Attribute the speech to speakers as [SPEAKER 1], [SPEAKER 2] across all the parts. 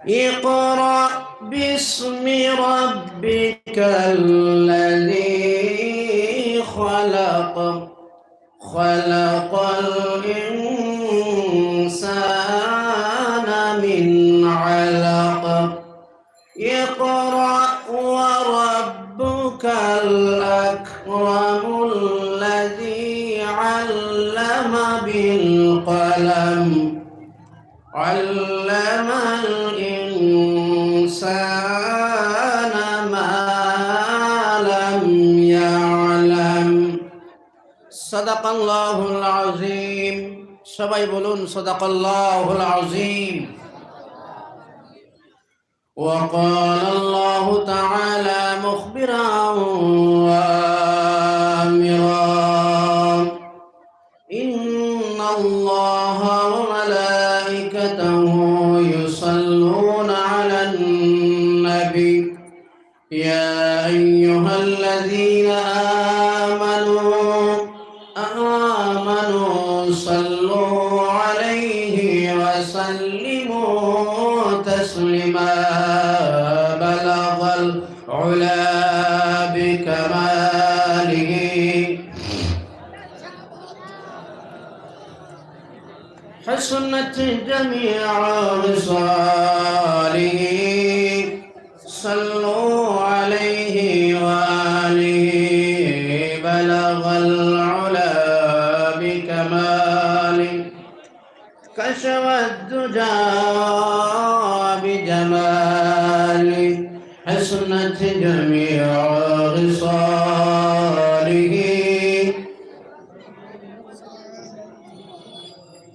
[SPEAKER 1] اقرأ باسم ربك الذي خلق خلق الإنسان من علق اقرأ وربك الأكرم الذي علم بالقلم علم الإنسان ما لم يعلم صدق الله العظيم সবাই বলুন صدق الله العظيم وقال الله تعالى مخبرا وآمرا إن الله وملائكته يصلون على النبي يا أيها الذين آمنوا صلوا عليه وسلموا تسليما بلغ العلا بكماله حسنت جميع خصاله صلوا عليه وآله بلغ العلا بكماله كشف الدجى بجماله حسنت جميع خصاله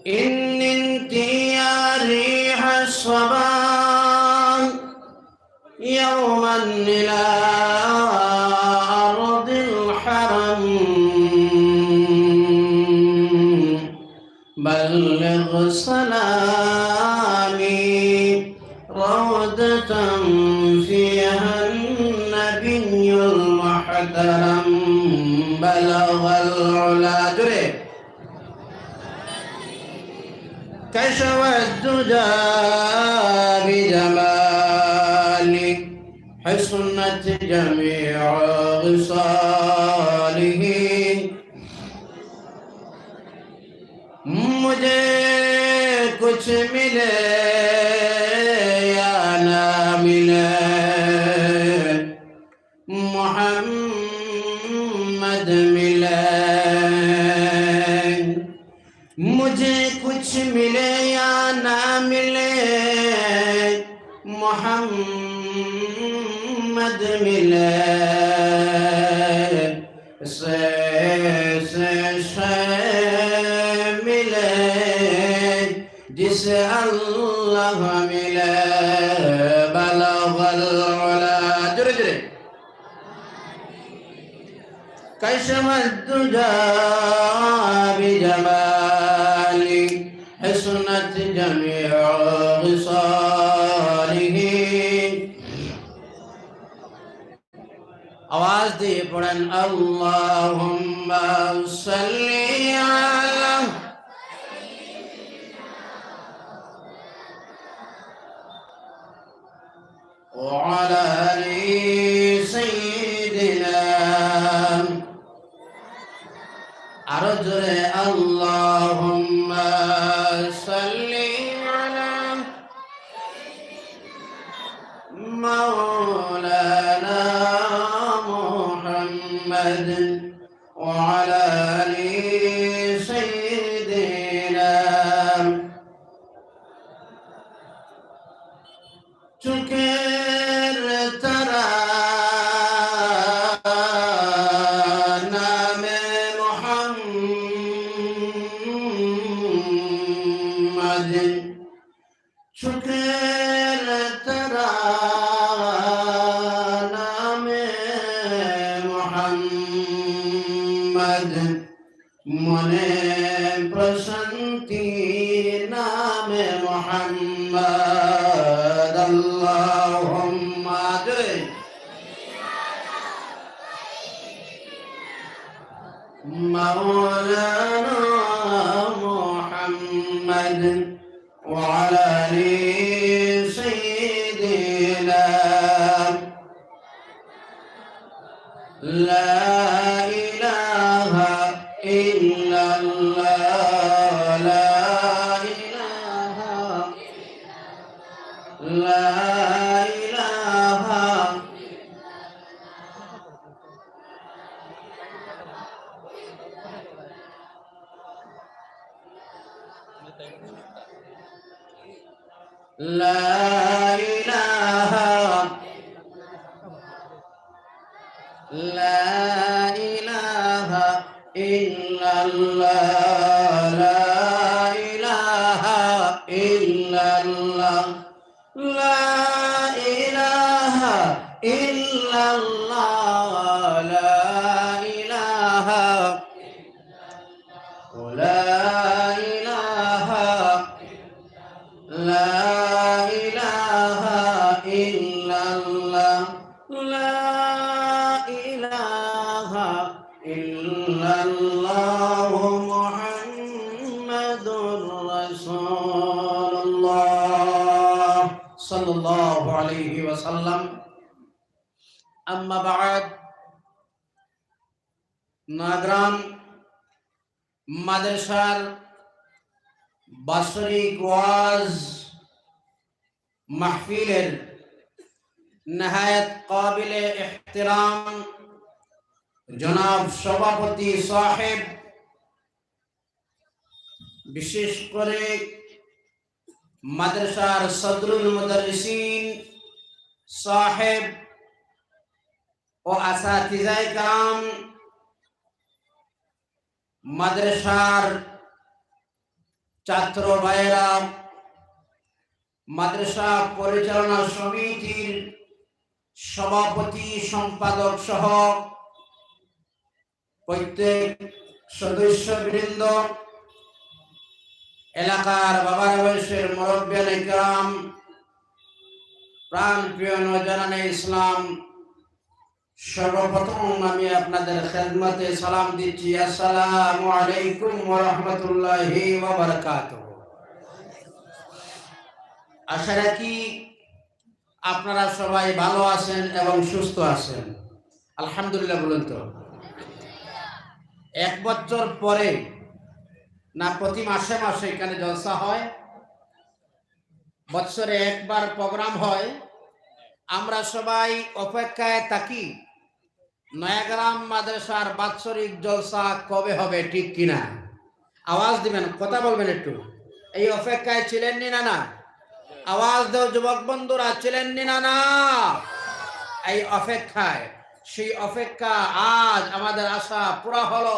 [SPEAKER 1] إن انت يا ريح الصباح يوما إلى أرض الحرم بلغ سلامي روضة فيها النبي المحترم بلغ العلا كشف الدجى بجماله حسنت جميع خصاله मुझे कुछ मिले या ना मिले मोहम्मद मिले मुझे कुछ मिले या ना मिले मोहम्मद मिले से मिले जिसे अल्लाह मिले बलगल उला जुरे जुरे कशफ الدجى بجماله حسنت جميع خصاله आवाज दिए पढ़न अल्लाहुम्मा सल्ली अला وعلى آل سيدنا أرجو اللهم صل على مولانا محمد وعلى آل سيدنا চোখের তারা নামে মোহাম্মদ চোখের তারা নামে মোহাম্মদ মনে প্রশান্তি নামে মোহাম্মদ আল্লাহুম্মা مولانا محمد وعلى آل سيدنا لا إله لا إله لا إله إلا الله لا إله إلا الله لا إله إلا الله لا إله ولا إله لا إله إلا الله لا إله إلا الله محمد رسول الله صلى الله عليه وسلم أما بعد নাগরাম মাদ্রাসার বাৎসরিক ওয়াজ মাহফিলের নেহায়েত কাবিলে ইহতিরাম জনাব সভাপতি সাহেব, বিশেষ করে মাদ্রাসার সদরুল মুদাররিসিন সাহেব ও আসাতিজায়ে কেরাম, মাদ্রাসার ছাত্র ভাইয়েরা, মাদ্রাসা পরিচালনা সমিতির সভাপতি সম্পাদক সহ প্রত্যেক সদস্যবৃন্দ, এলাকার বাবার বয়সের মুরব্বিয়ানে কেরাম, প্রাণ প্রিয় নওজওয়ানে ইসলাম, সর্বপ্রথম আমি আপনাদের খেদমতে সালাম দিচ্ছি, আসসালামু আলাইকুম ওয়া রাহমাতুল্লাহি ওয়া বারাকাতুহু। আশা রাখি আপনারা সবাই ভালো আছেন এবং সুস্থ আছেন, আলহামদুলিল্লাহ বলুন তো। এক বছর পরে না প্রতি মাসে মাসে এখানে জলসা হয়, বছরে একবার প্রোগ্রাম হয়, আমরা সবাই অপেক্ষায় থাকি নয়াগ্রাম মাদ্রাসার বাৎসরিক জলসা কবে হবে, ঠিক কিনা? আওয়াজ দিবেন, কথা বলবেন একটু। এই অপেক্ষায় ছিলেন নি না? আওয়াজ দাও যুবক বন্ধুরা, ছিলেন নি না? এই অপেক্ষায়, সেই অপেক্ষা আজ আমাদের আশা পুরা হলো,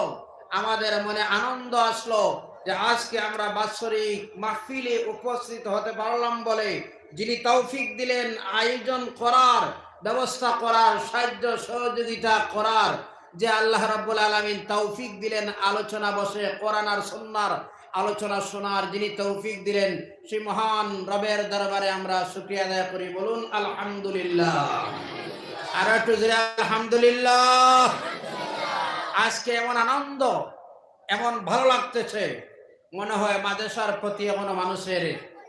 [SPEAKER 1] আমাদের মনে আনন্দ আসলো যে আজকে আমরা বাৎসরিক মাহফিলে উপস্থিত হতে পারলাম বলে যিনি তৌফিক দিলেন আয়োজন করার, ব্যবস্থা করার, সাহায্য সহযোগিতা করার, যে আল্লাহ রাব্বুল আলামিন তৌফিক দিলেন আলোচনা বসে কোরআন আর সুন্নাহর আলোচনা শোনার, যিনি তৌফিক দিলেন সেই মহান রবের দরবারে আমরা শুকরিয়া আদায় করি, বলুন আলহামদুলিল্লাহ। আর একটু জোরে আলহামদুলিল্লাহ। আজকে এমন আনন্দ, এমন ভালো লাগতেছে, মনে হয় মাদ্রাসার প্রতি এখনো মানুষের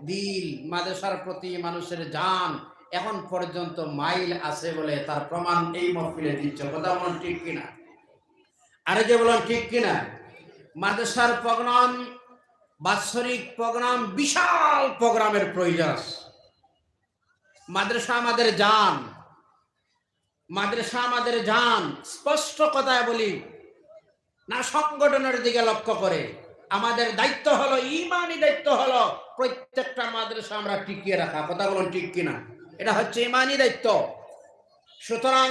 [SPEAKER 1] দিল, মাদ্রাসার প্রতি মানুষের জান এখন পর্যন্ত মাইল আছে বলে তার প্রমাণ এই মাহফিলে দিচ্ছে, কথা বলুন ঠিক কিনা? আরে যে বলুন ঠিক কিনা? মাদ্রাসার প্রোগ্রাম, বাৎসরিক প্রোগ্রাম, বিশাল প্রোগ্রামের প্রয়োজন আছে। মাদ্রাসা আমাদের জান, মাদ্রাসা আমাদের জান। স্পষ্ট কথায় বলি না, সংগঠনের দিকে লক্ষ্য করে আমাদের দায়িত্ব হলো, ইমানি দায়িত্ব হলো প্রত্যেকটা মাদ্রাসা আমরা টিকিয়ে রাখা, কথা বলুন ঠিক কিনা? এটা হচ্ছে ইমানি দায়িত্ব। সুতরাং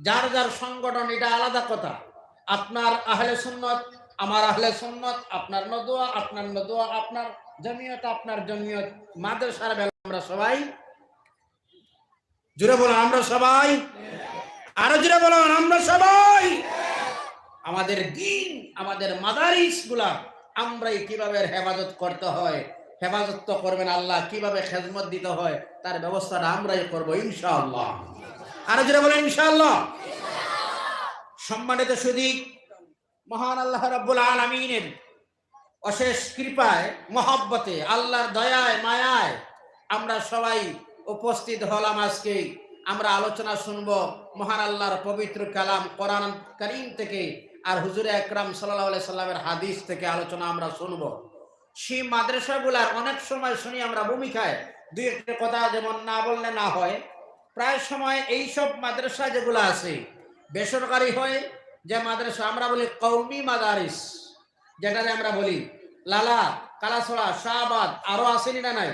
[SPEAKER 1] যার যার সংগঠন এটা আলাদা কথা, আপনার আহলে সুন্নাত, আমার আহলে সুন্নাত, আপনার নদওয়া, আপনার নদওয়া, আপনার জমিয়ত, আপনার জমিয়ত, মাদ্রাসার বেলা আমরা সবাই, জুড়ে বলুন আমরা সবাই, আরো জুড়ে বলুন আমরা সবাই। আমাদের দিন, আমাদের মাদারিস গুলা আমরাই কিভাবে হেফাজত করতে হয়, হেফাজত তো করবেন আল্লাহ, কিভাবে খেদমত দিতে হয় তার ব্যবস্থাটা আমরাই করবো ইনশাআল্লাহ। আরো জোরে বলেন ইনশাআল্লাহ। সম্মানিত সুধী, মহান আল্লাহ রাব্বুল আলামিনের অশেষ কৃপায়, মহব্বতে, আল্লাহর দয়ায়, মায়ায় আমরা সবাই উপস্থিত হলাম। আজকে আমরা আলোচনা শুনবো মহান আল্লাহর পবিত্র কালাম কোরআন কারীম থেকে, আর হুজুরে আকরাম সাল্লাল্লাহু আলাইহি সাল্লামের হাদিস থেকে আলোচনা আমরা শুনবো। সেই মাদ্রাসাগুলার অনেক সময় শুনি আমরা ভূমিকায় দুই একটা কথা যেমন না বললে না হয়, প্রায় সময় এইসব মাদ্রাসা যেগুলো আছে বেসরকারি হয়, যে মাদ্রাসা আমরা বলি কওমি মাদারিস, যেটাতে আমরা বলি লালা, কালাছড়া, শাহবাদ, আরো আসেনি না নাই,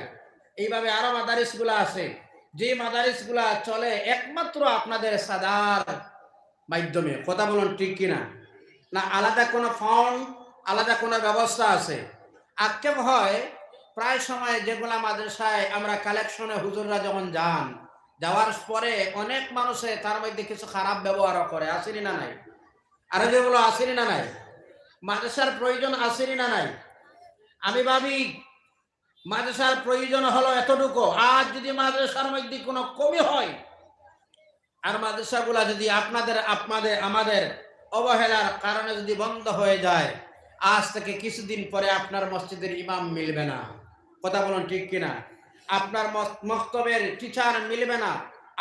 [SPEAKER 1] এইভাবে আরো মাদারিস গুলা আছে, যে মাদারিস গুলা চলে একমাত্র আপনাদের সাদার মাধ্যমে। কথা বলুন ঠিক কিনা? না আলাদা কোনো ফান্ড, আলাদা কোনো ব্যবস্থা আছে? আক্ষেপ হয় প্রায় সময় যেগুলা মাদ্রাসায় আমরা কালেকশনে হুজুররা যখন যান, যাওয়ার পরে অনেক মানুষে তার মধ্যে কিছু খারাপ ব্যবহারও করে, আসেনি না নাই? আরো যেগুলো আসেনি না নাই? মাদ্রাসার প্রয়োজন আসেনি না নাই? আমি ভাবি মাদ্রাসার প্রয়োজন হলো এতটুকু। আজ যদি মাদ্রাসার মধ্যে কোনো কমি হয়, আর মাদ্রাসাগুলা যদি আপনাদের আমাদের অবহেলার কারণে যদি বন্ধ হয়ে যায়, আজ থেকে কিছুদিন পরে আপনার মসজিদের ইমাম মিলবে না। কথা বলুন ঠিক কিনা? আপনার মক্তবের টিচার মিলবে না,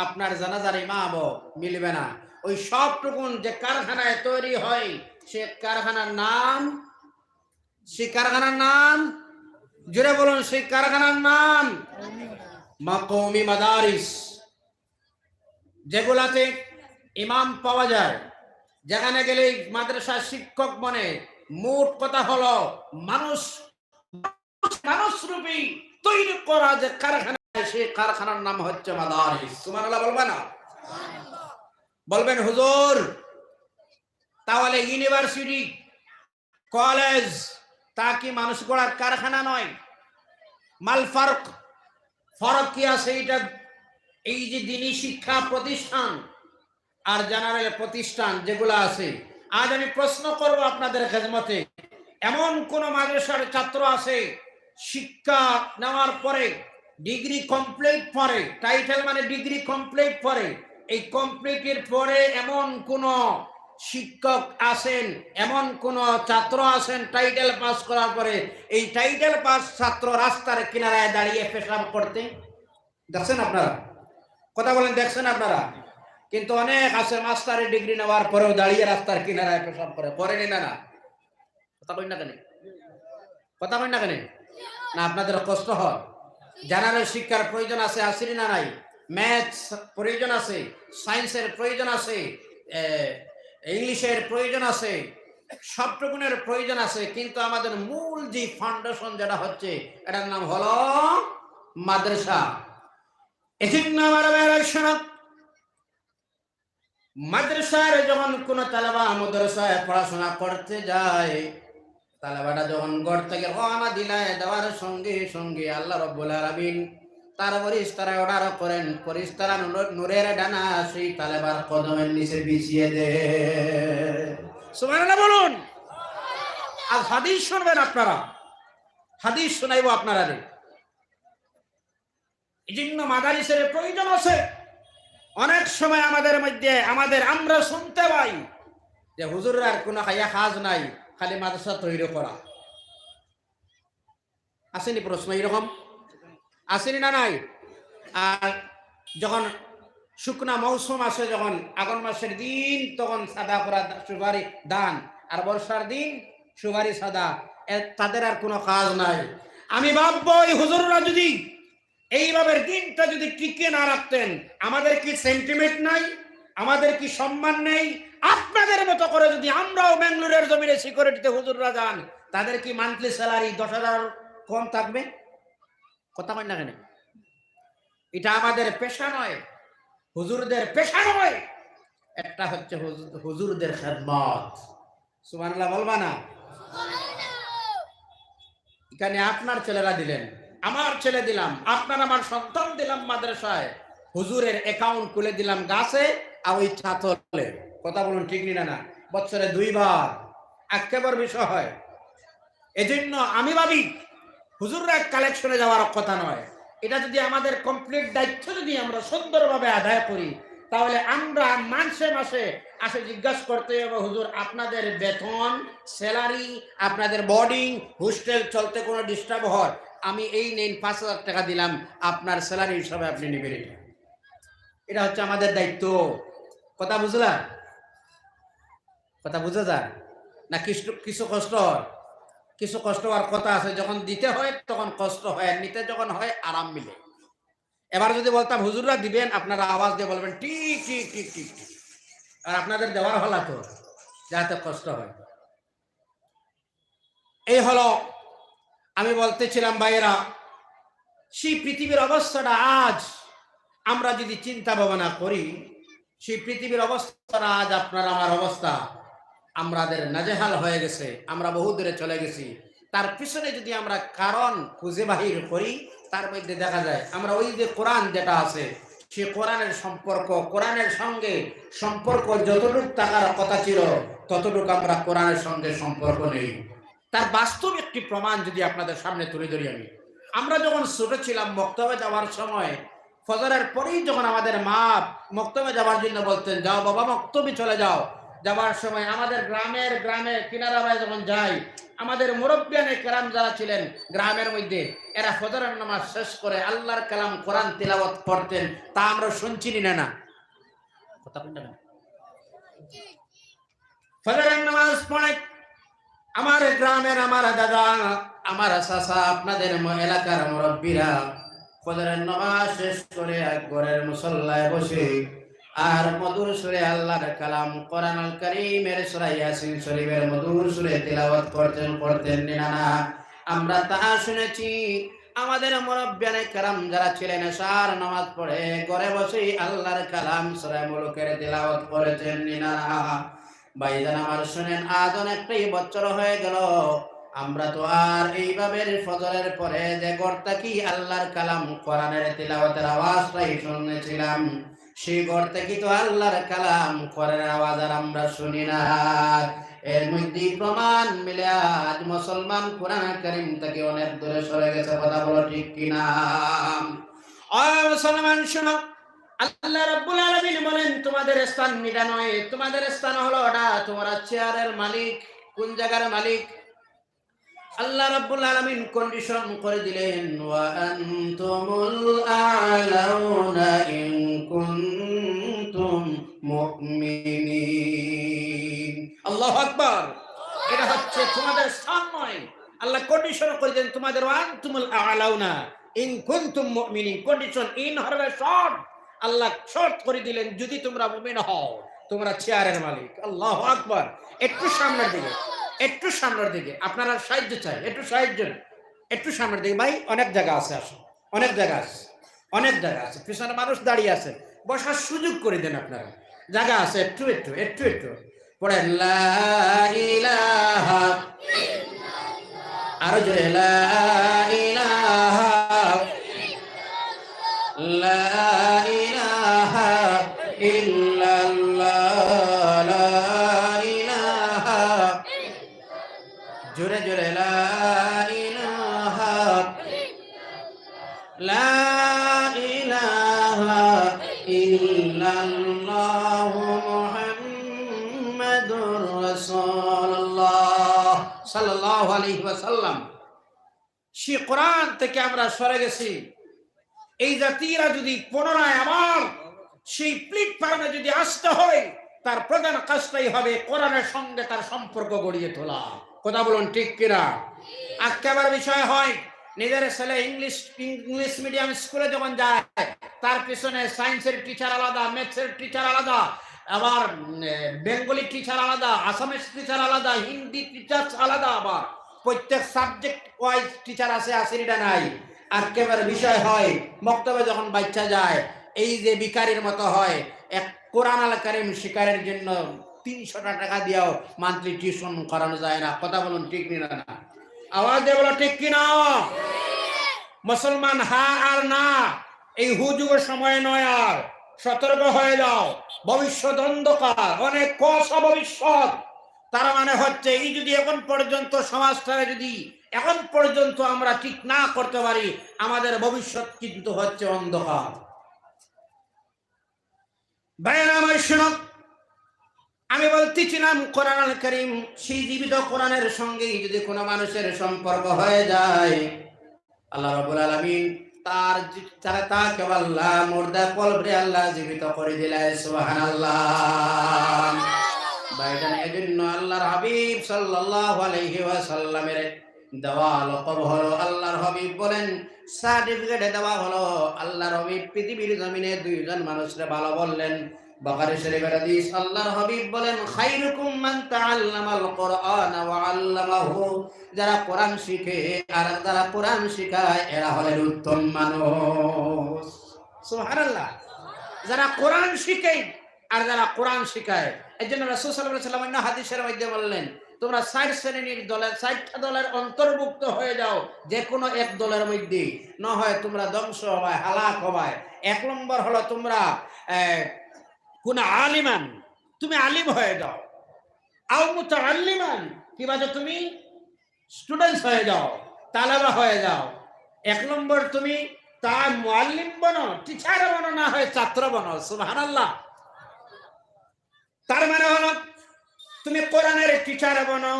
[SPEAKER 1] আপনার জানাজার ইমামও মিলবে না। ওই সবটুকুন যে কারখানায় তৈরি হয়, সে কারখানার নাম জুড়ে বলুন, সেই কারখানার নাম কওমি মাদারিস। যেগুলাতে ইমাম পাওয়া যায়, যেখানে গেলে মাদ্রাসা শিক্ষক মনে মোট কথা হলো মানুষ রূপী তৈরি করা যে কারখানা, সেই কারখানার নাম হচ্ছে মাদারিস। সুবহানাল্লাহ বলবেন না? বলবেন হুজুর, তাহলে ইউনিভার্সিটি, কলেজ তা কি মানুষ গড়ার কারখানা নয়? মাল ফরক কি আছে? এটা এই যে দিনী শিক্ষা প্রতিষ্ঠান আর জেনারেল প্রতিষ্ঠান যেগুলো আছে, আজ আমি প্রশ্ন করব আপনাদের খেদমতে, এমন কোন মাদ্রাসার ছাত্র আছে শিক্ষা নেওয়ার পরে ডিগ্রি কমপ্লিট পরে, টাইটেল মানে ডিগ্রি কমপ্লিট পরে, এই কমপ্লিটের পরে এমন কোন শিক্ষক আছেন, এমন কোন ছাত্র আছেন টাইটেল পাস করার পরে এই টাইটেল পাস ছাত্র রাস্তার কিনারায় দাঁড়িয়ে পেশাব করতে দেখছেন আপনারা? কথা বলেন, দেখছেন আপনারা? কিন্তু অনেক আছে মাস্টারের ডিগ্রি নেওয়ার পরেও দাঁড়িয়ে রাস্তার কিনারায় পেশাব করে। করেনি না? কথা কই না কেন? কথা কই না কেন? না আপনাদের কষ্ট হয়? জেনারেল শিক্ষার প্রয়োজন আছে, আসেনি না নাই? ম্যাথস প্রয়োজন আছে, সায়েন্সের প্রয়োজন আছে, ইংলিশের প্রয়োজন আছে, সবটুকুনের প্রয়োজন আছে, কিন্তু আমাদের মূল যে ফাউন্ডেশন যেটা হচ্ছে, এটার নাম হলো মাদ্রাসা। এজন্য আমার মাদ্রাসার যখন কোন তালেবা মাদ্রাসায় পড়াশোনা করতে যায়, তালেবাটা যখন ঘর থেকে রওনা দিলায় দেওয়ার সঙ্গে সঙ্গে আল্লাহ রাব্বুল আলামিন তার ফেরেশতারা অর্ডার করেন, ফেরেশতারা নূরের ডানা সেই তালেবার কদমের নিচে বিছিয়ে দেয়। সুবহানাল্লাহ বলুন। আর হাদিস শুনবেন আপনারা, হাদিস শোনাইবো আপনারা। এজন্য মাদারিসের প্রয়োজন আছে। অনেক সময় আমাদের মধ্যে আমরা শুনতে পাই যে হুজুরের আর কোনো খাইয়া কাজ নাই, খালি মাদ্রাসা তৈরি করা। আসেনি প্রশ্ন এরকম? আসেনি না নাই? আর যখন শুকনা মৌসুম আসে, যখন আগুন মাসের দিন, তখন সাদা করা সুপারি দান, আর বর্ষার দিন সুপারি সাদা, তাদের আর কোনো কাজ নাই। আমি ভাববো এই হুজুররা যদি এইভাবে দিনটা যদি টিকে না রাখতেন, আমাদের কি সেন্টিমেন্ট নাই? আমাদের কি সম্মান নেই? আপনাদের মতো করে যদি আমরাও বেঙ্গলুরের জমিনে সিকিউরিটিতে হুজুররা যান, তাদের কি মান্থলি স্যালারি 10,000 কম থাকবে? কথা কই না কেন? এটা আমাদের পেশা নয়, হুজুরদের পেশা নয়, একটা হচ্ছে হুজুরদের খেদমত। সুবহানাল্লাহ বলবা না? এখানে আপনার ছেলেরা দিলেন, আমার ছেলে দিলাম, আপনার আমার সন্তান দিলাম মাদ্রাসায়, হুজুরের অ্যাকাউন্ট খুলে দিলাম গাছে আর ওই ছাতলে। কথা বলুন ঠিক না? বছরে 2 বার একেবারে বিষয় হয়। এজন্য আমি ভাবি হুজুররা কালেকশনে যাওয়ার কথা নয়। এটা যদি আমাদের কমপ্লিট দায়িত্ব যদি আমরা সুন্দরভাবে আদায় করি, তাহলে আমরা মাসে মাসে আসে জিজ্ঞাসা করতে হবে, হুজুর আপনাদের বেতন, স্যালারি, আপনাদের বোর্ডিং, হোস্টেল চলতে কোনো ডিস্টার্ব হয়, আমি এই নেন 5,000 টাকা দিলাম, আপনার স্যালারি হিসাবে আপনি নেবেন। এটা হচ্ছে আমাদের দায়িত্ব। কথা বুঝলা? কথা বুঝা যায় না? কিছু কষ্ট হয়, কিছু কষ্ট হওয়ার কথা আছে। যখন দিতে হয় তখন কষ্ট হয়, নিতে যখন হয় আরাম মিলে। এবার যদি বলতাম হুজুররা দিবেন, আপনারা আওয়াজ দিয়ে বলবেন ঠিক ঠিক ঠিক ঠিক ঠিক। আর আপনাদের দেওয়ার হলা তো যাতে কষ্ট হয়। এই হলো আমি বলতেছিলাম ভাইয়েরা, সেই পৃথিবীর অবস্থাটা আজ আমরা যদি চিন্তা ভাবনা করি, সেই পৃথিবীর অবস্থাটা আজ আপনার আমার অবস্থা, আমাদের নাজেহাল হয়ে গেছে, আমরা বহু দূরে চলে গেছি। তার পিছনে যদি আমরা কারণ খুঁজে বাহির করি, তার মধ্যে দেখা যায় আমরা ওই যে কোরআন যেটা আছে, সে কোরআনের সম্পর্ক, কোরআনের সঙ্গে সম্পর্ক যতটুকু থাকার কথা ছিল ততটুকু আমরা কোরআনের সঙ্গে সম্পর্ক নেই। তার বাস্তব একটি প্রমাণ যদি আপনাদের সামনে তুলে ধরি আমি, আমরা যখন ছোট ছিলাম মক্তবে যাওয়ার সময়, ফজরের পরেই যখন আমাদের মা মক্তবে যাওয়ার জন্য বলতেন, যাও বাবা মক্তবে চলে যাও, যাওয়ার সময় আমাদের গ্রামের কিনারায় যখন যাই, আমাদের মুরব্বিয়ানে কেরাম যারা ছিলেন গ্রামের মধ্যে, এরা ফজরের নামাজ শেষ করে আল্লাহর কালাম কোরআন তিলাওয়াত করতেন, তা আমরা শুনছি না কথা বলেন না। ফজরের নামাজ পড়ে আমার গ্রামের আমার দাদা, আমার চাচা, আপনাদের এলাকার মুরব্বীরা ফজরের নামাজ শেষ করে ঘরের মুসল্লায় বসে আর মধুর সুরে আল্লাহর কালাম কোরআনুল কারীমের সূরা ইয়াসিন শরীফের মধুর সুরে তিলাওয়াত করতেন না। আমরা তা শুনেছি। আমাদের মুরব্বিয়ানে কেরাম যারা ছিলেন এশার নামাজ পড়ে ঘরে বসে আল্লাহর কালাম সূরা মুলুকের তিলাওয়াত করেছেন না। ভাইজান আমার শুনেন, আজ অনেকটাই বছর হয়ে গেল, আমরা তো আর এইভাবে ফজরের পরে যে ঘরটা কি আল্লাহর কালাম কোরআনের তিলাওয়াতের আওয়াজটাই শুনেছিলাম, সেই ঘর থেকে তো আল্লাহর কালাম কোরআনের আওয়াজ আর আমরা শুনি না। এর মধ্যে প্রমাণ মিলে আজ মুসলমান কোরআন কারীম থেকে অনেক দূরে সরে গেছে। কথা বলো ঠিক কিনা? মুসলমান শোনো, আল্লাহ রাব্বুল আলামিন বলেন তোমাদের স্থান মিটা নয়, তোমাদের স্থান হলো ওটা, তোমরা চেয়ারের মালিক। কোন জায়গার মালিক? আল্লাহ রাব্বুল আলামিন কন্ডিশন করে দিলেন, ওয়া আনতুমুল আ'লাউনা ইন কুনতুম মুমিনিন। আল্লাহু আকবার। এটা হচ্ছে তোমাদের স্থান নয়। আল্লাহ কন্ডিশন করে দেন তোমাদের, ওয়া আনতুমুল আ'লাউনা ইন কুনতুম মুমিনিন। কন্ডিশন ইন হরবে শর্ট। আল্লাহ শর্ট করে দিলেন, যদি তোমরা মুমিন হও তোমরা চেয়ারের মালিক। আল্লাহু আকবার। একটু সামনের দিকে, একটু সামনের দিকে, আপনারা সাহায্য চাই, একটু সাহায্য, একটু সামনের দিকে ভাই। অনেক জায়গা আছে, আসো, অনেক জায়গা আছে, অনেক জায়গা আছে, পিছনে মানুষ দাঁড়িয়ে আছে, বসার সুযোগ করে দেন আপনারা, জায়গা আছে, একটু একটু একটু একটু পড়েন লা ইলাহা, আরো জোরে লা ইলাহা, লা ইলাহা ইল্লাল্লাহ, লা ইলাহা, জোরে জোরে লা ইলাহা, লা ইলাহা ইল্লাল্লাহ মুহাম্মাদুর রাসূলুল্লাহ সাল্লাল্লাহু আলাইহি ওয়াসাল্লাম। সে কোরআন থেকে আমরা সরে গেছি। এই জাতিরা যদি পুনরায় আবার সেই প্ল্যাটফর্মে যদি আসতে হয়, তার প্রধান কাজটাই হবে কোরআনের সঙ্গে তার সম্পর্ক গড়িয়ে তোলা। কথা বলুন ঠিক কিনা? আজকেবার বিষয় হয়, নিজের ছেলে ইংলিশ মিডিয়াম স্কুলে যখন যায়, তার পিছনে সায়েন্সের টিচার আলাদা, ম্যাথসের টিচার আলাদা, আবার বেঙ্গলি টিচার আলাদা, আসামিস টিচার আলাদা, হিন্দি টিচার আলাদা, আবার প্রত্যেক সাবজেক্ট ওয়াইজ টিচার আছে, আসেনিটা নাই। আর কেবার বিষয় হয়, মক্তবে যখন বাচ্চা যায়, এই যে ভিখারির মতো হয়, এক কোরআন আল কারীম শিকারের জন্য 300 টাকা দিয়েও মান্থলি টিউশন করানো যায় না। কথা বলুন ঠিক না? আওয়াজ দিয়ে বলো ঠিক কিনা? মুসলমান হা আর না, এই হুজুগের সময় নয়, আর সতর্ক হয়ে যাও। ভবিষ্যৎ অন্ধকার, অনেক কুয়াশা ভবিষ্যৎ। তার মানে হচ্ছে, এই যদি এখন পর্যন্ত সমাজটাকে যদি এখন পর্যন্ত আমরা ঠিক না করতে পারি, আমাদের ভবিষ্যৎ কিন্তু হচ্ছে অন্ধকার। ভাইয়েরা আমার শুনো, আমি বলতেছিলাম কোরআন আল কারীম, সেই জীবিত কোরআনের সঙ্গে যদি কোনো মানুষের সম্পর্ক হয়ে যায়, আল্লাহ রাব্বুল আলামিন তাকে আল্লাহ মুর্দা কলবে আল্লাহ জীবিত করে দিলেন। সুবহানাল্লাহ। বাইদান এজন্য আল্লাহর হাবিব সাল্লাল্লাহু আলাইহি ওয়াসাল্লামের দেওয়া লকব হলো। আল্লাহর হাবিব বলেন সার্টিফিকেট দেওয়া হলো। আল্লাহর হাবিব পৃথিবীর জমিনে দুইজন মানুষকে ভালো বললেন। বুখারী শরীফের হাদিস, আল্লাহর হাবিব বলেন খায়রুকুম মান তাআল্লামাল কুরআন ওয়া আল্লামাহু, যারা কোরআন শিখে আর যারা কোরআন শেখায় এরা হলেন উত্তম মানুষ। সুবহানাল্লাহ। যারা কোরআন শিখে আর যারা কোরআন শেখায়। এজন্য রাসূল সাল্লাল্লাহু আলাইহি ওয়াসাল্লাম অন্য হাদিসের মধ্যে বললেন তোমরা ৬০ শ্রেণীর দলের ৬০টা দলের অন্তর্ভুক্ত হয়ে যাও, যে কোনো এক দলের মধ্যে, না হয় তোমরা ধ্বংস হবে, হালাক হবে। এক নম্বর হলো তোমরা কোন আলিমান, তুমি আলিম হয়ে যাও, আও মুতাআল্লিমান, কিবা যে তুমি স্টুডেন্টস হয়ে যাও, তালেবা হয়ে যাও। এক নম্বর তুমি তা মুআল্লিম বনো, টিচার বনো, না হয় ছাত্র বনো। সুবহানাল্লাহ। তার মানে হলো তুমি কোরআনের টিচার বনো,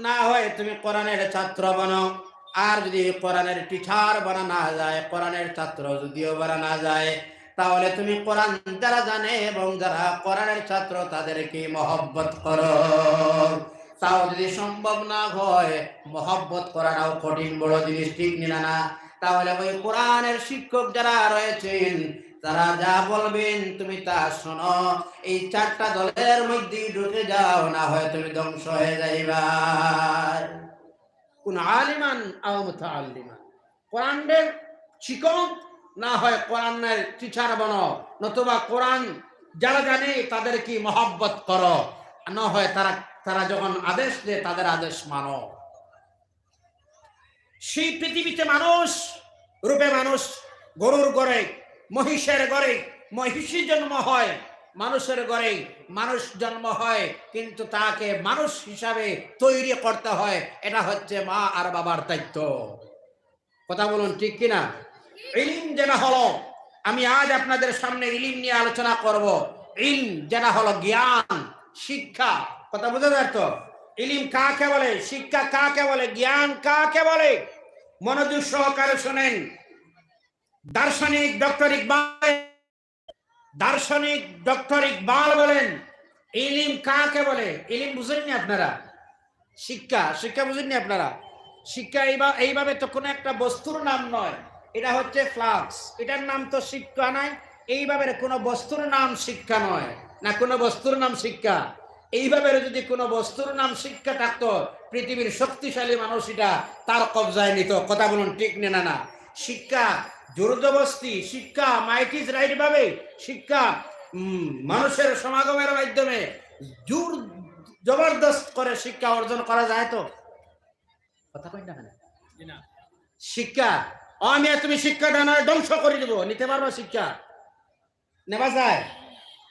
[SPEAKER 1] না হয় তুমি কোরআনের ছাত্র বনো। আর যদি কোরআনের টিচার বানা না যায়, কোরআনের ছাত্র যদিও বানা না যায়, তাহলে তুমি কোরআন যারা জানে এবং যারা কোরআনের ছাত্র তাদেরকে মহব্বত করো। তাও যদি সম্ভব না হয়, মহব্বত করাটাও কঠিন বড় জিনিস, ঠিক না? তাহলে ওই কোরআনের শিক্ষক যারা রয়েছেন তারা যা বলবেন তুমি তা শোনো। এই ৪টা দলের মধ্যে ঢুকে যাও, না হয় তুমি ধ্বংস হয়ে যাইবা। কোন আলিমান আও মুতাআল্লিমান, কোরআনের শিক্ষক না হয় কোরআনের টিচার বনো, নতুবা কোরআন যারা জানে তাদেরকে মহব্বত করো, না হয় তারা যখন আদেশ দেয় তাদের আদেশ মানো। সেই পৃথিবীতে মানুষ রূপে মানুষ, গরুর ঘরে, মহিষের ঘরে মহিষী জন্ম হয়, মানুষের ঘরে মানুষ জন্ম হয়, কিন্তু তাকে মানুষ হিসাবে তৈরি করতে হয়। এটা হচ্ছে মা আর বাবার দায়িত্ব। কথা বলুন ঠিক কিনা? ইলম যেটা হলো, আমি আজ আপনাদের সামনে ইলম নিয়ে আলোচনা করব। ইলম যেটা হলো জ্ঞান, শিক্ষা। কথা বোঝা যায় তো? ইলম কাকে বলে, শিক্ষা কাকে বলে, জ্ঞান কাকে বলে? মনোযোগ সহকারে শুনেন। দার্শনিক ডক্টর ইকবাল বলেন ইলম কাকে বলে। ইলম বুঝেননি আপনারা? শিক্ষা বুঝেননি আপনারা? শিক্ষা এইভাবে তো কোনো একটা বস্তুর নাম নয়, এটা হচ্ছে ফ্লাক্স, এটার নাম তো শিক্ষা নাই। এইভাবে কোনো বস্তুর নাম শিক্ষা নয়, না কোনো বস্তুর নাম শিক্ষা। এইভাবে যদি কোনো বস্তুর নাম শিক্ষা থাকতো, পৃথিবীর শক্তিশালী মানুষ এটা তার কবজায় নিত। কথা বলুন ঠিক না? শিক্ষা জোরজবস্তি, শিক্ষা মাইটিস রাইট ভাবে, শিক্ষা মানুষের সমাগমের মাধ্যমে জোর জবরদস্ত করে শিক্ষা অর্জন করা যায়। তো কথা কই না? শিক্ষা আমি তুমি শিক্ষা দাও না, ধ্বংস করে দেবো, নিতে পারবো? শিক্ষা নেওয়া যায়?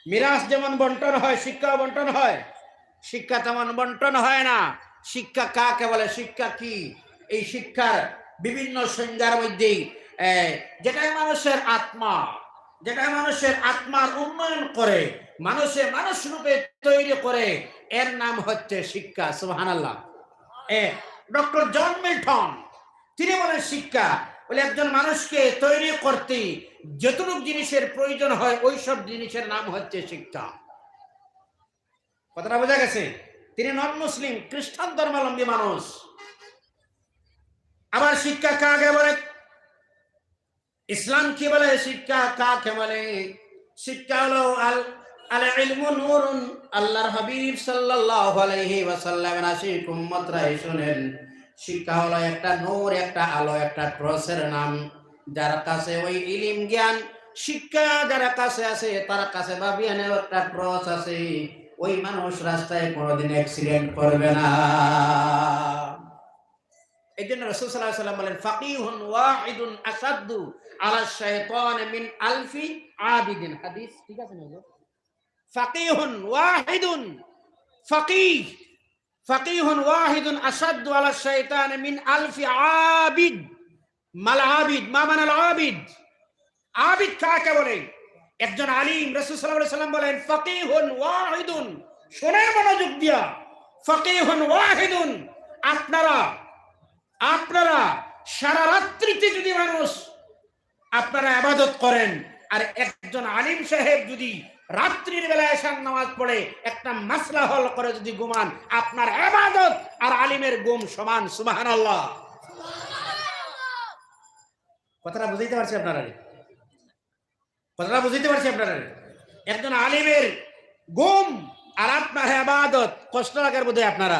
[SPEAKER 1] মিরাজ যেমন বন্টন হয়, শিক্ষা বন্টন হয়। শিক্ষা তেমন বন্টন হয় না। শিক্ষা কাকে বলে, শিক্ষা কি? এই শিক্ষার বিভিন্ন সংজ্ঞার মধ্যে যেটাই মানুষের আত্মা, যেটা মানুষের আত্মার উন্নয়ন করে, মানুষ রূপে তৈরি করে, এর নাম হচ্ছে শিক্ষা। সুবহানাল্লাহ। ডক্টর জন মিল্টন তিনি বলেন শিক্ষা বলে একজন মানুষকে তৈরি করতে যতটুকু জিনিসের প্রয়োজন হয় ওই সব জিনিসের নাম হচ্ছে শিক্ষা। কথাটা বোঝা গেছে? তিনি নন মুসলিম, খ্রিস্টান ধর্মাবলম্বী মানুষ। আবার শিক্ষা কাকে বলে, ইসলাম কি বলে, শিক্ষা কাকে বলে? শিক্ষা হলো আল ইলমু নূরুন। আল্লাহর হাবিব সাল্লাল্লাহু আলাইহি ওয়াসাল্লামের আশিক উম্মতরা শুনেন, শিক্ষা হলো একটা নূর, একটা আলো, একটা ক্রসের নাম। যার কাছে ওই ইলম জ্ঞান শিক্ষা যারা কাছে আছে, তার কাছে বাবিয়ানের একটা ক্রস আছে, ওই মানুষ রাস্তায় কোনোদিন অ্যাক্সিডেন্ট করবে না। এই জন্য রাসূল সাল্লাল্লাহু আলাইহি ওয়াসাল্লাম বলেন ফাকিহুন ওয়াহিদুন আসাদ্দু আলা শাইতান মিন আলফি আবিদিন। হাদিস ঠিক আছে না? ফাকিহুন ওয়াহিদুন, ফাকিহুন ওয়াহিদুন আসাদ্দু আলা শাইতান মিন আলফি আবিদ। মাল আবিদ, মা মানাল আবিদ। আবিদ কাকে বলে? একজন আলিম। রাসূল সাল্লাল্লাহু আলাইহি ওয়াসাল্লাম বলেন ফাকিহুন ওয়াহিদুন, শুনেন মনোযোগ দিয়া, ফাকিহুন ওয়াহিদুন। আপনারা সারা রাত্রিতে যদি আপনারা ইবাদত করেন, আর একজন আলিম সাহেব যদি রাত্রির বেলায় এশার নামাজ পড়ে একটা মাসলা হল করে যদি ঘুমান, আপনার ইবাদত আর আলিমের ঘুম সমান। সুবহানাল্লাহ। কথাটা বুঝাইতে পারছি আপনারা? কথাটা বুঝাইতে পারছি আপনারা? একজন আলিমের ঘুম আর আপনার ইবাদত, কষ্ট লাগার বোধহয় আপনারা,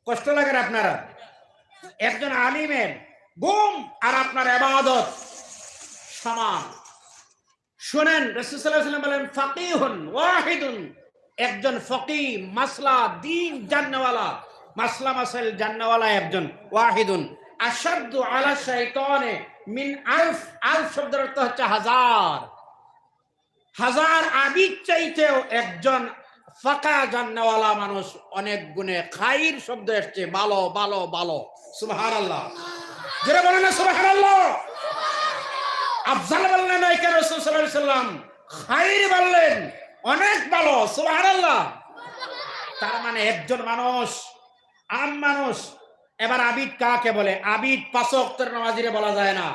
[SPEAKER 1] কষ্ট লাগার আপনারা। একজন আলিমের ঘুম আর আপনার ইবাদত সমান। শুনেন, রাসূল সাল্লাল্লাহু আলাইহি ওয়াসাল্লাম বলেন ফাকিহুন ওয়াহিদুন, একজন ফকিহ মাসলা দ্বীন জান্নাওয়ালা, মাসলা মাসাইল জান্নাওয়ালা একজন, ওয়াহিদুন আশাদ্দু আলা শাইতানে মিন আলফ। আলফ শব্দের অর্থ হচ্ছে হাজার। হাজার আবিদ চাইতেও একজন ফাঁকা জান্নাওয়ালা মানুষ অনেক গুণে, খাইর শব্দ এসছে, ভালো ভালো ভালো। সুবহানাল্লাহ। যারা বলেন না সুবহানাল্লাহ। আফজাল বললেন না কেন রাসূল সাল্লাল্লাহু আলাইহি ওয়াসাল্লাম, খাইর বললেন, অনেক ভালো। সুবহানাল্লাহ। তার মানে একজন মানুষ, আম মানুষ। এবার আবিদ কাকে বলে? আবিদ পাঁচ ওয়াক্তের নামাজিরে বলা যায় না।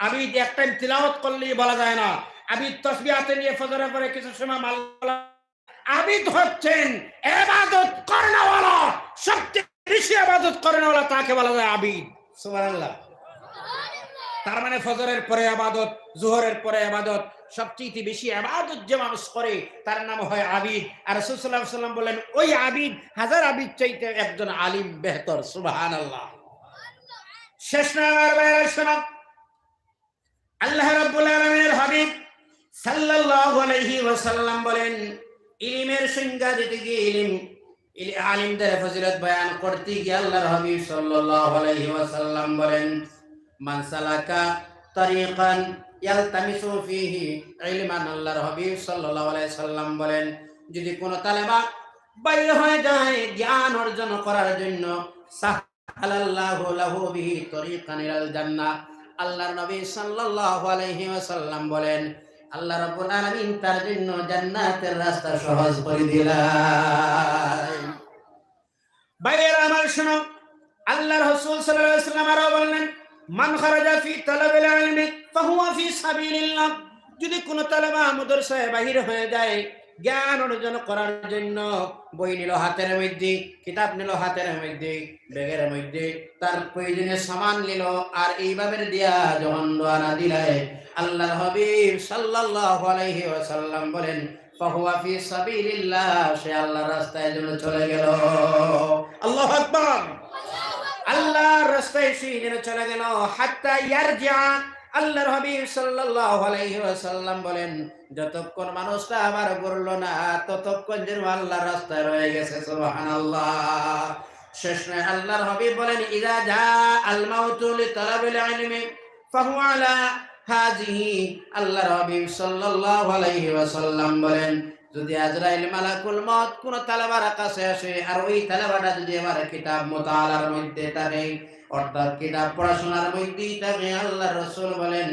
[SPEAKER 1] আবিদ এক টাইম তিলাওয়াত করলেই বলা যায় না। আবিদ তাসবিহ হাতে নিয়ে ফজরের পরে কিছু সময় মাল। আবিদ হচ্ছেন ইবাদত করেনওয়ালা, সবচেয়ে বেশি ইবাদত করেনওয়ালা, তাকে বলা যায় আবিদ। সুবহানাল্লাহ। তার মানে ফজরের পরে ইবাদত, যোহরের পরে ইবাদত, সবচেয়ে বেশি ইবাদত যে মানুষ করে তার নাম হয় আবিদ। আর রাসূল সাল্লাল্লাহু আলাইহি ওয়াসাল্লাম বলেন ওই আবিদ হাজার আবিদ চাইতে একজন আলিম বেহতর। সুবহানাল্লাহ। শেষ নাম্বার বাইরে শোনো, আল্লাহ রাব্বুল আলামিনের হাবিব সাল্লাল্লাহু আলাইহি ওয়াসাল্লাম বলেন, ইলমের সংজ্ঞা দিতে গিয়ে আলিমদের ফজিলত বয়ান করতে গিয়ে আল্লাহর হাবিব সাল্লাল্লাহু আলাইহি ওয়াসাল্লাম বলেন, মান সালাকা তারিকান ইয়ালতামিসু ফিহি ইলমান। আল্লাহর হাবিব সাল্লাল্লাহু আলাইহি সাল্লাম বলেন, যদি কোনো তালেবা বাইরে হয়ে যায় জ্ঞান অর্জন করার জন্য, সাহালাল্লাহু লাহু বিহি তারিকান ইলাল জান্নাহ। আল্লাহর নবী সাল্লাল্লাহু আলাইহি ওয়াসাল্লাম বলেন, আল্লাহ রাব্বুল আলামিন তার জন্য জান্নাতের রাস্তা সহজ করে দিলেন। বাইরেরা আমার শোনো, আল্লাহর রাসূল সাল্লাল্লাহু আলাইহি ওয়াসাল্লাম আরো বললেন, মান খারাজা ফি তালাবিল ইলমি ফাহুয়া ফি সাবিলিল্লাহ। যদি কোনো তালেবা মাদ্রাসায় বাহির হয়ে যায় জ্ঞান অর্জন করার জন্য, বই নিল হাতের মধ্যে, কিতাব নিল হাতের মধ্যে, ব্যাগের মধ্যে, তার প্রয়োজনীয় সামান নিল, আর এইভাবে দিয়া যখন রওনা দিলে, আল্লাহর হাবিব সাল্লাল্লাহু আলাইহি ওয়াসাল্লাম বলেন, ফাহুয়া ফি সাবিলিল্লাহ, সে আল্লাহর রাস্তায় জন্য চলে গেল। আল্লাহু আকবার। আল্লাহর রাস্তায় সে যেন চলে গেল, হাত্তা ইয়ারজিআ। আল্লাহর হাবিব সাল্লাল্লাহু আলাইহি ওয়াসাল্লাম বলেন, যতক্ষণ মানুষটা আবার ঘুরলো না ততক্ষণ যেন আল্লাহর রাস্তায় রয়ে গেছে। সুবহানাল্লাহ। শেষ নয়, আল্লাহর হাবিব বলেন, ইযা জা আল মাউতু লিতালাবিল ইলমি ফাহুয়া আলা হাযিহি। আল্লাহর হাবিব সাল্লাল্লাহু আলাইহি ওয়াসাল্লাম বলেন, যদি আজরাইল মালাকুল মউত কোন তালেবার কাছে আসে, আর ওই তালেবাটা যদি আমার কিতাব মুতাআলার মধ্যে থাকে, অর্থাৎ কিতাব পড়াশোনার মধ্যেই থাকে, আল্লাহর রাসূল বলেন,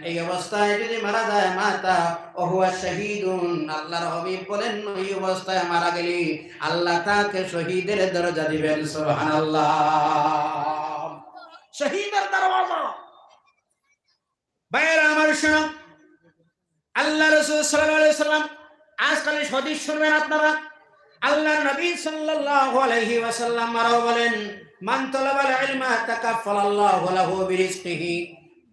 [SPEAKER 1] এই অবস্থায় যদি মারা যায়, মাতা ওহুয়া শাহীদুন। আল্লাহর হাবিব বলেন, এই অবস্থায় মারা গেলে আল্লাহ তাকে শহীদের দরজা দিবেন। সুবহানাল্লাহ। শহীদের দরজা। বাইরে আমার শোনো, আল্লাহ রাসূল সাল্লাল্লাহু আলাইহি ওয়াসাল্লাম, আজকাল হাদিস শুনবেন আপনারা, আল্লাহর নবী সাল্লাল্লাহু আলাইহি ওয়াসাল্লাম আরো বলেন, মান তালাবাল ইলমা তাকাফফালাল্লাহু লাহু বিরিজকিহি।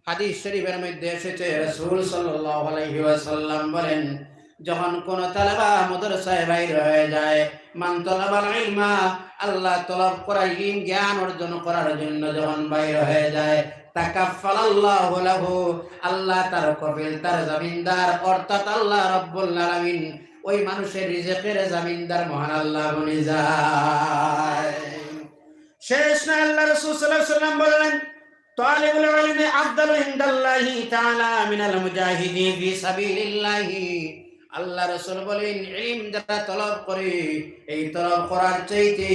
[SPEAKER 1] হাদিস শরীফের মধ্যে এসেছে, রাসূল সাল্লাল্লাহু আলাইহি ওয়াসাল্লাম বলেন, যখন কোন তালেবা মাদ্রাসায় বাইর হয়ে যায়, মান তালাবাল ইলমা, আল্লাহ তলব করা ইলম জ্ঞান অর্জন করার জন্য যখন বাইর হয়ে যায়, তাকাফফালাল্লাহু লাহু, আল্লাহ তার কফিল, তার জামিনদার, অর্থাৎ আল্লাহ রাব্বুল আলামিন ওই মানুষের রিজিকের জামিনদার মহান আল্লাহ বনে যায়। শেষ না, আল্লাহ রাসূল সাল্লাল্লাহু আলাইহি ওয়াসাল্লাম বললেন, তালিবুল ইলমি আফদালু ইনদাল্লাহি তাআলা মিনাল মুজাহিদিন ফি সাবিলিল্লাহি। আল্লাহ রাসূল বলেন, ইলম যারা তলব করে, এই তলব করার চাইতে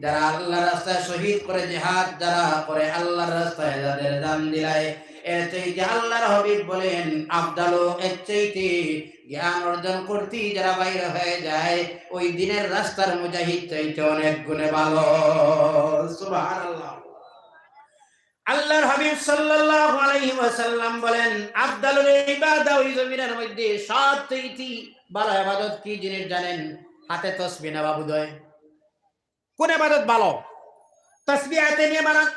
[SPEAKER 1] যারা আল্লাহর রাস্তায় শহীদ করে, জিহাদ যারা করে, আল্লাহর রাস্তায় যাদের জান দিলায়, এর চাইতে আল্লাহর হাবিব বলেন, আফদালু, এর চাইতে জ্ঞান অর্জন করতে যারা বাইরে হয়ে যায়, ওই দিনের রাস্তার মুজাহিদ চাইতে অনেক গুণে ভালো। সুবহানাল্লাহ। আল্লাহর হাবিব সাল্লাল্লাহু আলাইহি ওয়াসাল্লাম বলেন আফদালুল ইবাদা ওই জমিনের মধ্যে সবচেয়ে ভালো ইবাদত কি জিনিস জানেন? হাতে তাসবিহ নেওয়া বুঝায়। কোন ইবাদত ভালো? তাসবিহ হাতে নিয়ে বানান,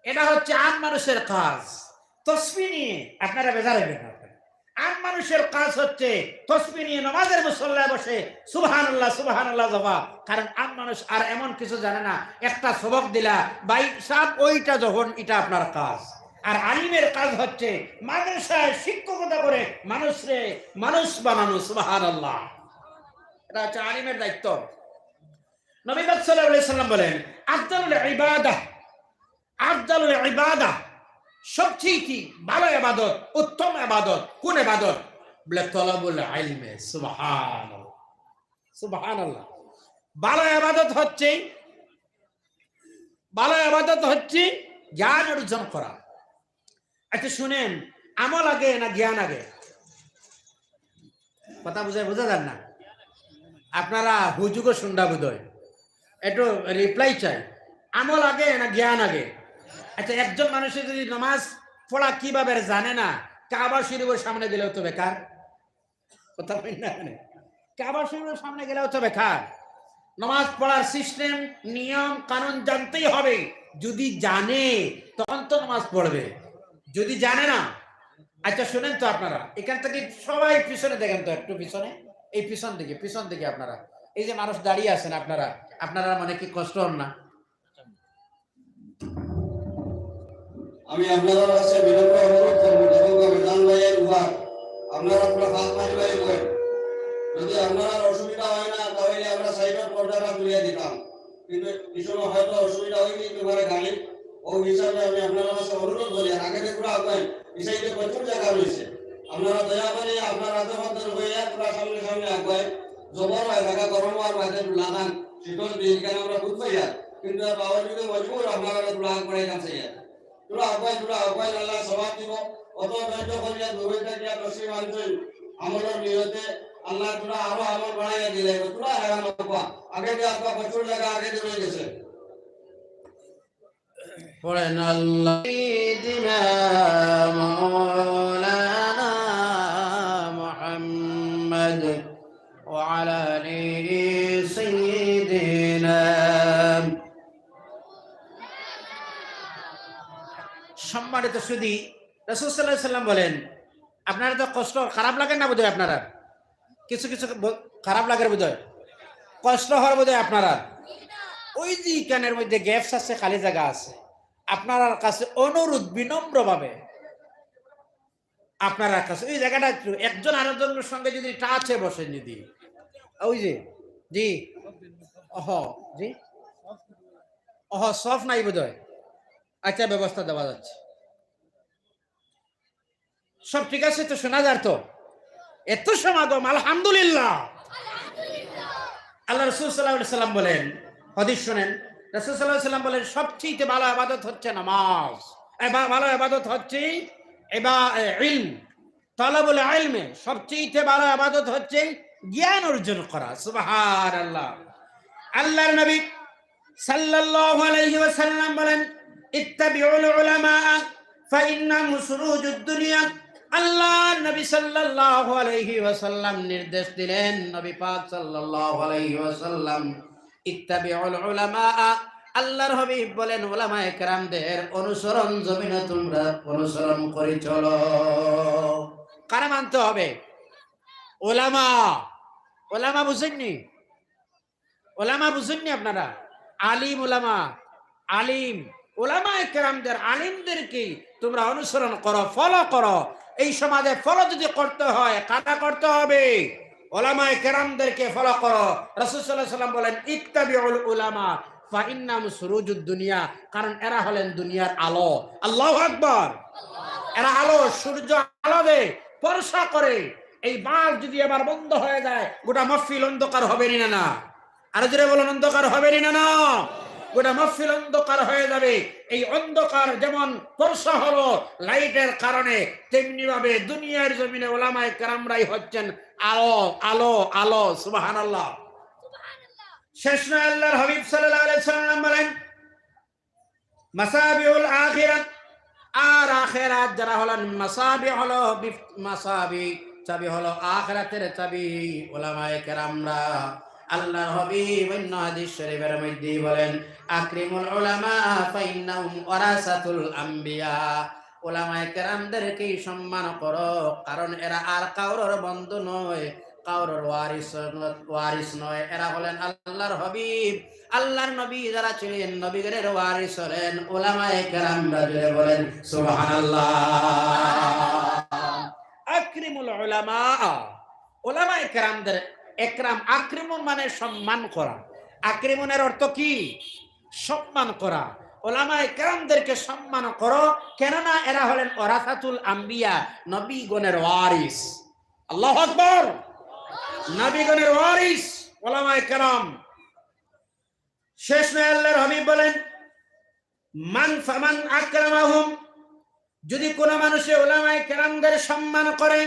[SPEAKER 1] এটা হচ্ছে আম মানুষের কাজ। তাসবিহ নিয়ে আপনারা বেজার হবেন না। আম মানুষের কাজ হচ্ছে তাসবিহ নিয়ে নামাজের মুসল্লায় বসে সুবহানাল্লাহ সুবহানাল্লাহ জবা। কারণ আম মানুষ আর এমন কিছু জানে না, একটা সবক দিলা ভাই সাহেব ওইটা যখন এটা আপনার কাজ। আর আলিমের কাজ হচ্ছে মাদ্রাসায় শিক্ষকতা করে মানুষরে মানুষ বানানো। সুবহানাল্লাহ, এটা হচ্ছে আলিমের দায়িত্ব। নবী সাল্লাল্লাহু আলাইহি সাল্লাম বলেন আফদালুল ইবাদাহ, আফদালুল ইবাদাহ সবচেয়ে ভালো ইবাদত, উত্তম ইবাদত কোন ইবাদত? বলে তলাবুল ইলমে। সুবহানাল্লাহ সুবহানাল্লাহ। ভালো ইবাদত হচ্ছে, ভালো ইবাদত হচ্ছে জ্ঞান অর্জন করা। আচ্ছা শুনেন, আমল আগে না জ্ঞান আগে? কথা বোঝা যান না আপনারা, হুজুগো শুনডা বোধহয়, একটু রিপ্লাই চাই। আমল আগে না জ্ঞান আগে? আচ্ছা একজন মানুষের যদি নামাজ পড়া কিভাবে জানে না, কাবা শরীফের সামনে গেলেও তো বেকার। কথা বলেন না, কাবা শরীফের সামনে গেলেও তো বেকার। নামাজ পড়ার সিস্টেম নিয়ম কানুন জানতেই হবে। যদি জানে তখন তো নামাজ পড়বে, যদি জানে না। আচ্ছা শুনেন তো আপনারা, এখান থেকে সবাই পিছনে দেখেন তো, একটু পিছনে, এই পিছন দিকে আপনারা, এই যে মানুষ দাঁড়িয়ে আছেন আপনারা, আপনারা মানে কি কষ্ট হন না?
[SPEAKER 2] আমি আপনাদের কাছে বিনম্র অনুরোধ করব, যখন বিধান ভাইয়ের উপার আপনারা পুরো হাত মারি বলেন। যদি আপনার অসুবিধা হয় না তাহলে আমরা সাইডের পর্দাটা তুলিয়ে দিতাম, কিন্তু পিছনে হয়তো অসুবিধা হয়নি তোমার গাড়ি ও হিসাবে আমি আপনার কাছে অনুরোধ করি। আগে পুরো আগুন এই সাইডে প্রচুর জায়গা রয়েছে, আপনারা দয়া করে আপনার আদর হয়ে পুরো সামনে সামনে আগুন জবর হয় জায়গা গরম হওয়ার মাঝে লাগান শীতল দিন কেন আমরা বুঝ পাই। কিন্তু বাবাজিকে মজবুর আপনারা তুলা আগ পড়ে যাচ্ছে, তুলা আগুন আল্লাহ সবাব দিব। অত ধৈর্য করিয়া দুর্বলতা দিয়া পশ্চিম অঞ্চল আমলের নিয়তে আল্লাহ তুলা আরো আমল বাড়াইয়া দিলে তুলা হেরান হবা। আগে যে আপনার প্রচুর জায়গা আগে দিয়ে রয়ে গেছে।
[SPEAKER 1] পড়েন আল্লাহ দিনা মাওলানা মুহাম্মদ ওয়া আলা আলিহি সাইয়্যিদিনা। সম্মানিত সুধী, রাসূল সাল্লাল্লাহু আলাইহি সাল্লাম বলেন আপনারা তো কষ্ট খারাপ লাগে না বোধহয়, আপনারা কিছু কিছু খারাপ লাগে বোধহয়, কষ্ট হওয়ার বোধহয় আপনারা। ওই যে কানের মধ্যে গ্যাপস আছে, খালি জায়গা আছে, আপনার কাছে অনুরোধ বিনম্রভাবে, আপনার কাছে ওই জায়গাটা একটু একজন আরেকজনের সঙ্গে যদি টাচে বসেন, যদি ওই যে জি অহ জি অহ সফট নাই বোধহয়। আচ্ছা ব্যবস্থা দেওয়া যাচ্ছে, সব ঠিক আছে তো? শোনা যার তো? এত সমাগম, আলহামদুলিল্লাহ। আল্লাহ রাসূল সাল্লাল্লাহু আলাইহি সাল্লাম বলেন, হাদিস শুনেন, রাসূল সাল্লাল্লাহু আলাইহি সাল্লাম বলেন সবচেয়ে ভালো ইবাদত হচ্ছে নামাজ, ভালো ইবাদত হচ্ছে ইলম, তালাবুল ইলমে। সবচেয়ে ভালো ইবাদত হচ্ছে জ্ঞান অর্জন করা। সুবহানাল্লাহ। আল্লাহর নবী সাল্লাল্লাহু আলাইহি ওয়াসাল্লাম বলেন ইত্তাবিউল উলামা ফাইন্নাহুম সুরুজুদ দুনিয়া। আল্লাহ নবী সাল্লাল্লাহু আলাইহি ওয়াসাল্লাম নির্দেশ দিলেন, নবী পাক সাল্লাল্লাহু আলাইহি ওয়াসাল্লাম ইত্তাবিউল উলামা, আল্লাহর হাবিব বলেন উলামায়ে কেরামদের অনুসরণ জমিনে তোমরা অনুসরণ করে চলো। কারা মানতে হবে? উলামা। উলামা বুঝেননি? উলামা বুঝেননি আপনারা? আলিম উলামা, আলিম উলামায়ে কেরামদের, আলিমদেরকে তোমরা অনুসরণ করো, ফলো করো। এই সমাজে ফলো যদি করতে হয় কারা করতে হবে? উলামায়ে কেরামদেরকে ফলো করো। রাসূল সাল্লাল্লাহু আলাইহি ওয়াসাল্লাম বলেন ইত্তাবিউল উলামা ফাইন্নাহুম সুরুজুদ দুনিয়া, কারণ এরা হলেন দুনিয়ার আলো। আল্লাহু আকবার। এরা আলো, সূর্য আলো দেয়, বর্ষা করে। এই বাল্ব যদি এবার বন্ধ হয়ে যায় গোটা মাহফিল অন্ধকার হবে না? আর জোরে বলুন অন্ধকার হবে না? গোটা মাহফিল অন্ধকার হয়ে যাবে। এই অন্ধকার যেমন বর্ষা হলো লাইটের কারণে, তেমনি ভাবে দুনিয়ার জমিনে উলামায়ে কেরামরাই হচ্ছেন আলো, আলো, আলো। সুবহানাল্লাহ। শেষ নয়, আল্লাহর হাবিব সাল্লাল্লাহু আলাইহি সাল্লাম বলেন মাসাবিউল আখিরাত আর আখিরাত যারা হলেন মাসাবি হলো মাসাবি চাবি হলো আখিরাতের চাবি উলামায়ে কেরামরা। আল্লাহর হাবিব অন্য হাদিস শরীফের মধ্যে বলেন আকরিমুল উলামা ফাইন্নাহুম ওয়ারাসাতুল আম্বিয়া। উলামায়ে কেরামদেরকে সম্মান করো, কারণ এরা আর কারোর বন্ধু নয়, কারোর ওয়ারিস নয়। এরা হলেন আল্লাহর হাবিব, আল্লাহর নবী যারা ছিলেন নবীগণের ওয়ারিস হলেন উলামায়ে কেরামরা। জোরে বলেন সুবহানাল্লাহ। আকরিমুল উলামা, উলামায়ে কেরামদের একরাম। আকরিমুন মানে সম্মান করা। আকরিমুনের অর্থ কি? সম্মান করা। উলামায়ে কেরামদেরকে সম্মান করো, কেননা এরা হলেন ওয়ারাসাতুল আম্বিয়া, নবীগণের ওয়ারিস। আল্লাহু আকবার। নবীগণের ওয়ারিস উলামায়ে কেরাম। শেষ নয় আল্লাহর হাবিব বলেন মান ফামান আকরামাহুম, যদি কোন মানুষে উলামায়ে কেরামদের সম্মান করে,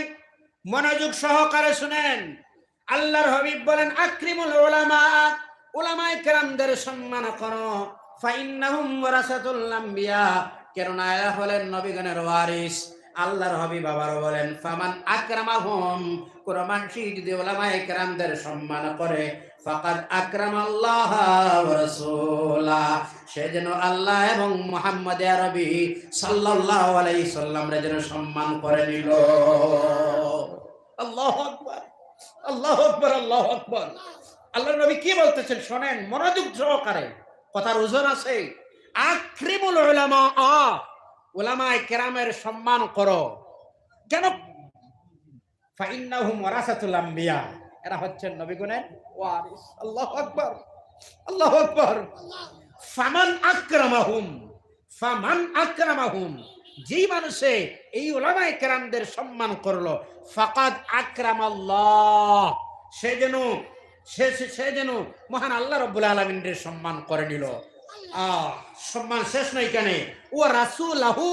[SPEAKER 1] মনোযোগ সহকারে শুনেন, আল্লাহর হাবিব বলেন আকরিমুল উলামা, উলামায়ে কেরামদের সম্মান করো, ফাইন্নাহুম ওয়ারাসাতুল আম্বিয়া, কেননা এরা হলেন নবীগণের ওয়ারিস। আল্লাহর হাবিব আবার বলেন ফামান আকরামাহুম, কোন মানুষ যদি উলামায়ে কেরামদের সম্মান করে, ফাকাদ আকরামাল্লাহ ওয়া রাসূলা, সে যেন আল্লাহ এবং মুহাম্মদ আরবি সাল্লাল্লাহু আলাইহি সাল্লামরে যেন সম্মান করে নিল। আল্লাহু আকবার, আল্লাহু আকবার, আল্লাহু আকবার। আল্লাহর নবী কি বলতেছেন শোনেন মনোযোগ সহকারে, কথার ওজন আছে। আকরিমুল উলামা, উলামায়ে কেরামের সম্মান করো। কেন? ফাইন্নাহুম ওয়ারাসাতুল আম্বিয়া, এরা হচ্ছেন নবীগণের ওয়ারিস। আল্লাহু আকবার, আল্লাহু আকবার। ফামান আকরামাহুম, ফামান আকরামাহুম, যেই মানুষে এই উলামায়ে কেরামদের সম্মান করলো, ফাকাদ আকরামাল্লাহ, সে যেন মহান আল্লাহ রাব্বুল আলামিনের সম্মান করে নিল। সম্মান শেষ নয় কেনে, ও রাসূলাহু,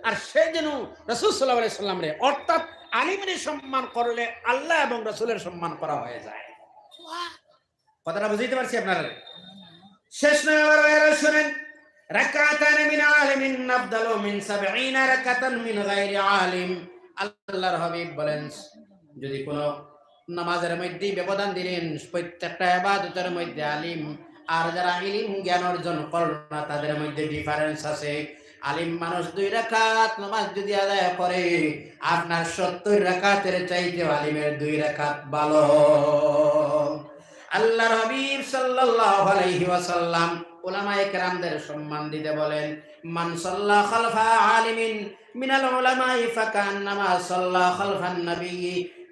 [SPEAKER 1] আর সে যেন রাসূল সাল্লাল্লাহু আলাইহি সাল্লাম রে, অর্থাৎ আলিমের সম্মান করলে আল্লাহ এবং রাসূলের সম্মান করা হয়ে যায়। কথাটা বুঝাইতে পারছি আপনারা? শেষ নয় আবার এরা শুনেন, রাকাতান মিন আলিমিন আফদালু মিন ৭০ রাকাতান মিন গায়রি আলিম। আল্লাহর হাবিব বলেন যদি কোন নামাজের মধ্যে ব্যবধান দিলেন, প্রত্যেকটা ইবাদতের মধ্যে আলিম আর যারা ইলম জ্ঞান অর্জন করল না তাদের মধ্যে ডিফারেন্স আছে। আলিম মানুষ 2 রাকাত নামাজ যদি আদায় করে, আপনার ৭০ রাকাতের চাইতে আলিমের 2 রাকাত ভালো। আল্লাহর হাবিব সাল্লাল্লাহু আলাইহি ওয়াসাল্লাম উলামায়ে কেরামদের সম্মান দিতে বলেন মান সাল্লা খালফা আলিমিন মিনাল উলামাই ফাকান্নামা সাল্লা খালফান নবী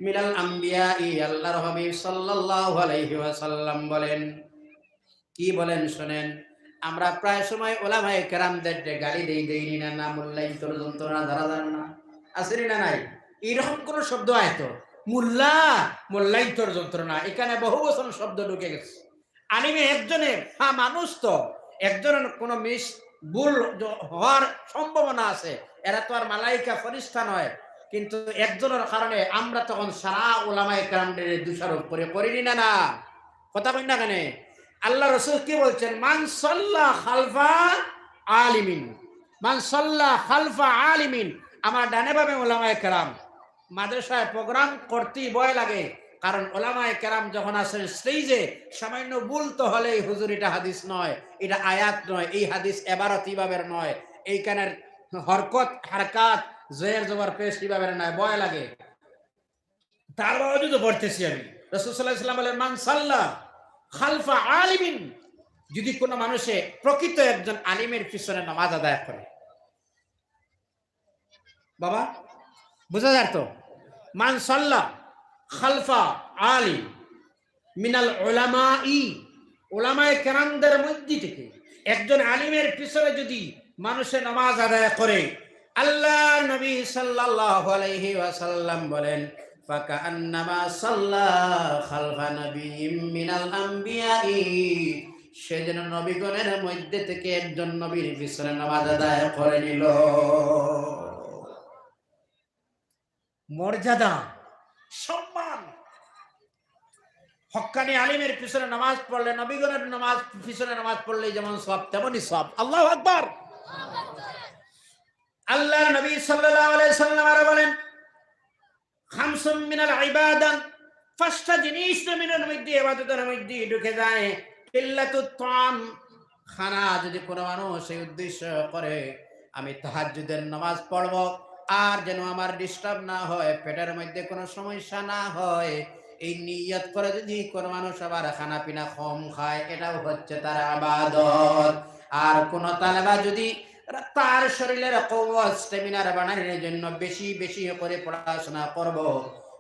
[SPEAKER 1] মিনাল আম্বিয়াই। আল্লাহর হাবিব সাল্লাল্লাহু আলাইহি ওয়াসাল্লাম বলেন, কি বলেন শুনেন, আমরা প্রায় সময় উলামায়ে কেরামদের গালি দেই না, না মূল্যায়িত যন্ত্রণা ধারা ধারণা আছে না নাই? এরকম কোন শব্দ আয়তো মূল্যায়িতর যন্ত্রণা, এখানে বহু বছর শব্দ ঢুকে গেছে। আলিমে একজনের, হ্যাঁ মানুষ তো একজনের কোন ভুল হওয়ার সম্ভাবনা আছে, এরা তো আর মালাইকা ফেরেশতা নয়, কিন্তু একজনের কারণে আমরা তখন সারা উলামায়ে কেরামদের দোষারোপ করিনি না। না কথা কই না কেন? আল্লাহ রাসূল কি বলছেন, মান সাল্লা খালফা আলিমিন, মান সাল্লা খালফা আলিমিন। আমার ডানে বামে উলামায়ে কেরাম। মাদ্রাসায় প্রোগ্রাম করতেই ভয় লাগে, কারণ উলামায়ে কেরাম যখন আসেন স্টেজে, সামান্য ভুল তো হলেই হুজুর এটা হাদিস নয়, এটা আয়াত নয়, এই হাদিস এবারত ইবাবের নয়, এইখানের হরকত হারকাত জয়ের জবর পেশ ইবাবের নয়, ভয় লাগে। তার বাবজুদ পড়তেছি আমি। রাসূল সাল্লাল্লাহু আলাইহি ওয়াসাল্লাম বলেন মান সাল্লা খালফা আলিমিন, যদি কোন মানুষে প্রকৃত একজন আলিমের পিছনে নামাজ আদায় করে। বাবা বুঝা যায় তো? মান সাল্লা খালফা আলিম মিনাল উলামাই, উলামায়ে কেরামদের মধ্যে থেকে একজন আলিমের পিছনে যদি মানুষে নামাজ আদায় করে, আল্লাহ নবী সাল্লাল্লাহু আলাইহি ওয়াসাল্লাম বলেন ফাকান্নামা সাল্লা খালফা নবিয়্যিম মিনাল আম্বিয়াই, সে যেন নবীগণের মধ্যে থেকে একজন নবীর পিছনে নামাজ আদায় করে নিল। মর্যাদা, সম্মান। হক্কানি আলিমের পিছনে নামাজ পড়লে, নবীগণের পিছনে নামাজ পড়লে যেমন সওয়াব তেমনই সওয়াব। আল্লাহু আকবার। আল্লাহর নবী সাল্লাল্লাহু আলাইহি সাল্লাম আর বলেন, খামসুম মিনাল ইবাদাত, পাঁচটা জিনিস জমিনের মধ্যে ইবাদতের মধ্যে ঢুকে যায়। কিল্লাতুত তাম, খানা যদি কোনো মানুষ এই উদ্দেশ্য করে আমি তাহাজ্জুদের নামাজ পড়ব আর যেন আমার ডিস্টার্ব না হয়, পেটের মধ্যে কোনো সমস্যা না হয়, এই নিয়ত করে যদি কোনো মানুষ আবার খানা পিনা কম খায়, এটাও হচ্ছে তার ইবাদত। আর কোন তালেবা যদি তার শরীরের কওয়াত স্ট্যামিনার বাড়ানোর জন্য বেশি বেশি করে পড়াশোনা করব,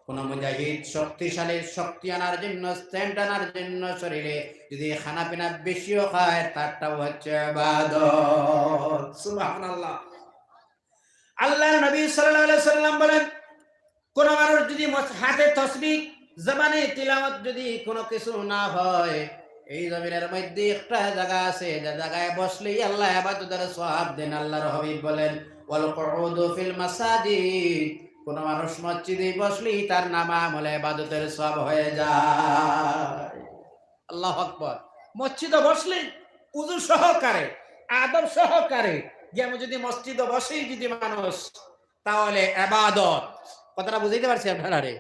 [SPEAKER 1] কোন মুজাহিদ শক্তিশালী শক্তি আনার জন্য, স্ট্রেংথ আনার জন্য শরীরে যদি খানা পিনা বেশিও খায়, তারটাও হচ্ছে ইবাদত। সুবহানাল্লাহ। আল্লাহর নবী সাল্লাল্লাহু আলাইহি সাল্লাম বলেন, কোন মানুষ যদি হাতে তাসবিহ, জবানে তিলাওয়াত যদি কোনো কিছু না হয়, এই জমিনের মধ্যে একটা জায়গা আছে যে জায়গায় বসলেই আল্লাহ ইবাদতের সওয়াব দেন। আল্লাহর হাবিব বলেন, ওয়াল কুউদু ফিল মাসাজিদ, কোন মানুষ মসজিদে বসলেই তার নামামলে ইবাদতের সওয়াব হয়ে যায়। আল্লাহু আকবার। মসজিদে বসলে উযু সহকারে, আদব সহকারে, যেমন যদি মসজিদে বসেই যদি মানুষ, তাহলে ইবাদত। কথাটা বুঝাইতে পারছি আপনারা? রে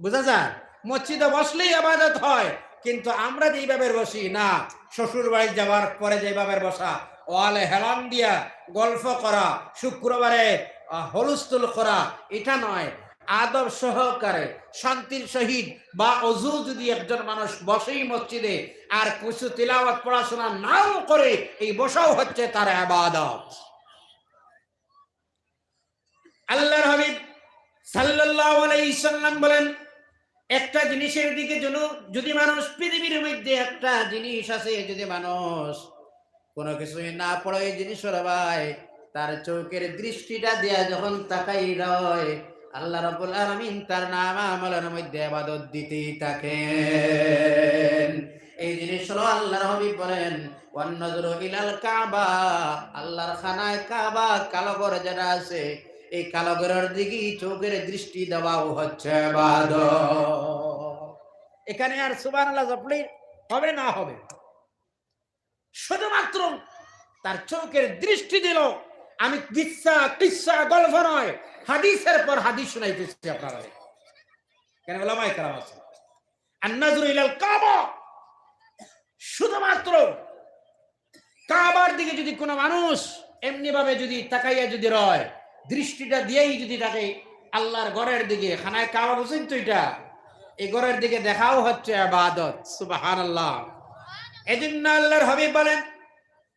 [SPEAKER 1] বুঝা যায়? মসজিদে বসলেই ইবাদত হয়, কিন্তু আমরা যেইভাবে বসি না, শ্বশুর বাড়ি যাওয়ার পরে যেভাবে বসা, ওয়ালে হেলান দিয়া গল্প করা, শুক্রবারে হলুস্তুল করা, এটা নয়। আদব সহকারে শান্তির সহিত বা অজু যদি একজন মানুষ বসেই মসজিদে আর কিছু তিলাওয়াত পড়াশোনা নাও করে, এই বসাও হচ্ছে তার ইবাদত। আল্লাহর হাবিব সাল্লাল্লাহু আলাইহি সাল্লাম বলেন, একটা জিনিসের দিকে যদি মানুষ, পৃথিবীর মধ্যে একটা জিনিস আছে, যদি মানুষ কোনো কিছুই না পড়ে এই জিনিসের ভাই, তার চোখের দৃষ্টিটা দেয়া যখন তাকাই রয়, আল্লাহ রাব্বুল আলামিন তার নাম আমলের মধ্যে ইবাদত দিতেই থাকেন। এই জিনিস হলো আল্লাহর হাবিব বলেন, ওয়ান নাযরু ইলাল কাবা, আল্লাহর খানায় কাবা, কালো ঘর যেটা আছে, এই কালো ঘরের দিকে চোখের দৃষ্টি দেওয়াও হচ্ছে ইবাদত। এখানে আর সুবহানাল্লাহ জপলে হবে না হবে, শুধুমাত্র তার চোখের দৃষ্টি দিল। আমি কিচ্ছা গল্প নয়, হাদিসের পর হাদিস শুনাইতেছি আপনারা। কেন ওলামায়ে কেরাম আছে, আন-নাযরু ইলাল কাবা, শুধুমাত্র কাবার দিকে যদি কোনো মানুষ এমনি ভাবে যদি তাকাইয়া যদি রয়, দৃষ্টিটা দিয়েই যদি তাকে আল্লাহর ঘরের দিকে, খানায় কাবা বুঝেন তো, এটা এই ঘরের দিকে দেখাও হচ্ছে ইবাদত। সুবহানাল্লাহ। এজন্য আল্লাহর হাবিব বলেন,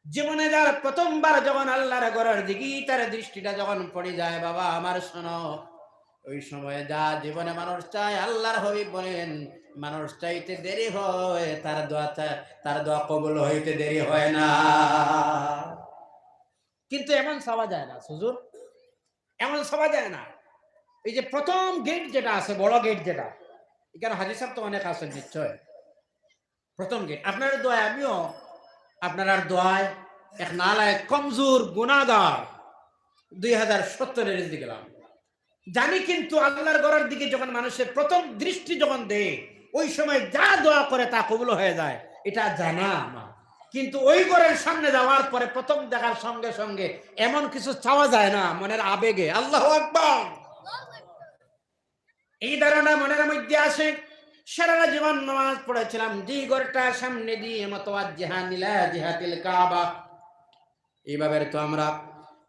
[SPEAKER 1] জীবনে যার প্রথমবার যখন আল্লাহর ঘরের দিকে তার দৃষ্টিটা যখন পড়ে যায়, বাবা আমার শোনো, ওই সময় যা জীবনে মানুষ চায়, আল্লাহর হাবিব বলেন, মানুষ চাইতে দেরি হয়, তার দোয়া কবুল হইতে দেরি হয় না। কিন্তু এমন চাওয়া যায় না হুজুর, এমন চাওয়া যায় না। এই যে প্রথম গেট যেটা আছে, বড় গেট যেটা, এখানে হাজী সাহেব তো অনেক আছেন নিশ্চয়, প্রথম গেট। আপনার দোয়া, আমিও আপনার দোয়ায় এক নালায় কমজোর গুনাহগার 2017 দিকে গেলাম জানি, কিন্তু আল্লাহর ঘরের দিকে যখন মানুষের প্রথম দৃষ্টি যখন দেয়, ওই সময় যা দোয়া করে তা কবুল হয়ে যায়, এটা জানা আমার। কিন্তু ওই ঘরের সামনে যাওয়ার পরে প্রথম দেখার সঙ্গে সঙ্গে এমন কিছু চাওয়া যায় না, মনের আবেগে। আল্লাহু আকবার। এই ধারণা মনের মধ্যে আসে। সারা জীবন নামাজ পড়েছিলাম, যে ঘরটা সামনে দিয়ে মুতাওয়াজ্জিহান ইলা জিহাতিল কাবা, এইভাবে তো আমরা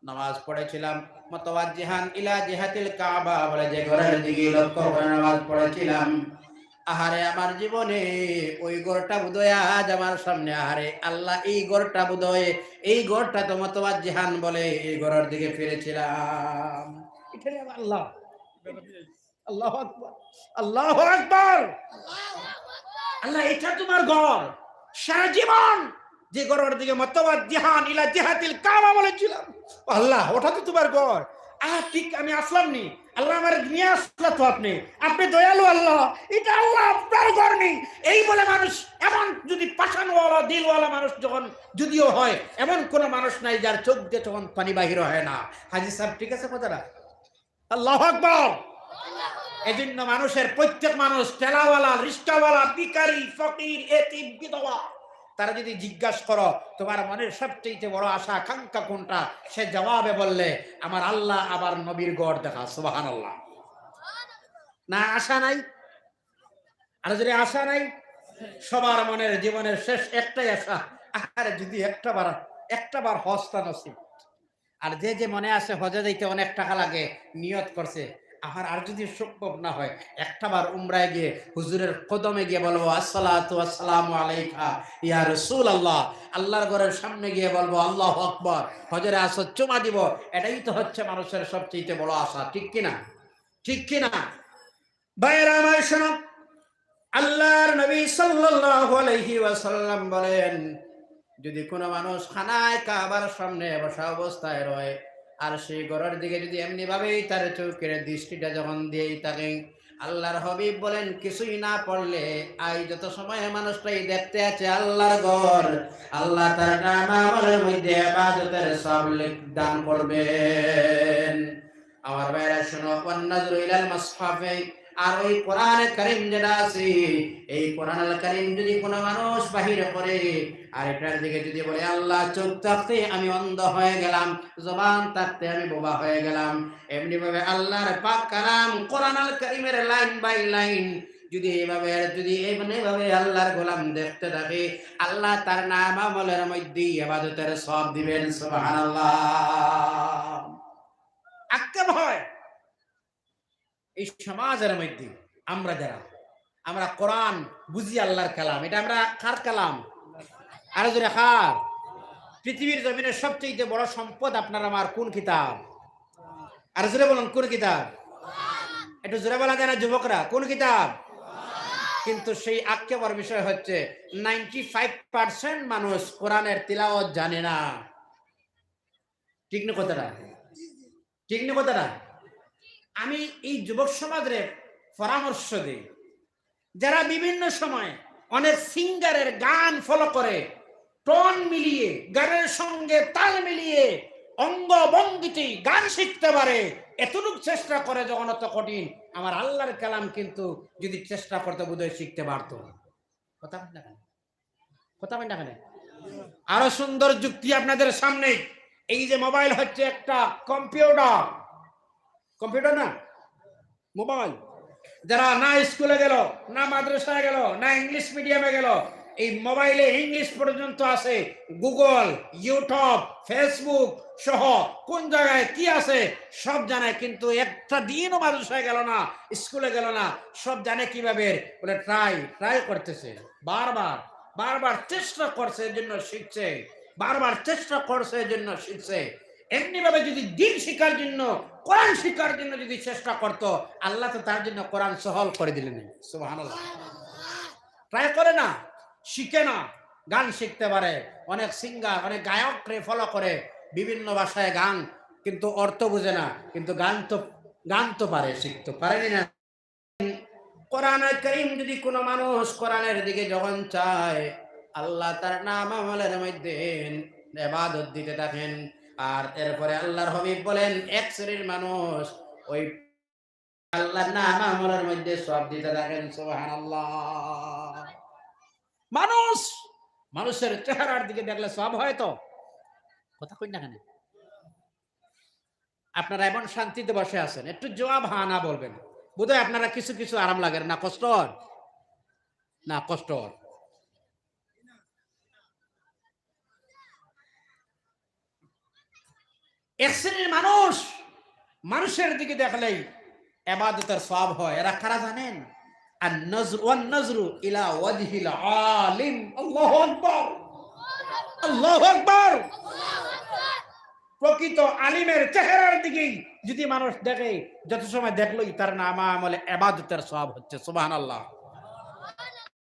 [SPEAKER 1] নামাজ পড়েছিলাম, মুতাওয়াজ্জিহান ইলা জিহাতিল কাবা বলে যে ঘরের দিকে লক্ষ্য করে নামাজ পড়েছিলাম। আহারে আমার জীবনে ওই ঘরটা বোধহয় আজ আমার সামনে, আহারে আল্লাহ, এই ঘরটা বোধহয়, এই ঘরটা তো মুতাওয়াজ্জিহান বলে এই ঘরের দিকে ফিরেছিলাম। এটাই আল্লাহ। আল্লাহু আকবার, আল্লাহু আকবার। আল্লাহ, এটা তোমার ঘর। সারা জীবন যে ঘরের দিকে মুতাওয়াজ্জিহান ইলা জিহাতিল কাবা বলেছিলাম, আল্লাহ ওটা তো তোমার ঘর। ঠিক আমি আসলাম নি, আল্লাহ আমার নিয়ে আসলো তো আপনি দয়ালু আল্লাহ, এটা আল্লাহ আপনার ঘর নেই। এই বলে মানুষ, এমন যদি পাষাণওয়ালা দিলওয়ালা মানুষ যখন যদিও হয়, এমন কোন মানুষ নাই যার চোখ দিয়ে তখন পানি বাহির হয় না। হাজী সাহেব ঠিক আছে কথাটা? আল্লাহু আকবার। এজন্য মানুষের প্রত্যেক মানুষ, টেলাওয়ালা, রিস্কাওয়ালা, ভিখারি, ফকির, এতিম, বিধবা, তারা যদি জিজ্ঞাসা করো তোমার মনের সবচেয়ে বড় আশা আকাঙ্ক্ষা কোনটা, সে জবাবে বললে আমার আল্লাহ আবার নবীর গড় দেখা। সুবহানাল্লাহ। না আশা নাই? আর যদি আশা নাই, সবার মনের জীবনের শেষ একটাই আশা, আরে যদি একটা বার হজটা নসিব। আর যে যে মনে আছে হজে যাইতে অনেক টাকা লাগে, নিয়ত করছে আমার আর যদি সম্ভব না হয় একটা বার উমরায় গিয়ে হুজুরের কদমে গিয়ে বলবো আসসালাতু ওয়াসসালামু আলাইকা ইয়া রাসূলুল্লাহ, আল্লাহর ঘরের সামনে গিয়ে বলবো আল্লাহু আকবার, হজরে আসর চুমা দিব। এটাই তো হচ্ছে মানুষের সবচেয়ে বড় আশা, ঠিক কিনা? ঠিক কিনা? ভাইয়েরা আমার শোনো, আল্লাহর নবী সাল্লাল্লাহু আলাইহি ওয়াসাল্লাম বলেন, যদি কোনো মানুষ খানায় কাবার সামনে বসা অবস্থায় রয়, আর সেই ঘরের দিকে যদি এমনি ভাবেই তার চোখের দৃষ্টিটা যখন দিয়েই থাকে, আল্লাহর হাবিব বলেন কিছুই না পড়লে আই যত সময় মানুষটাই দেখতে আছে আল্লাহর ঘর, আল্লাহ তার নাম আমলের মধ্যে ইবাদতের সব দান করবেন। আমার ভাইরা শোনো, ওয়ান্নাজরু ইলাল মুসহাফি, আর ওই কোরআনে কারীম যেটা আছে, এই কোরআনুল কারীম যদি কোনো মানুষ বাহিরে করে আর এটার দিকে যদি বলে আল্লাহ চোখ থাকতে আমি অন্ধ হয়ে গেলাম, জবান থাকতে আমি বোবা হয়ে গেলাম, এমনি ভাবে আল্লাহর পাক কালাম কোরআনুল কারীমের লাইন বাই লাইন যদি এইভাবে আল্লাহর গোলাম দেখতে থাকে, আল্লাহ তার নাম আমলের মধ্যে ইবাদতের সব দিবেন। সুবহানাল্লাহ। আক্কেম হয় এই সমাজের মধ্যে আমরা কোরআন বুঝি আল্লাহর কালাম, এটা আমরা কার কালাম? আরো জোরে কার? পৃথিবীর জমিনের সবচেয়ে বড় সম্পদ আপনার আমার কোন কিতাব? আরো জোরে বলুন, কোন কিতাব? একটু জোরে বলা যায় না যুবকরা, কোন কিতাব? কিন্তু সেই আক্ষেপের বিষয় হচ্ছে 95% মানুষ কোরআনের তিলাওয়াত জানে না। ঠিক না কথাটা? ঠিক না কথাটা? আমি এই যুবক সমাজের পরামর্শ দিই, যারা বিভিন্ন সময় অনেক সিঙ্গারের গান ফলো করে, টোন মিলিয়ে গানের সঙ্গে তাল মিলিয়ে অঙ্গ ভঙ্গিতে গান শিখতে পারে, এতটুকু চেষ্টা করে যখন অত কঠিন, আমার আল্লাহর কালাম কিন্তু যদি চেষ্টা করতে বোধহয় শিখতে পারত। কথা বলেন না কেন? কথা বলেন না কেন? আরো সুন্দর যুক্তি আপনাদের সামনে, এই যে মোবাইল হচ্ছে একটা কম্পিউটার না মোবাইল, যারা না স্কুলে গেল, না মাদ্রাসায় গেল, না ইংলিশ মিডিয়ামে গেল, এই মোবাইলে ইংলিশ পর্যন্ত আছে, গুগল, ইউটিউব, ফেসবুক সহ কোন জায়গায় কি আছে সব জানে, কিন্তু একটা দিনও মাদ্রাসায় গেল না, স্কুলে গেল না, সব জানে কিভাবে? বলে ট্রাই করতেছে, বারবার চেষ্টা করছে, এর জন্য শিখছে, বারবার চেষ্টা করছে, এর জন্য শিখছে। এমনি ভাবে যদি দিন শিখার জন্য, কোরআন শিখার জন্য যদি চেষ্টা করত, আল্লাহ তো তার জন্য কোরআন সহল করে দিলেন। সুবহানাল্লাহ। ট্রাই করে না, শিখে না, গান শিখতে পারে, অনেক সিঙ্গার, অনেক গায়ককে ফলো করে, বিভিন্ন ভাষায় গান, কিন্তু অর্থ বুঝে না, কিন্তু গান তো পারে, শিখতে পারেনি না। কোরআনুল কারীম যদি কোনো মানুষ কোরআনের দিকে যখন চায়, আল্লাহ তার নাম আমলের মধ্যে ইবাদত দিতে থাকেন। আর এরপরে আল্লাহর হাবিব বলেন এক শ্রেণীর মানুষ ওই আল্লাহর নাম আমলের মধ্যে সব দিতে থাকেন। সুবহানাল্লাহ। মানুষের চেহারার দিকে দেখলে সব হয় তো? কথা কই না কেন? আপনারা এমন শান্তিতে বসে আছেন, একটু জবাব হ্যাঁ না বলবেন, বোধহয় আপনারা কিছু কিছু আরাম লাগে না, কষ্ট হয় না? কষ্ট হয়। এক শ্রেণীর মানুষের দিকে দেখলেই ইবাদতের সওয়াব হয়। এরা কারা জানেন? আন-নজরু ইলা ওয়াজহিল আলিম। আল্লাহু আকবার, আল্লাহু আকবার। প্রকৃত আলিমের চেহারার দিকে যদি মানুষ দেখে, যত সময় দেখলোই তার নাম আমলে ইবাদতের সওয়াব হচ্ছে। সুবহানাল্লাহ।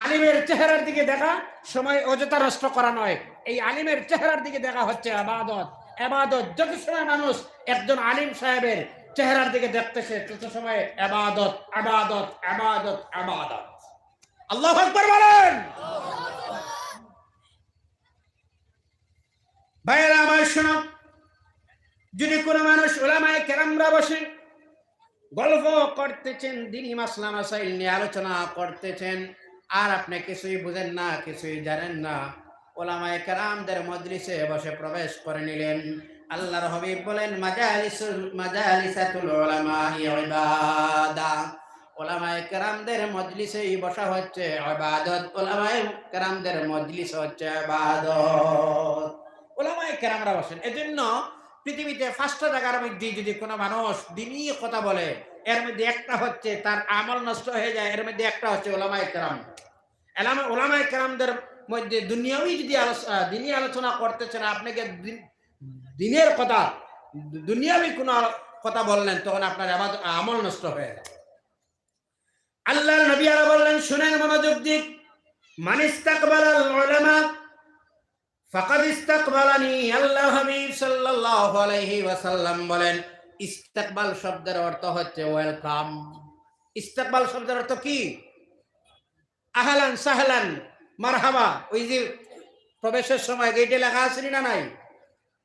[SPEAKER 1] আলিমের চেহারার দিকে দেখা সময় অযথা নষ্ট করা নয়, এই আলিমের চেহারার দিকে দেখা হচ্ছে ইবাদত। যত সময় মানুষ একজন আলিম সাহেবের চেহারার দিকে দেখতেছে, তত সময় ইবাদত। আল্লাহু আকবার বলেন। ভাইয়েরা আমার শোনো, যদি কোনো মানুষ উলামায়ে কেরামরা বসে গল্প করতেছেন, দ্বীনি মাসলা মাসাইল নিয়ে আলোচনা করতেছেন, আর আপনি কিছুই বুঝেন না, কিছুই জানেন না, ওলামায়ে কেরামদের মজলিসে বসে প্রবেশ করে নিলেন। আল্লাহর হাবিব বলেন, মাজালিসাতুল উলামা ইবাদা, ওলামায়ে কেরামদের মজলিসেই বসা হচ্ছে ইবাদত, ওলামায়ে কেরামদের মজলিস হচ্ছে ইবাদত। ওলামায়ে কেরামরা বসেন। এজন্য পৃথিবীতে 5টা জায়গার মধ্যে যদি কোনো মানুষ দ্বীনি কথা বলে, এর মধ্যে একটা হচ্ছে তার আমল নষ্ট হয়ে যায়, এর মধ্যে একটা হচ্ছে ওলামায়ে কেরাম। ওলামায়ে কেরামদের মধ্যে দুনিয়াবি যদি দ্বীনি আলোচনা করতেছেন, আপনাকে দিনের কথা, দুনিয়াবি কোনো কথা বললেন, তখন আপনার আমল নষ্ট হয়ে যায়। আল্লাহর নবী আরো বললেন, শুনেন মনোযোগ দিক, মান ইস্তাকবালাল উলামা ফাকাদ ইস্তাকবালানি। আল্লাহর হাবিব সাল্লাল্লাহু আলাইহি ওয়াসাল্লাম বলেন, ইস্তিকবাল শব্দের অর্থ হচ্ছে ওয়েলকাম। ইস্তিকবাল শব্দের অর্থ কি? আহলান সাহলান মারহাবা। ওই যে প্রবেশের সময় গেটে লেখা আছে না নাই?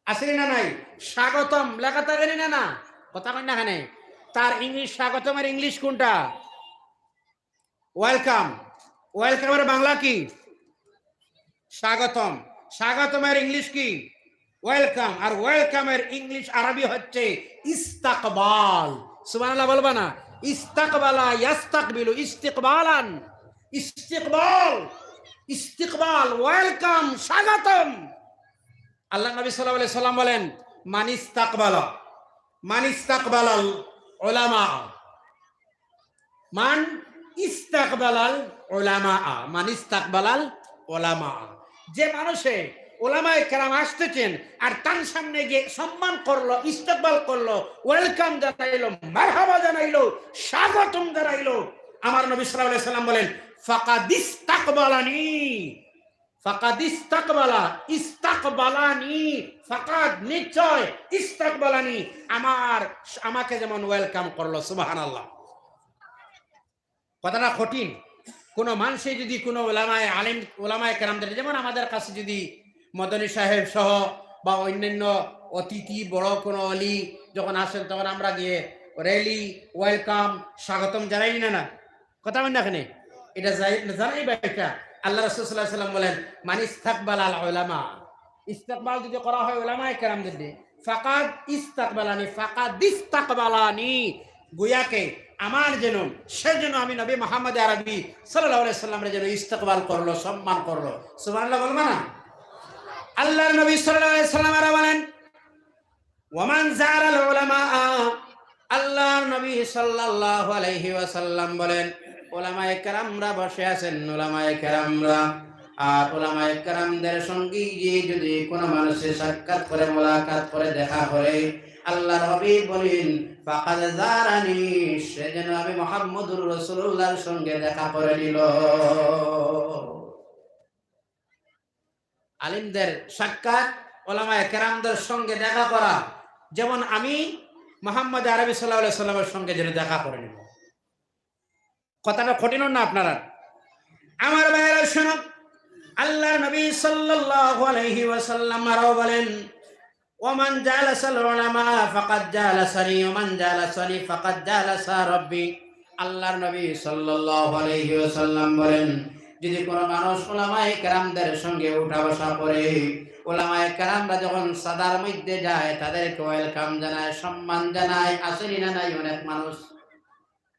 [SPEAKER 1] আসেনি না নাই? স্বাগতম লেখা থাকে না না? কথা কই না এখানে? তার ইংলিশ, স্বাগতমের ইংলিশ কোনটা? ওয়েলকাম। ওয়েলকামের বাংলা কি? স্বাগতম। স্বাগতমের ইংলিশ কি? ওয়েলকাম। আর ওয়েলকামের ইংলিশ আরবি হচ্ছে ইস্তাকবাল। সুবহানাল্লাহ বলবা না? ইস্তাকবালা ইয়াস্তাকবিলু ইস্তিকবালান। ইস্তিকবাল, ইস্তিকবাল, ওয়েলকাম, স্বাগতম। আল্লাহ নবী সাল্লাল্লাহু আলাইহি সাল্লাম বলেন, মান ইস্তাকবালাল উলামা, মান ইস্তাকবালাল উলামা, মান ইস্তাকবালাল উলামা। যে মানুষে ওলামায়ে কেরাম আসতেছেন আর তার সামনে গিয়ে সম্মান করলো, ইস্তেকবাল করলো, ওয়েলকাম জানাইলো, মারহাবা জানাইলো, স্বাগতম জানাইলো, আমার নবী সাল্লাল্লাহু আলাইহি সাল্লাম বলেন, ফাকাদ ইস্তাকবালানি। ফাকাদ ইস্তাকবালা, ইস্তাকবালানি, ফাকাদ নিশ্চয়, ইস্তাকবালানি আমাকে যেমন ওয়েলকাম করলো। সুবহানাল্লাহ। কথাটা কঠিন। কোন মানুষে যদি কোনো ওলামায়ে আলিম, ওলামায়ে কেরামদের, যেমন আমাদের কাছে যদি মদনী সাহেব সহ বা অন্যান্য অতিথি বড় কোনো অলি যখন আসেন, তখন আমরা গিয়ে রেলি ওয়েলকাম স্বাগতম জানাই না না? কথা বলেন না এখানে? এটা জানাই বা এটা আল্লাহ রাসূল সাল্লাল্লাহু আলাইহি ওয়াসাল্লাম বলেন, মান ইস্তাকবালাল উলামা, ইস্তিকবাল যদি করা হয় ওলামায়ে কেরামদের দিয়ে, ফাকাদ ইস্তাকবালানি, ফাকাদ ইস্তাকবালানি, গুয়াকে আমার যেন, সেজন্য আমি নবী মুহাম্মদ আরবি সাল্লাল্লাহু আলাইহি সাল্লামের যেন ইস্তেকবাল করলো, সম্মান করলো। সুবহানাল্লাহ বলবা না? আল্লাহর নবী সাল্লাল্লাহু আলাইহি সাল্লাম বলেন, ওয়ামান জারাল উলামা, আল্লাহর নবী সাল্লাল্লাহু আলাইহি ওয়াসাল্লাম বলেন, উলামায়ে কেরামরা বসে আছেন, উলামায়ে কেরামরা, আর উলামায়ে কেরামদের সঙ্গে যদি কোনো মানুষের সাক্ষাৎ করে, মোলাকাত করে, দেখা করে, আল্লাহর হাবিব বলেন, ফাকাদ জারানি, সে যেন আমি মুহাম্মদুর রাসূলুল্লাহর সঙ্গে দেখা করে নিল। আলিমদের সাক্ষাৎ, উলামায়ে কেরামদের সঙ্গে দেখা করা, যেমন আমি মুহাম্মদ আরবি সাল্লাল্লাহু আলাইহি সাল্লামের সঙ্গে যেন দেখা করে নিব। কথাটা কঠিন না আপনারা? আমার ভাইরা শুনুন, আল্লাহর নবী সাল্লাল্লাহু আলাইহি ওয়াসাল্লাম আরো বলেন, ওমান জালাসাল উলামা ফাকাদ জালাসানি, ওমান জালাসানি ফাকাদ জালাসা রাব্বি। আল্লাহর নবী সাল্লাল্লাহু আলাইহি ওয়াসাল্লাম বলেন, যদি কোনো মানুষ উলামায়ে কেরামদের সঙ্গে উঠা বসা করে, উলামায়ে কেরামরা যখন সাদার মধ্যে যায়, তাদেরকে ওয়েলকাম জানায়, সম্মান জানায়। আসেনি না নাই? অনেক মানুষ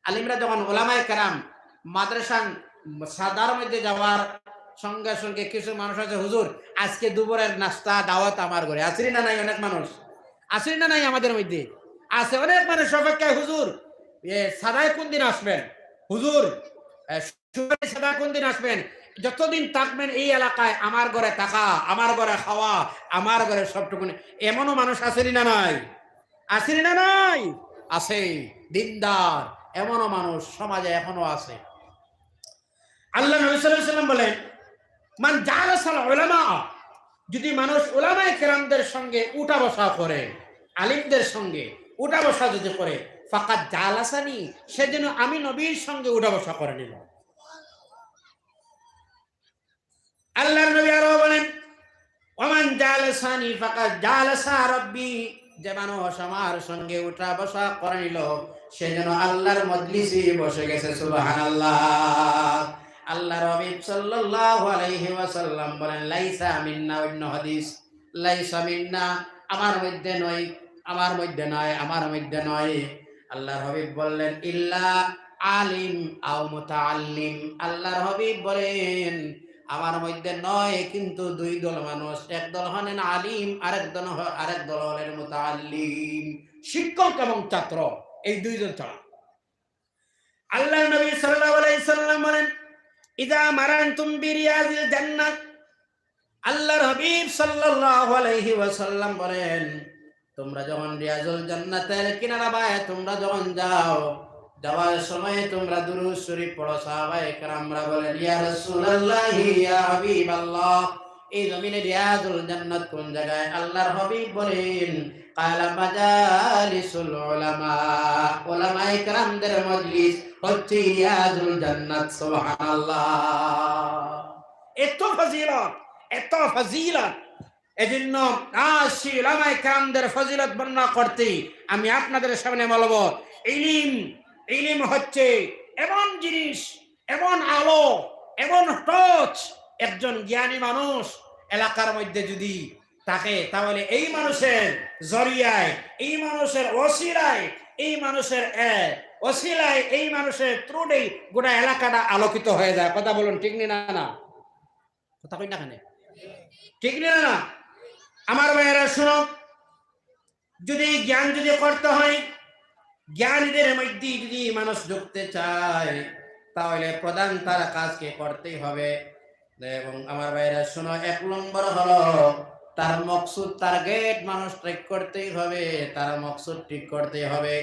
[SPEAKER 1] আলিমরা যখন উলামায়ে কেরাম মাদ্রাসার সাদার মধ্যে যাওয়ার সঙ্গে সঙ্গে কিছু মানুষ আছে, হুজুর আজকে দুপুরের নাস্তা দাওয়াত আমার ঘরে। আসেনি না নাই? অনেক মানুষ আসেনি না নাই? আমাদের মধ্যে আছে অনেক মানুষ অপেক্ষায়, হুজুর সাদায় কোন দিন আসবেন, হুজুর সাদা কোন দিন আসবেন, যতদিন থাকবেন এই এলাকায় আমার ঘরে থাকা, আমার ঘরে খাওয়া, আমার ঘরে সবটুকু। এমনও মানুষ আসেনি না নাই? আসেনি না নাই? আছে দিনদার এমনও মানুষ সমাজে এখনো আছে। আল্লাহ নবী সাল্লাল্লাহু আলাইহি ওয়াসাল্লাম বলেন, মান জালাসাল উলামা, যদি মানুষ উলামায়ে কেরামদের সঙ্গে উঠা বসা করে, আলিমদের সঙ্গে উঠা বসা যদি করে, ফাকাদ জালাসানি, সেজন্য আমি নবীর সঙ্গে উঠা বসা করে নিল। আল্লাহর নবী আরো বলেন, ওমান জালাসানি ফাকাদ জালাসা রাব্বি, যে মানুষ আমার সঙ্গে উঠা বসা করে নিল, সে যেন আল্লাহর মজলিসে বসে গেছে। সুবহানাল্লাহ। আল্লাহর হাবিব সাল্লাল্লাহু আলাইহি ওয়াসাল্লাম বলেন লাইসা মিন্না, অন্য হাদিস লাইসা মিন্না, আমার মধ্যে নয়, আমার মধ্যে নয়, আমার মধ্যে নয়। আল্লাহর হাবিব বললেন ইল্লা আলিম আও মুতাআল্লিম, আল্লাহর হাবিব বলেন আমার মধ্যে নয় কিন্তু দুই দল মানুষ, এক দল হলেন আলিম, আরেক দল হলেন মুতাআল্লিম, শিক্ষক এবং ছাত্র, এই দুইজন ছাড়া। আল্লাহর নবী সাল্লাল্লাহু আলাইহি সাল্লাম বলেন ইদা মারানতুম বিরিয়াজিল জান্নাত, আল্লাহর হাবিব সাল্লাল্লাহু আলাইহি ওয়াসাল্লাম বলেন তোমরা যখন রিয়াজুল জান্নাতের কিনারা বায় তোমরা যখন যাও, যাওয়ার সময় তোমরা দুরূদ শরীফ পড়ো। সাহাবায়ে কেরামরা বলেন ইয়া রাসূলুল্লাহি ইয়া হাবিবাল্লাহ, এই জমিনে রিয়াজুল জান্নাত কোন জায়গায়? আল্লাহর হাবিব বলেন কালা মাজালিসুল উলামা, উলামায়ে কেরামদের মজলিস হচ্ছে রিয়াজুল জান্নাত। সুবহানাল্লাহ, এত ফজিলত, এত ফজিলত। এজন্য আজ উলামায়ে কেরামদের ফজিলত বর্ণনা করতে আমি আপনাদের সামনে বলবো ইলম হচ্ছে এমন জিনিস, এমন আলো, এমন টর্চ, একজন জ্ঞানী মানুষ এলাকার মধ্যে যদি থাকে তাহলে এই মানুষের জরিয়ায়, এই মানুষের ওসিলায়, এই মানুষের ওসিলায়, এই মানুষের ত্রুটি গোটা এলাকাটা আলোকিত হয়ে যায়। কথা বলুন ঠিক না? না কথা কই না কেন? ঠিক না? না আমার ভাইয়েরা শুনো, যদি জ্ঞান যদি করতে হয়, জ্ঞানীদের মধ্যে যদি মানুষ ঢুকতে চায় তাহলে প্রধান তার কাজকে করতেই হবে। এবং আমার ভাইয়েরা শোনো, 1 নম্বর হলো তার মকসুদ, টার্গেট মানুষ ঠিক করতেই হবে, তার মকসুদ ঠিক করতেই হবে।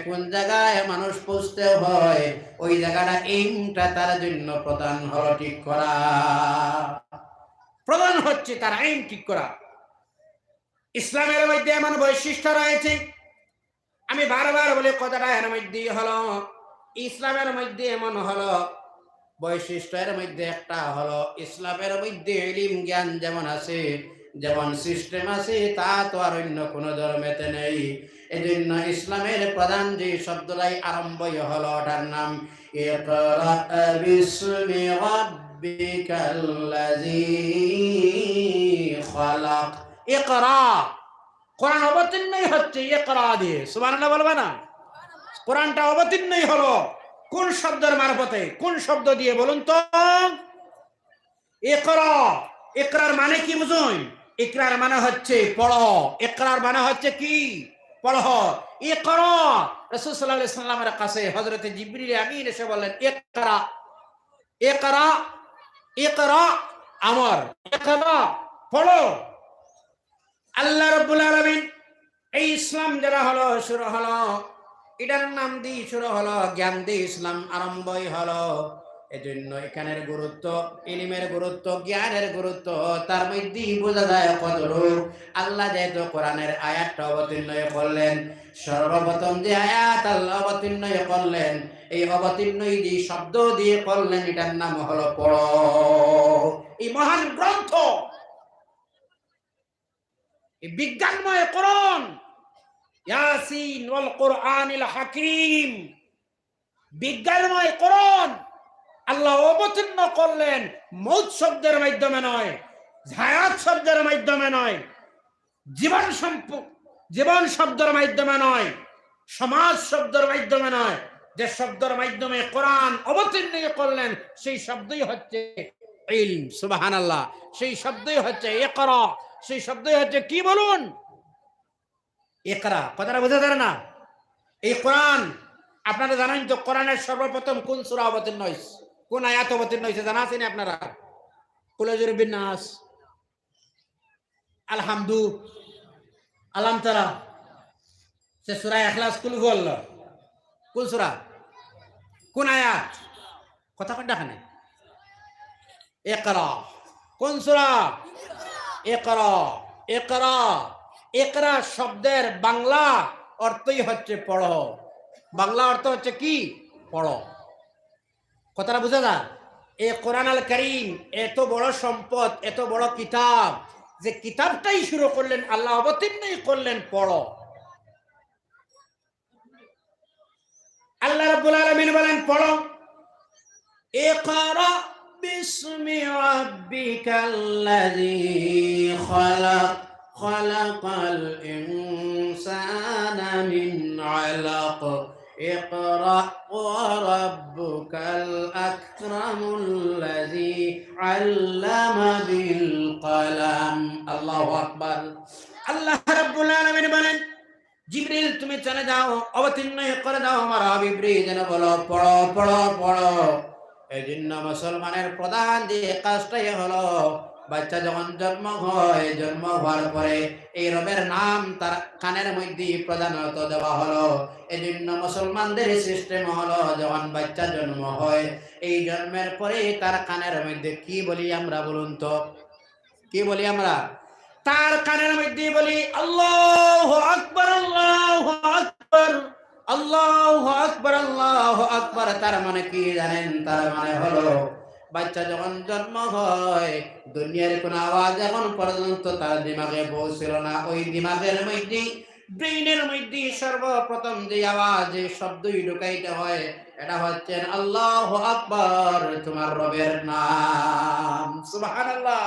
[SPEAKER 1] কোন জায়গায় মানুষ পৌঁছতে হয় ওই জায়গাটা এইমটা তার জন্য প্রধান হলো ঠিক করা, প্রধান হচ্ছে তার এইম ঠিক করা। ইসলামের মধ্যে এমন বৈশিষ্ট্য রয়েছে, আমি বারবার বলে কথাটা এর মধ্যে হলো ইসলামের মধ্যে এমন হলো বৈশিষ্ট্যের মধ্যে একটা হলো ইসলামের মধ্যে ইলম জ্ঞান যেমন আছে, যেমন সিস্টেম আছে, তা তো আর অন্য কোনো ধর্মেতে নেই। এজন্য ইসলামের প্রধান যে শব্দটাই আরম্ভই হলো ওটার নাম ইকরা বিসমি রাব্বিকাল্লাযী খালাক। ইকরা, কোরআন অবতীর্ণই হচ্ছে ইকরা দিয়ে। সুবহানাল্লাহ বলবা না? কোরআনটা অবতীর্ণই হলো কোন শব্দের মারফতে, কোন শব্দ দিয়ে বলুন তো? ইকরা। ইকরার মানে কি বুঝুন? ইকরার মানে হচ্ছে পড়ো। ইকরার মানে হচ্ছে কি? পড়ো। ইকরা, রাসূল সাল্লাল্লাহু আলাইহি সাল্লামের কাছে হযরত জিবরিল আমিন এসে বললেন ইকরা, ইকরা, ইকরা, আমর, ইকরা, পড়ো। আল্লাহ রাব্বুল আলামিন এই ইসলাম যারা হলো শুরু হলো, এটার নাম দিয়ে শুরু হলো, জ্ঞান দিয়ে ইসলাম আরম্ভই হলো। এজন্য এখানের গুরুত্ব, ইলমের গুরুত্ব, জ্ঞানের গুরুত্ব তার মধ্যেই বোঝা যায় কতটুকু। আল্লাহ যেহেতু কোরআনের আয়াতটা অবতীর্ণ করলেন, সর্বপ্রথম যে আয়াত আল্লাহ অবতীর্ণ করলেন, এই অবতীর্ণই যে শব্দ দিয়ে করলেন এটার নাম হলো পড়ো। এই মহান গ্রন্থ, এই বিজ্ঞানময় কোরআন, ইয়াসিন ওয়াল কোরআনিল হাকিম, বিজ্ঞানময় কোরআন আল্লাহ অবতীর্ণ করলেন মৌত শব্দের মাধ্যমে নয়, হায়াত শব্দের মাধ্যমে নয়, জীবন শব্দের মাধ্যমে নয়, সমাজ শব্দের মাধ্যমে নয়। যে শব্দের মাধ্যমে কোরআন অবতীর্ণ করলেন সেই শব্দই হচ্ছে ইলম। সুবহানাল্লাহ, সেই শব্দই হচ্ছে ইকরা, সেই শব্দই হচ্ছে কি বলুন? ইকরা। কথাটা বোঝা যায় না? এই কোরআন আপনারা জানেন তো, কোরআনের সর্বপ্রথম কোন সূরা অবতীর্ণ হয়েছে, কোন আয়াত অবতীর্ণ হয়েছে জানা আছেন আপনারা? কুল আউযু বিন্নাস, আলহামদু, আলাম তারা, সে সূরা ইখলাস, কুল হুয়াল্লাহ, কোন সূরা, কোন আয়াত? কথা কোনটা? এখানে ইকরা। কোন সূরা? ইকরা। ইকরা, ইকরা শব্দের বাংলা অর্থই হচ্ছে পড়ো। বাংলা অর্থ হচ্ছে কি? পড়ো। কথাটা বুঝা যায়? এই কোরআন আল কারীম এত বড় সম্পদ, এত বড় কিতাব, যে কিতাবটাই শুরু করলেন আল্লাহ অবতীর্ণই করলেন পড়ো। আল্লাহ রাব্বুল আলামিন বলেন পড়ো। ইকরা বিসমি রাব্বিকাল্লাযী খালাক খালাকাল ইনসানা মিন আলাক ইকরা ওয়া রাব্বুকাল আকরামুল্লাযী আল্লামা বিল কলম। আল্লাহু আকবার। আল্লাহ রাব্বুল আলামিন বলেন, জিবরিল তুমি চলে যাও, অবতীর্ণ করে দাও আমার হাবিবরে যেন বলো পড়ো পড়ো পড়ো। এই জন্য মুসলমানের প্রধান যে কাজটাই হলো, বাচ্চা যখন জন্ম হয়, জন্ম হওয়ার পরে এই রবের নাম তার কানের মধ্যে প্রধানত দেওয়া হলো। এই জন্য মুসলমানদের সিস্টেম হলো, যখন বাচ্চা জন্ম হয়, এই জন্মের পরে তার কানের মধ্যে কি বলি আমরা, বলুন তো কি বলি আমরা? তার কানের মধ্যে বলি আল্লাহু আকবার, আল্লাহু আকবার, আল্লাহু আকবার, আল্লাহু আকবার। তার মানে কি জানেন? তার মানে হলো বাচ্চা যখন জন্ম হয়, দুনিয়ার কোন আওয়াজ এখন পর্যন্ত তার দিমাগে পৌঁছিল না। ওই দিমাগের মধ্যে, ব্রেইনের মধ্যে সর্বপ্রথম যে আওয়াজ, যে শব্দই ঢুকাইতে হয়, এটা হচ্ছে আল্লাহু আকবার, তোমার রবের নাম। সুবহানাল্লাহ।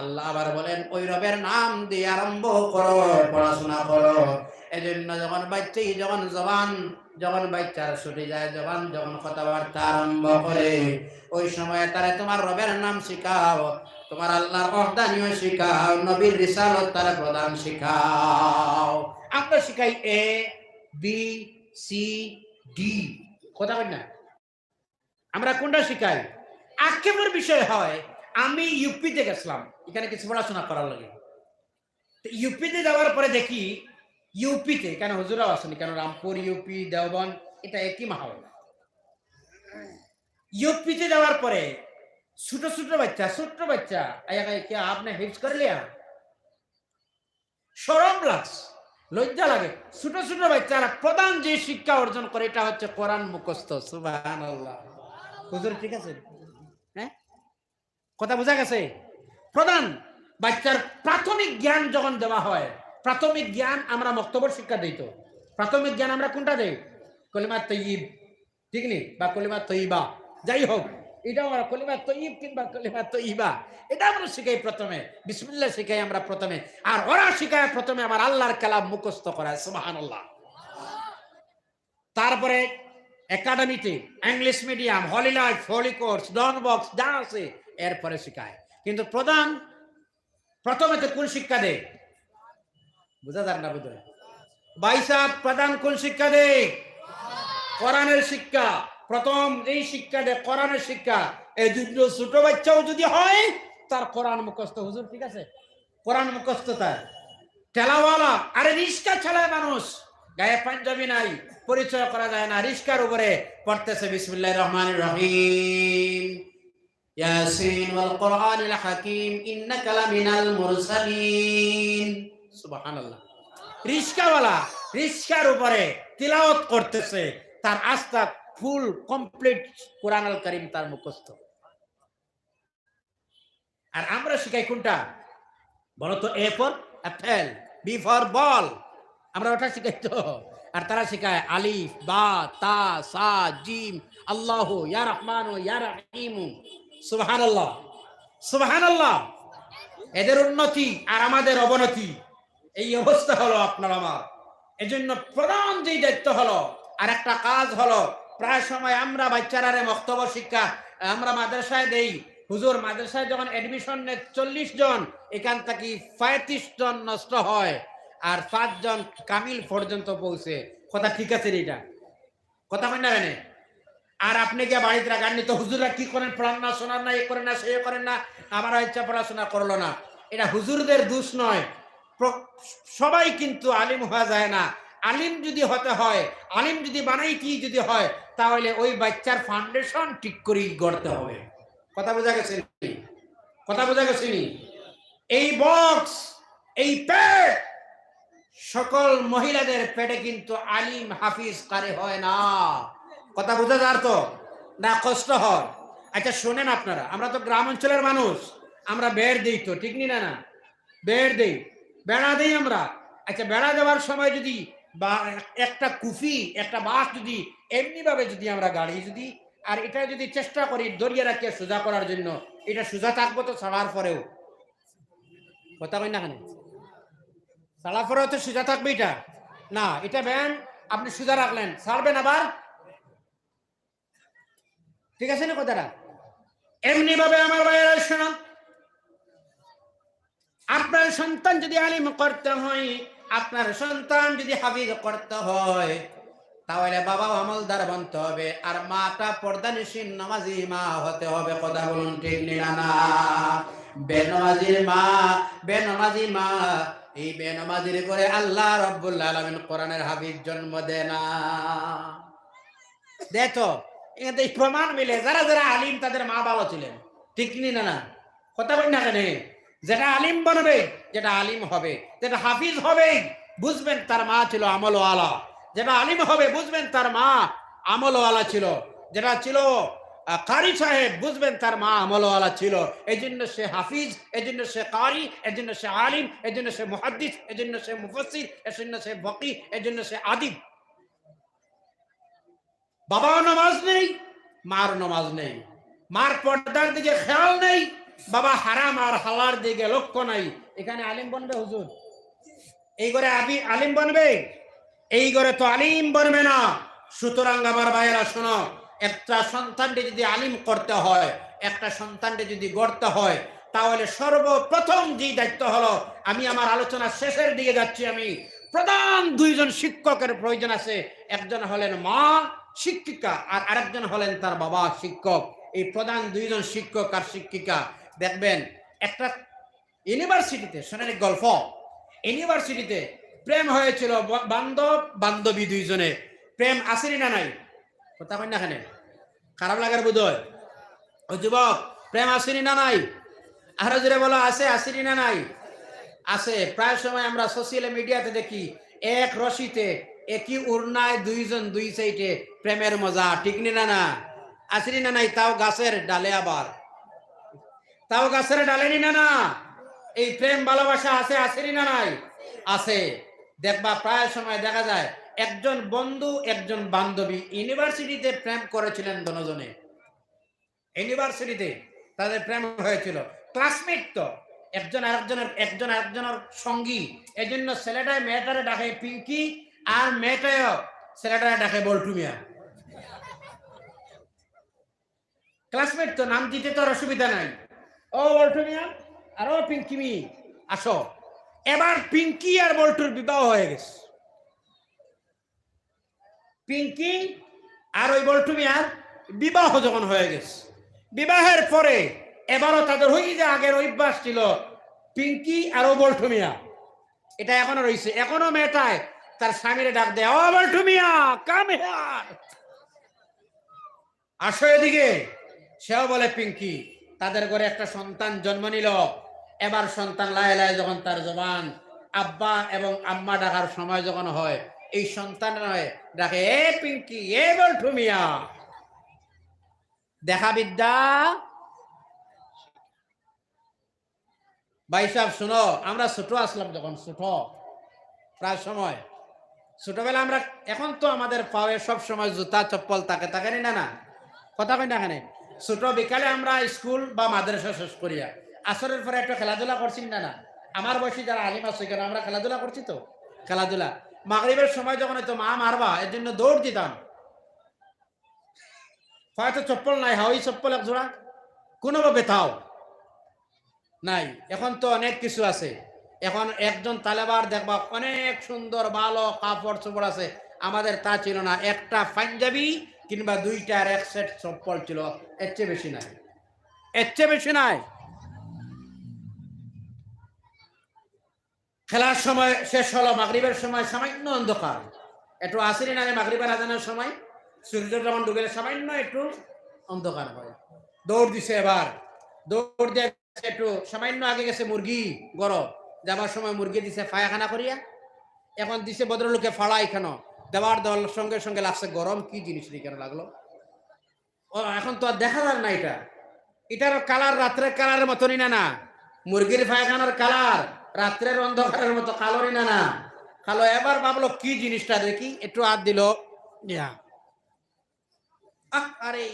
[SPEAKER 1] আল্লাহ আবার বলেন, ওই রবের নাম দিয়ে আরম্ভ করো, পড়াশোনা করো। এজন্য যখন বাচ্চাই যখন বাচ্চার ছুটে যায়, যখন কথাবার্তা আরম্ভ করে, ওই সময় তারে তোমার রবের নাম শিখাও, তোমার আল্লাহর ওহদানিয়ত শিখাও, নবীর রিসালত তার প্রদান শিখাও। আমরা শিখাই এ বি সি ডি, কথা বল না? আমরা কোনটা শিখাই? আক্ষেপের বিষয় হয়, আমি ইউপিতে গেছিলাম এখানে কিছু পড়াশোনা করার লাগে। ইউপিতে যাওয়ার পরে দেখি, ইউপিতে কেন হুজুরাও আসেনি, কেন রামপুর ইউপি দেওবন্দ এটা একই মাহল। ইউপিতে যাওয়ার পরে ছোট বাচ্চা কে আপনি হিফজ করে লিয়া, শরম লাগছে, লজ্জা লাগে। ছোট বাচ্চারা প্রধান যে শিক্ষা অর্জন করে এটা হচ্ছে কোরআন মুখস্থ। সুবহানাল্লাহ। হুজুর ঠিক আছে? হ্যাঁ, কথা বোঝা গেছে? প্রধান বাচ্চার প্রাথমিক জ্ঞান যখন দেওয়া হয়, প্রাথমিক জ্ঞান আমরা মক্তবর শিক্ষা দিই। তো প্রাথমিক জ্ঞান আমরা কোনটা দেই? কলিমা তৈয়িব, ঠিক নেই, বা কলিমা তৈয়বা, যাই হোক, এটা আমরা কলিমা তৈয়িব কিংবা কলিমা তৈয়বা এটা আমরা শিখাই প্রথমে, বিসমিল্লাহ শিখাই আমরা প্রথমে। আর ওরা শিখায় প্রথমে আমার আল্লাহর কালাম মুখস্থ করায়। সুবহানাল্লাহ। তারপরে একাডেমিতে ইংলিশ মিডিয়াম, হলি লাইফ, হলি কোর্স, ডন বক্স যা আছে এরপরে শিখায়। কিন্তু প্রথমে তো কোন শিক্ষা দেয়? বুঝা যান না বুঝলেন ভাই সাহেব? প্রধান কোন শিক্ষা দেয়? কোরআনের শিক্ষা। প্রথম এই শিক্ষা দেয় কোরআনের শিক্ষা। এই জন্য ছোট বাচ্চাও যদি হয় তার কোরআন মুখস্থ। হুজুর ঠিক আছে? কোরআন মুখস্থ তার। ঠেলাওয়ালা, আরে রিস্কা চালায় মানুষ, গায়ে পাঞ্জাবি নাই, পরিচয় করা যায় না, রিস্কার উপরে পড়তেছে বিসমিল্লাহির রহমানির রহিম, ইয়াসিন ওয়াল কুরআনিল হাকিম ইন্নাকা লামিনাল মুরসালিন। সুবহানাল্লাহ। রিস্কাওয়ালা রিস্কার উপরে তিলাওয়াত করতেছে, তার আস্থা ফুল কমপ্লিট কোরআনুল কারীম তার মুখস্থ। আর আমরা শিখাই কোনটা বলো তো? A for apple, B for ball, আমরা ওটা শিখাই তো। আর তারা শিখায় আলিফ, বা, তা, সা, জিম, আল্লাহু, ইয়া রহমানু, ইয়া রহিমু। সুবহানাল্লাহ, সুবহানাল্লাহ। এদের উন্নতি আর আমাদের অবনতি, এই অবস্থা হলো আপনার আমার। এজন্য প্রধান যে দায়িত্ব হলো, আর একটা কাজ হলো, প্রায় সময় আমরা বাচ্চারা মক্তব্য শিক্ষা আমরা মাদ্রাসায় দেই। হুজুর মাদ্রাসায় যখন অ্যাডমিশন নেয় 40 জন, এখান থেকে 35 জন নষ্ট হয় আর 5 জন কামিল পর্যন্ত পৌঁছে। কথা ঠিক আছে এটা? কথা হয় না? আর আপনি কি বাড়িতে রাখেননি তো? হুজুররা কি করেন? পড়ান না, শোনান না, এ করেন না, সে করেন না, আমার ইচ্ছা পড়াশোনা করলো না। এটা হুজুরদের দোষ নয়। সবাই কিন্তু আলিম হওয়া যায় না। আলিম যদি হতে হয়, আলিম যদি বানাইতে যদি হয়, তাহলে ওই বাচ্চার ফাউন্ডেশন ঠিক করে গড়তে হবে। কথা বোঝা গেছে? কথা বোঝা গেছে? এই বক্স, এই পেট, সকল মহিলাদের পেটে কিন্তু আলিম হাফিজ কারি হয় না। কথা বোঝা যার তো না? কষ্ট হয়। আচ্ছা শোনেন আপনারা, আমরা তো গ্রাম অঞ্চলের মানুষ, আমরা বেড় দিই তো, ঠিক নি? না বেড় দেই, বেড়া দেই আমরা। আচ্ছা বেড়া দেওয়ার সময় যদি বা একটা কুফি, একটা বাঁশ যদি এমনি ভাবে যদি আমরা গাড়ি যদি আর এটা যদি চেষ্টা করি দরিয়ে রাখিয়ে সোজা করার জন্য, এটা সোজা থাকবো তো ছাড়ার পরেও, কথা কই না কেন, ছাড়ার পরেও তো সোজা থাকবে এটা না। এটা ব্যান আপনি সোজা রাখলেন, ছাড়বেন আবার, ঠিক আছে না কথাটা? এমনি ভাবে আমার ভাইয়েরা শোনান, আপনার সন্তান যদি আলিম করতে হয়, আপনার সন্তান যদি হাফিজ করতে হয়, তাহলে বাবা আমলদার বানতে হবে, আর মাটা পর্দানিসীন নামাজি মা হতে হবে। কথা বলুন ঠিক না? বেনামাজির মা, বেনামাজি মা, এই বেনামাজির করে আল্লাহ রাব্বুল আলামিন কোরআনের হাফিজ জন্ম দেয় না। দেখো এখানে প্রমাণ মিলে, যারা যারা আলিম তাদের মা ভালো ছিলেন, ঠিক না? কথা বলি না কেন? যেটা আলিম বনবে, যেটা আলিম হবে, যেটা হাফিজ হবে, বুঝবেন তার মা ছিল আমলওয়ালা। যেটা আলিম হবে বুঝবেন তার মা আমলওয়ালা ছিল। যেটা ছিল কারি সাহেব, বুঝবেন তার মা আমলওয়ালা ছিল। এই জন্য সে হাফিজ, এই জন্য সে কারি, এই জন্য সে আলিম, এই জন্য সে মুহাদ্দিস, এই জন্য সে মুফাসসির, এই জন্য সে ফকিহ, এই জন্য সে আদিব। বাবাও নামাজ নেই, মার নামাজ নেই, মার পর্দার দিকে খেয়াল নেই, বাবা হারাম আর হালার দিকে লক্ষ্য নাই, এখানে আলিম বনবে হুজুর? এই ঘরে আলিম বনবে? এই ঘরে তো আলিম বনবে না। সুতরাং আমার ভাইয়েরা শোনো, একটা সন্তানকে যদি আলিম করতে হয়, একটা সন্তানকে যদি গড়তে হয়, তাহলে সর্বপ্রথম যে দায়িত্ব হলো, আমি আমার আলোচনা শেষের দিকে যাচ্ছি, আমি প্রধান দুইজন শিক্ষকের প্রয়োজন আছে। একজন হলেন মা শিক্ষিকা, আর আরেকজন হলেন তার বাবা শিক্ষক। এই প্রধান দুইজন শিক্ষক আর শিক্ষিকা, দেখবেন একটা ইউনিভার্সিটিতে, শোনেন এক গল্প। ইউনিভার্সিটিতে প্রেম হয়েছিল বান্ধব বান্ধবী দুইজনে। প্রেম আসেনি না নাই? কথা কই না এখানে, খারাপ লাগার বোধ হয়। ও যুবক, প্রেম আসেনি না নাই? আরো জোরে বলো, আছে, আসেনি না নাই? আছে। প্রায় সময় আমরা সোশ্যাল মিডিয়াতে দেখি, এক রশিতে একই উড়নায় দুইজন দুই সাইডে, প্রেমের মজা, ঠিক না? আসেনি না নাই? তাও গাছের ডালে, আবার তাও গাছের ডালে না? এই প্রেম ভালোবাসা আছে, আসেনি না নাই? আছে। দেখবা প্রায় সময় দেখা যায় একজন বন্ধু একজন বান্ধবী ইউনিভার্সিটিতে প্রেম করেছিলেন, দুজনে ইউনিভার্সিটিতে তাদের প্রেম হয়েছিল, ক্লাসমেট তো, একজন আরেকজনের সঙ্গী। এই জন্য ছেলেটায় মেয়েটারে ডাকে পিঙ্কি, আর মেয়েটাও ছেলেটারে ডাকে বল্টু মিয়া। ক্লাসমেট তো, নাম দিতে তো অসুবিধা নাই। ও বল্টু মিয়া আর ও পিঙ্কি মি, আসো। এবার পিঙ্কি আর বল্টুর বিবাহ হয়ে গেছে। পিঙ্কি আর ওই বল্টু মিয়ার বিবাহ যখন হয়ে গেছে, বিবাহের পরে এবারও তাদের ওই যে আগের অভ্যাস ছিল, পিঙ্কি আর ও বল্টু মিয়া, এটা এখনো রয়েছে। এখনো মেয়েটায় তার স্বামীরে ডাক দেয়, ও বল্টু মিয়া কাম হিয়ার, আসো এদিকে। সেও বলে পিঙ্কি। তাদের ঘরে একটা সন্তান জন্ম নিল। এবার সন্তান লায়ে লায়ে যখন তার জবান আব্বা এবং আম্মা ডাকার সময় যখন হয়, এই সন্তান ডাকে, এ পিঙ্কি, এ বল্টু মিয়া। দেখা বিদ্যা। ভাই সাহেব শুনো, আমরা ছোট আসলাম যখন, ছোট প্রায় সময় ছোটবেলা আমরা, এখন তো আমাদের পায়ে সব সময় জুতা চপ্পল থাকে, থাকে না? কথা কই না এখানে? ছোট বিকালে আমরা স্কুল বা মাদ্রাসা শেষ করিয়া আসরের পরে একটা খেলাধুলা করছি না? আমার বয়সী যারা আলিম আছে কেন, আমরা খেলাধুলা করছি তো। খেলাধুলা মাগরিবের সময় যখন হয়তো মা মারবা, এর জন্য দৌড় দিতাম। হয়তো চপ্পল নাই, ওই চপ্পল এক জোড়া কোনোভাবে তাও নাই। এখন তো অনেক কিছু আছে। এখন একজন তালেবার দেখবা অনেক সুন্দর ভালো কাপড় চোপড় আছে, আমাদের তা ছিল না। একটা পাঞ্জাবি কিংবা দুইটা আর এক সেট চপ্পল ছিল, এর চেয়ে বেশি নাই, এর চেয়ে বেশি নাই। খেলার সময় শেষ হলো, মাগরিবের সময় সামান্য অন্ধকার, একটু আসেনি না মাগরিবের আজানের সময়, সূর্য যখন ডুবে সামান্য একটু অন্ধকার হয়। দৌড় দিছে, এবার দৌড় দিয়ে একটু সামান্য আগে গেছে মুরগি গরম, যাবার সময় মুরগি দিছে ফায়াখানা করিয়া। এখন দিছে ভদ্রলোকে ফাড়া, এখানে দেওয়ার দল সঙ্গে সঙ্গে লাগছে গরম, কি জিনিস কেন লাগলো। ও এখন তো আর দেখা যায় না, এটার কালার রাত্রের কালারের মতনই না। মুরগির ফায়খানার কালার রাত্রের অন্ধকারের মতো কালোরই না কালো। এবার ভাবলো কি জিনিসটা দেখি, একটু হাত দিল, আরে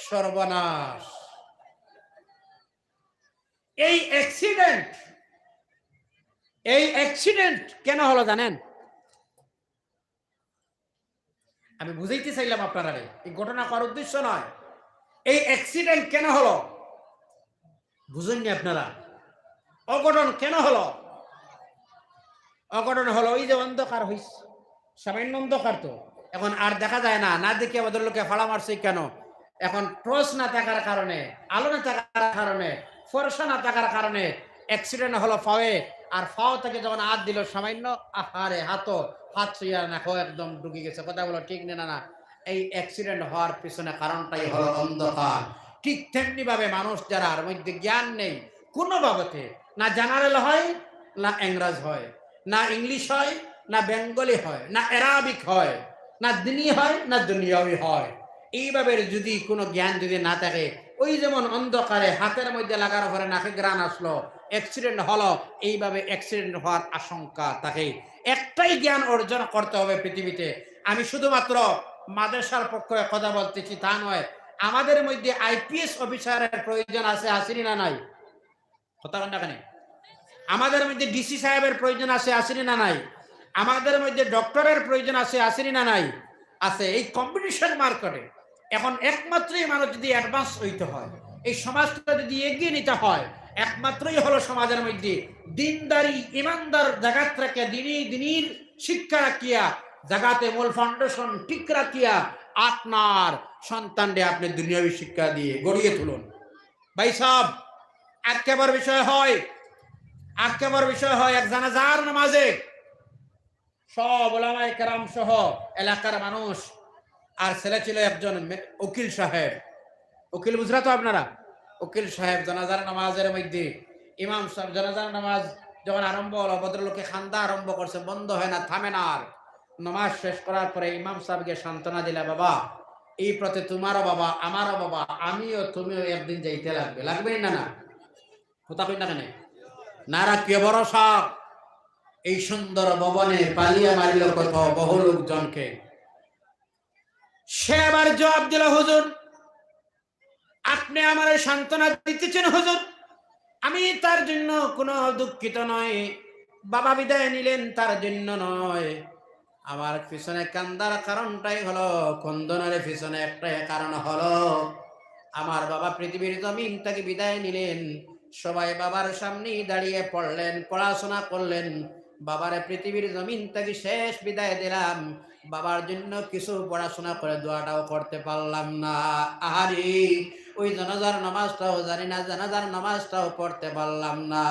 [SPEAKER 1] সর্বনাশ। এই অ্যাক্সিডেন্ট কেন হলো জানেন? আমি বুঝাইতে চাইলাম আপনারা, এই ঘটনা করার উদ্দেশ্য নয়। এই অ্যাক্সিডেন্ট কেন হলো বুঝেননি আপনারা? অঘটন কেন হলো? অঘটন হলো ওই যে অন্ধকার হইছে, সামান্য অন্ধকার তো এখন আর দেখা যায় না, না দেখে আমাদের লোকে ফাড়া মারছে কেন? এখন টর্চ না থাকার কারণে, আলো না থাকার কারণে, ফর্সা না থাকার কারণে অ্যাক্সিডেন্ট হলো ফাওয়ে। আর ফাও থেকে যখন হাত দিল সামান্য, আহারে হাত ছুঁয়া না একদম ঢুকে গেছে। কথা বলো ঠিক না? না, এই অ্যাক্সিডেন্ট হওয়ার পিছনে কারণটাই হলো অন্ধকার। ঠিক তেমনি ভাবে মানুষ যারা মধ্যে জ্ঞান নেই কোনো বাবতে, না জেনারেল হয় না ইংরাজ হয়, না ইংলিশ হয় না বেঙ্গলি হয়, না অ্যারাবিক হয়, না দিনী হয় না দুনিয়াবি হয়, এইভাবে যদি কোনো জ্ঞান যদি না থাকে, ওই যেমন অন্ধকারে হাতের মধ্যে লাগার পরে নাকে গ্রান আসলো, অ্যাক্সিডেন্ট হলো, এইভাবে অ্যাক্সিডেন্ট হওয়ার আশঙ্কা থাকে। একটাই জ্ঞান অর্জন করতে হবে পৃথিবীতে। আমি শুধুমাত্র মাদ্রাসার পক্ষে কথা বলতেছি তা নয়, আমাদের মধ্যে আইপিএস অফিসারের প্রয়োজন আছে, আসেনি না নাই? কথা বলেন না কেন? আমাদের মধ্যে ডিসি সাহেবের প্রয়োজন আছে, আসেনি না নাই? আমাদের মধ্যে ডক্টরের প্রয়োজন আছে, আসেনি না নাই? আছে। এই কম্পিটিশন মার্কেটে এখন একমাত্রই মানুষ যদি অ্যাডভান্স হইতে হয়, এই সমাজটা যদি এগিয়ে নিতে হয়, একমাত্রই হলো সমাজের মধ্যে দিনদারি ইমানদার জাগাত রাখিয়া, দিনীর শিক্ষা রাখিয়া, জাগাতে মূল ফাউন্ডেশন ঠিক রাখিয়া আপনার সন্তানকে আপনি দুনিয়াবী শিক্ষা দিয়ে গড়িয়ে তুলুন। ভাই সাহেব, আজকেবার বিষয় হয় এক জানাজার নামাজে সব ওলামায়ে কেরাম সহ এলাকার মানুষ, আর ছেলে ছিল একজন উকিল সাহেব। উকিল বুঝরা তো আপনারা? উকিল সাহেব জানাজার নামাজের মধ্যে ইমাম সাহেব জানাজার নামাজ যখন আরম্ভ হলো, ভদ্রলোকে খান্দা আরম্ভ করছে, বন্ধ হয় না, থামে না। আর নামাজ শেষ করার পরে ইমাম সাহেবকে সান্ত্বনা দিলা, বাবা এই পথে তোমারও বাবা আমারও বাবা, আমিও তুমিও একদিন যাইতে লাগবে না? না কথা কই না কেন? নারা কে ভরসা, এই সুন্দর ভবনে পালিয়া মারিল কত বহু লোকজনকে। সে আবার জবাব দিল, হুজুর আপনি আমার সান্ত্বনা দিতেছেন হুজুর, আমি তার জন্য কোনো দুঃখিত নয়। বাবা বিদায় নিলেন তার জন্য নয়, আমার পিছনে কান্দার কারণটাই হলো, খন্দনের পিছনে একটাই কারণ হলো, আমার বাবা পৃথিবীর জমিন থেকে বিদায় নিলেন, সবাই বাবার সামনেই দাঁড়িয়ে পড়লেন, পড়াশোনা করলেন, বাবারে পৃথিবীর জমিন থেকে শেষ বিদায় দিলাম, বাবার জন্য কিছু পড়াশোনা করে দোয়াটাও করতে পারলাম না। আহারে ওই জানাজার নামাজটাও জানি না, জানাজার নামাজটাও পড়তে পারলাম না।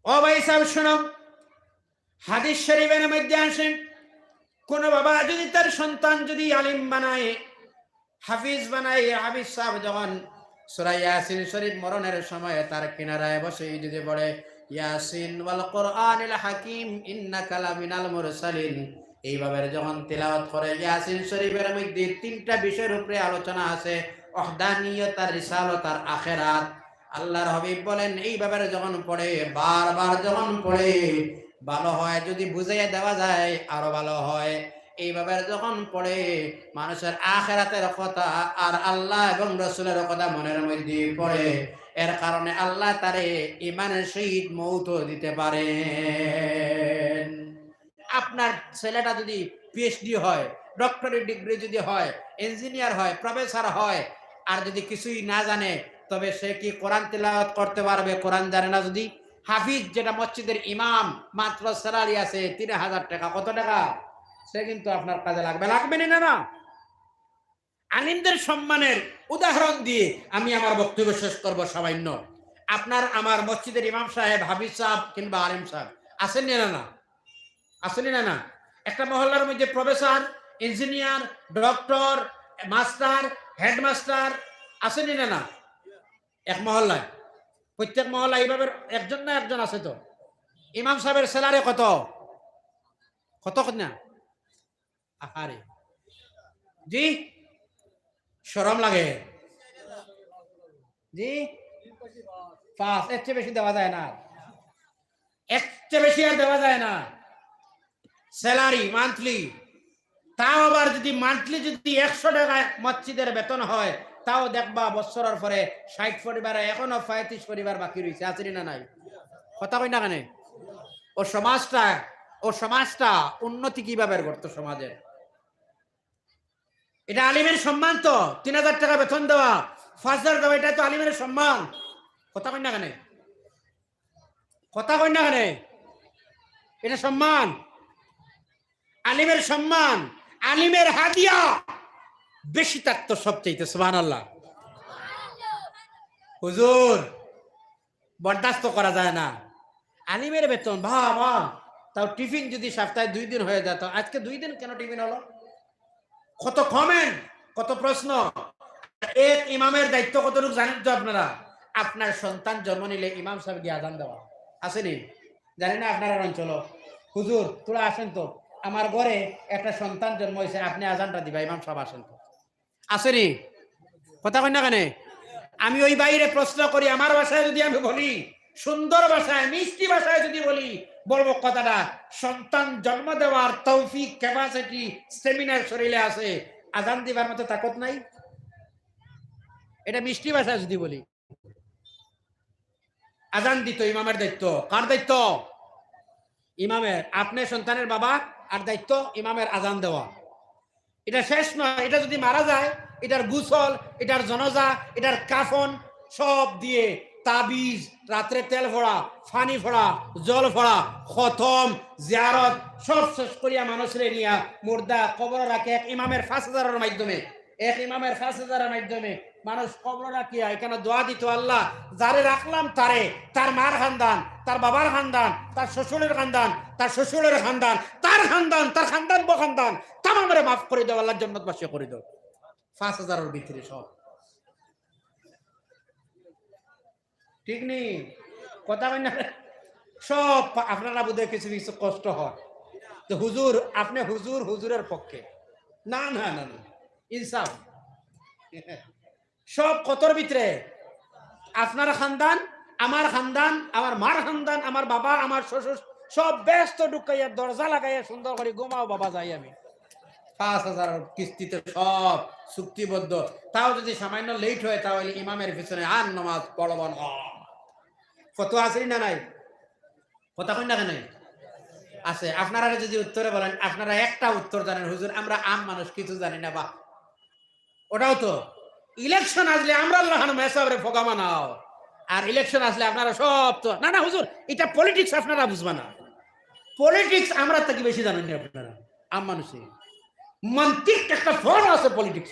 [SPEAKER 1] ও ভাই সাহেব শুনো, হাদিস শরীফের মধ্যে আসেন, কোন বাবা যদি তার সন্তান যদি আলিম বানায়, হাফিজ বানায়, হাফিজ সাহেব যখন সূরা ইয়াসিন শরীফ মরণের সময় তার কিনারায় বসে যদি পড়ে, ইয়াসিন ওয়াল কোরআনিল হাকিম ইন্নাকা লামিনাল মুরসালিন, এইভাবে যখন তেলাওয়াত করে, ইয়াসিন শরীফের মধ্যে তিনটা বিষয়ের উপরে আলোচনা আছে, ওয়াহদানিয়ত, রিসালাত আর আখিরাত। আল্লাহর হাবিব বলেন এইভাবে যখন পড়ে, বারবার যখন পড়ে, ভালো হয় যদি বুঝাইয়া দেওয়া যায় আরো ভালো হয়। এইভাবে যখন পড়ে মানুষের আখিরাতের কথা আর আল্লাহ এবং রাসূলের কথা মনের মধ্যে পড়ে, এর কারণে আল্লাহ তারে ঈমানের সহিত মৌত দিতে পারেন। আপনার ছেলেটা যদি পিএইচডি হয়, ডক্টরেট ডিগ্রি যদি হয়, ইঞ্জিনিয়ার হয়, প্রফেসর হয়, আর যদি কিছুই না জানে, তবে সে কি কোরআন তেলাওয়াত করতে পারবে? কোরআন জানে না যদি? হাফিজ যেটা মসজিদের ইমাম, মাত্র স্যালারি আছে ৩,০০০ টাকা, কত টাকা? সে কিন্তু আপনার কাজে লাগবে না? না, আলিমদের সম্মানের উদাহরণ দিয়ে আমি আমার বক্তব্য শেষ করবো। সামান্য আপনার আমার মসজিদের ইমাম সাহেব, হাফিজ সাহেব কিংবা আলিম সাহেব আসেননি না? আসেনি না? একটা মহল্লার মধ্যে professor, engineer, doctor, master, headmaster আসেনি না? এক মহল্লায়, প্রত্যেক মহল্লায় এইভাবে একজন না একজন আছে। তো ইমাম সাহেবের স্যালারি কত না? আহারে জি, শরম লাগে জি। 5, এর চেয়ে বেশি দেওয়া যায় না, এর চেয়ে বেশি আর দেওয়া যায় না। স্যালারি মান্থলি, তাও আবার যদি মান্থলি যদি 100 টাকা মসজিদের বেতন হয়, তাও দেখবা বছরের পরে 60 পরিবার এখনো 35 পরিবার বাকি রয়েছে, আছে না নাই? কথা কই না কেন? ও সমাজটা উন্নতি কিভাবে করতো সমাজের? এটা আলিমের সম্মান তো। 3000 টাকা বেতন দেওয়া, 5000 দেওয়া, এটা তো আলিমের সম্মান। কথা কই না কেন? কথা কই না কেন? এটা সম্মান, আলিমের সম্মান, আলিমের হাদিয়া বেশি থাকতো সবচাইতে। সুবহানাল্লাহ। হুজুর বরদাস্ত করা যায় না, আলিমের বেতন বাবা, তাও টিফিন যদি সপ্তাহে 2 দিন হয়ে যেত, আজকে 2 দিন কেন টিফিন হলো? কত কমেন্ট, কত প্রশ্ন। এক ইমামের দায়িত্ব কতটুকু জানেন তো আপনারা? আপনার সন্তান জন্ম নিলে ইমাম সাহেব গিয়ে আজান দেওয়া, আসেনি? জানি না আপনার অঞ্চল। হুজুর তোরা আসেন তো, আমার ঘরে একটা সন্তান জন্ম হয়েছে, আপনি আজানটা দিবা, ইমাম সাহেব আসেন তো, আসেনি? কথা কই না কেন? আমি ওই বাইরে প্রশ্ন করি, আমার ভাষায় যদি আমি বলি, সুন্দর ভাষায় মিষ্টি ভাষায় যদি বলি, বলবো কথাটা, সন্তান জন্ম দেওয়ার তৌফিক ক্যাপাসিটি স্টেমিনার শরীরে আছে, আজান দিবার মতো তাকত নাই। এটা মিষ্টি ভাষায় যদি বলি। আজান দিত ইমামের দায়িত্ব। কার দায়িত্ব? ইমামের। আপনি সন্তানের বাবা, আর দায়িত্ব ইমামের আজান দেওয়া। এটা শেষ নয়, এটা যদি মারা যায়, এটার গুসল, এটার জনাজা, এটার কাফন সব দিয়ে, তাবিজ, রাত্রে তেল ফোড়া, ফানি ফোড়া, জল ফোড়া, খতম, জিয়ারত সব শেষ করিয়া মানুষের নিয়া মুর্দা কবর রাখে এক ইমামের 5000-এর মাধ্যমে। এক ইমামের 5000-এর মাধ্যমে মানুষ কবর রাখিয়া এখানে দোয়া দিত, আল্লাহ যারে রাখলাম তারে, তার মার খানদান, তার বাবার খানদান, তার শ্বশুরের খানদান, তার শ্বশুরের খানদান, তার খানদান, তার খানদান বখানদান তামামরে মাফ করে দাও, আল্লাহ জান্নাতবাসী করে দাও। 5000-এর ভিতরে সব ঠিক নেই। কথা কই না? সব আপনারা বোধহয় কিছু কিছু কষ্ট হয় তো হুজুর, আপনি হুজুর হুজুরের পক্ষে না, না, না, না, ইনসাফ। সব কতর ভিতরে? আপনার খানদান, আমার খানদান, আমার মার খানদান, আমার বাবা, আমার শ্বশুর সব ব্যস্ত ঢুকাইয়া দরজা লাগাইয়া সুন্দর করে ঘুমাও বাবা, যাই আমি 5000 কিস্তিতে সব চুক্তিবদ্ধ। তাও যদি সামান্য লেট হয়, তাহলে ইমামের পিছনে আর নামাজ পড়ব না। কত আছে না নাই? কথা কই না কেন? আছে। আপনারা যদি উত্তরে বলেন, আপনারা একটা উত্তর জানেন, হুজুর আমরা আম মানুষ কিছু জানি না, বা ওটাও তো ইলেকশন আসলে আমরা আল্লাহ মেসাবরে ফোকা মানাও, আর ইলেকশন আসলে আপনারা সব তো না, না হুজুর এটা পলিটিক্স, আপনারা বুঝবা না। পলিটিক্স আমরা থেকে বেশি জানেন না আপনারা, আম মানুষই। মান্তিক একটা ফর্ম আছে পলিটিক্স,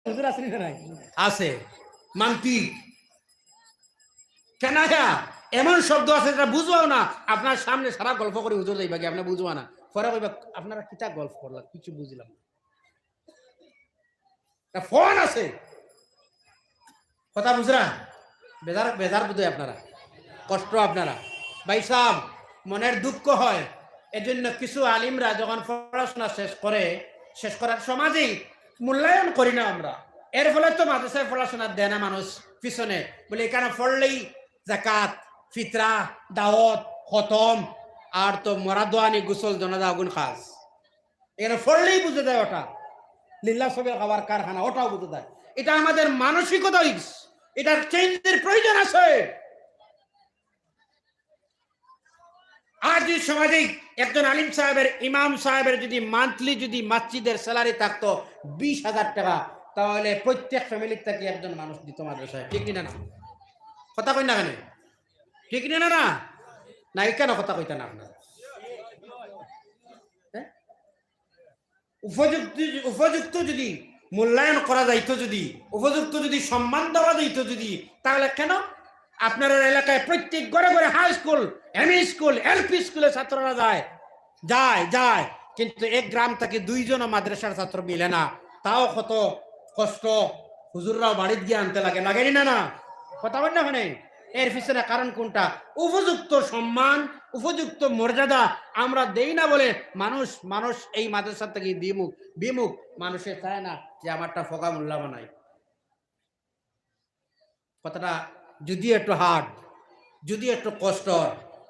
[SPEAKER 1] হুজুর আছে না নাই? আছে মান্তিক। কেন এমন শব্দ আছে যেটা বুঝবাও না, আপনার সামনে সারা গল্প করে হুজুর যাইবা কি, আপনি বুঝবা না, পরে কইবা আপনারা কিতা গল্প করলাম, কিছু বুঝলাম না। ফোন আছে, কথা বুঝরা? বেজার বেজার বুঝে আপনারা, কষ্ট আপনারা। ভাই সাহেব মনের দুঃখ হয়, এজন্য কিছু আলিমরা যখন পড়াশোনা শেষ করার সমাজেই মূল্যায়ন করি না আমরা। এর ফলে তো মাদ্রাসায় পড়াশোনা দেয় না মানুষ পিছনে, বলে এখানে পড়লেই যাকাত, ফিতরা, দাওয়াত, খতম, আর তো মরাদোয়ানি, গোসল, জনাজা, আগুন খাস, এখানে পড়লেই বুঝে যায় ওটা লিল্লাহ সবের খাবার কারখানা, ওটাও বুঝে যায়। এটা আমাদের মানসিকতা, এটার চেঞ্জের প্রয়োজন আছে। আজ যদি সমাজে একজন আলিম সাহেবের, ইমাম সাহেবের যদি মান্থলি যদি মসজিদের স্যালারি থাকতো 20,000 টাকা, তাহলে প্রত্যেক ফ্যামিলির থেকে একজন মানুষ দিত মাদ্রাসায়, ঠিক না? না কথা কই না কেন? ঠিক না, না, না কেন কথা কইতে না আপনার? উপযুক্ত যদি মূল্যায়ন করা যাইতো, যদি উপযুক্ত যদি সম্মান দেওয়া যাইতো, যদি, তাহলে কেন আপনার এলাকায় প্রত্যেক ঘরে ঘরে high school, ME school, LP স্কুলে ছাত্ররা যায় যায় যায়, কিন্তু এক গ্রাম থেকে 2 জন মাদ্রাসার ছাত্র মিলে না, তাও কত কষ্ট, হুজুররাও বাড়িতে গিয়ে আনতে লাগে, লাগেনি না? না কথা বল না ওখানে। এর পিছনে কারণ কোনটা? উপযুক্ত সম্মান, উপযুক্ত মর্যাদা আমরা দেই না বলে মানুষ এই মাদ্রাসা থেকে বিমুখ। মানুষে চায় না যে আমারটা ফোকা মোল্লা বানায়। কথাটা যদি একটু হার্ড, যদি একটু কষ্ট,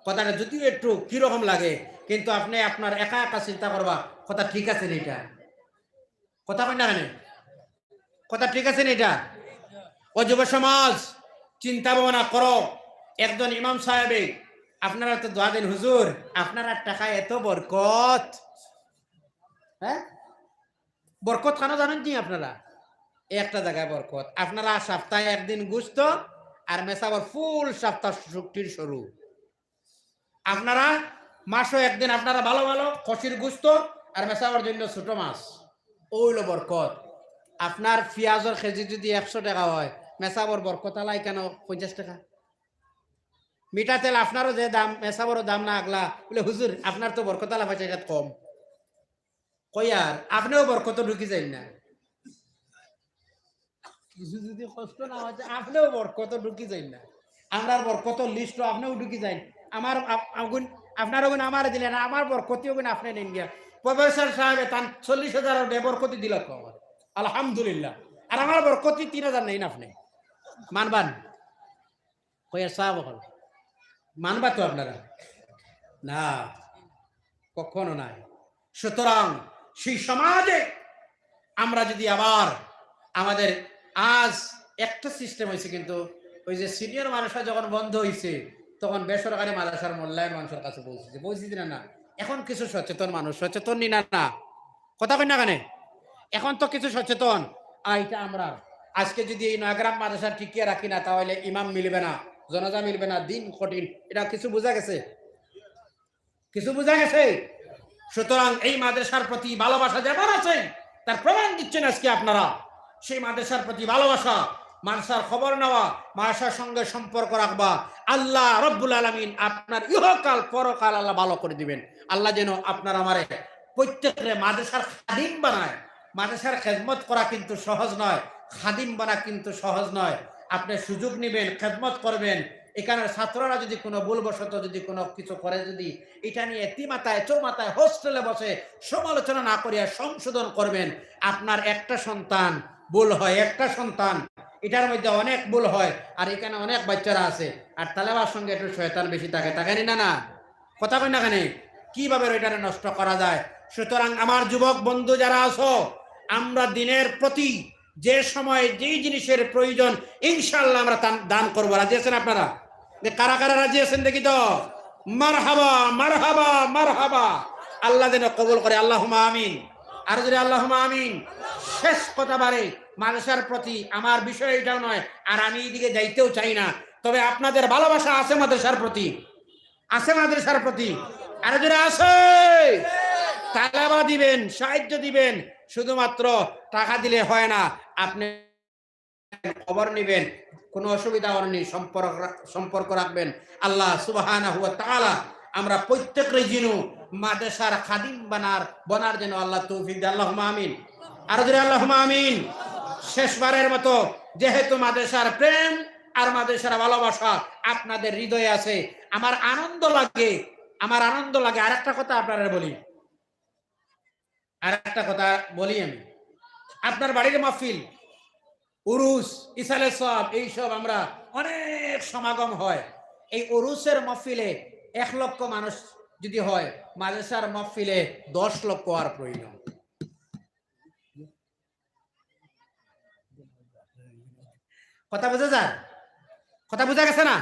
[SPEAKER 1] কথাটা যদিও একটু কিরকম লাগে, কিন্তু আপনি আপনার একা একা চিন্তা করবা কথা ঠিক আছে নি এটা, কথা কই না কেন, কথা ঠিক আছে নি এটা? ও যুব সমাজ, চিন্তা ভাবনা করো। একজন ইমাম সাহেবে আপনারা তো দোয়া দেন, হুজুর আপনারা টাকায় এত বরকত, হ্যাঁ বরকত কেন জানেন কি আপনারা? একটা জায়গায় বরকত, আপনারা সপ্তাহে একদিন গুস্ত আর মেসাবার ফুল সপ্তাহ শুক্তির শুরু। আপনারা মাসও একদিন আপনারা ভালো ভালো খসির গুস্ত আর মেসাবার জন্য ছোট মাছ, ওইল বরকত। আপনার পেঁয়াজের কেজি যদি 100 টাকা হয়, মেসাবর বরকত আলাই কেন 50 টাকা? মিঠা তেল আপনারও যে দাম, মেসাবরও দাম না আগলা, বলে হুজুর আপনার তো বরকত আলা পয়সা এটা কম। কই আর আপনিও বরকত ঢুকি যাই না, কিছু যদি কষ্ট না হয় আপনিও বরকত ঢুকি যাই না। আমরা বরকত লিস্ট আপনিও ঢুকি যাই, আমার আপনার ওগুন আমার দিলেন, আমার বরকতি ওগুন আপনি নেন গিয়া। প্রফেসর সাহেব তান 40,000 বরকতি দিল আমার, আলহামদুলিল্লাহ। আর আমার বরকতি 3,000 নেই না আপনি মানবান? কইয়া সাহেব হল মানবা তো আপনারা না, কখনো নাই। সুতরাং সেই সমাজে আমরা যদি আবার আমাদের আজ একটা সিস্টেম হয়েছে, কিন্তু ওই যে সিনিয়র মানুষরা যখন বন্ধ হয়েছে তখন বেসরকারি মাদ্রাসার মূল্যায়ন মানুষের কাছে পৌঁছেছে না না। এখন কিছু সচেতন মানুষ, সচেতন নি না না, কথা কই না কেন? এখন তো কিছু সচেতন। এটা আমরা আজকে যদি এই নয়গ্রাম মাদ্রাসা টিকিয়ে রাখি না, তাহলে ইমাম মিলবে না, জনাজা মিলবে না, দিন কঠিন। এটা কিছু বোঝা গেছে, কিছু বোঝা গেছে। সুতরাং এই মাদ্রাসার প্রতি ভালোবাসা যেমন আছে, তার প্রমাণ দিচ্ছেন আজকে আপনারা। সেই মাদ্রাসার প্রতি ভালোবাসা, মাদ্রাসার খবর নেওয়া, মাদ্রাসার সঙ্গে সম্পর্ক রাখবা। আল্লাহ রব্বুল আলামিন আপনার ইহকাল পরকাল আল্লাহ ভালো করে দিবেন। আল্লাহ যেন আপনার আমারে প্রত্যেকের মাদ্রাসার খাদিম বানায়। মাদ্রাসার খেদমত করা কিন্তু সহজ নয়, খাদিম বানা কিন্তু সহজ নয়। আপনি সুযোগ নেবেন, খেদমত করবেন। এখানে ছাত্ররা যদি কোনো ভুলবশত যদি কোনো কিছু করে, যদি এটা নিয়ে তিমাতায় চৌমাতায় হোস্টেলে বসে সমালোচনা না করিয়া সংশোধন করবেন। আপনার একটা সন্তান ভুল হয়, একটা সন্তান, এটার মধ্যে অনেক ভুল হয়, আর এখানে অনেক বাচ্চারা আছে, আর তালেবার সঙ্গে একটু শয়তান বেশি থাকে, তাকানি না না, কথা কই না কেন? কিভাবে এটা নষ্ট করা যায়? সুতরাং আমার যুবক বন্ধু যারা আছো, আমরা দিনের প্রতি যে সময় যেই জিনিসের প্রয়োজন ইনশাআল্লাহ আমরা দান করবো। রাজি আছেন আপনারা? কারা কারা রাজি আছেন দেখি তো? মারহাবা মারহাবা মারহাবা। আল্লাহ যেন কবুল করে, আল্লাহুম্মা আমিন। আর যদি আল্লাহুম্মা আমিন। শেষ কথা বারে মাদ্রাসার প্রতি আমার বিষয় এটাও নয়, আর আমি এইদিকে যাইতেও চাই না, তবে আপনাদের ভালোবাসা আছে মাদ্রাসার প্রতি, আছে মাদ্রাসার প্রতি। আর যদি আছে তালাবা দিবেন, সাহায্য দিবেন। শুধুমাত্র টাকা দিলে হয় না, আপনি খবর নেবেন, কোনো অসুবিধা নেই, সম্পর্ক রাখবেন। আল্লাহ সুবহানাহু ওয়া তাআলা আমরা প্রত্যেকরে জিনু মাদ্রাসার খাদিম বনার যেন আল্লাহ তৌফিক দেয়। আল্লাহুম্মা আমিন। আর যদি আল্লাহুম্মা আমিন। শেষবারের মতো, যেহেতু মাদ্রাসার প্রেম আর মাদ্রাসার ভালোবাসা আপনাদের হৃদয়ে আছে, আমার আনন্দ লাগে, আমার আনন্দ লাগে। আর একটা কথা আপনারা বলি, আর একটা কথা বলি আমি, আপনার বাড়ির মাহফিল, উরুস, ইসালে সব, এইসব আমরা অনেক সমাগম হয়। এই উরুসের মাহফিলে 1 লক্ষ মানুষ যদি হয়, মাদ্রাসার মাহফিলে 10 লক্ষ আর প্রয়োজন। কথা বোঝা যায়? কথা বোঝা গেছে না?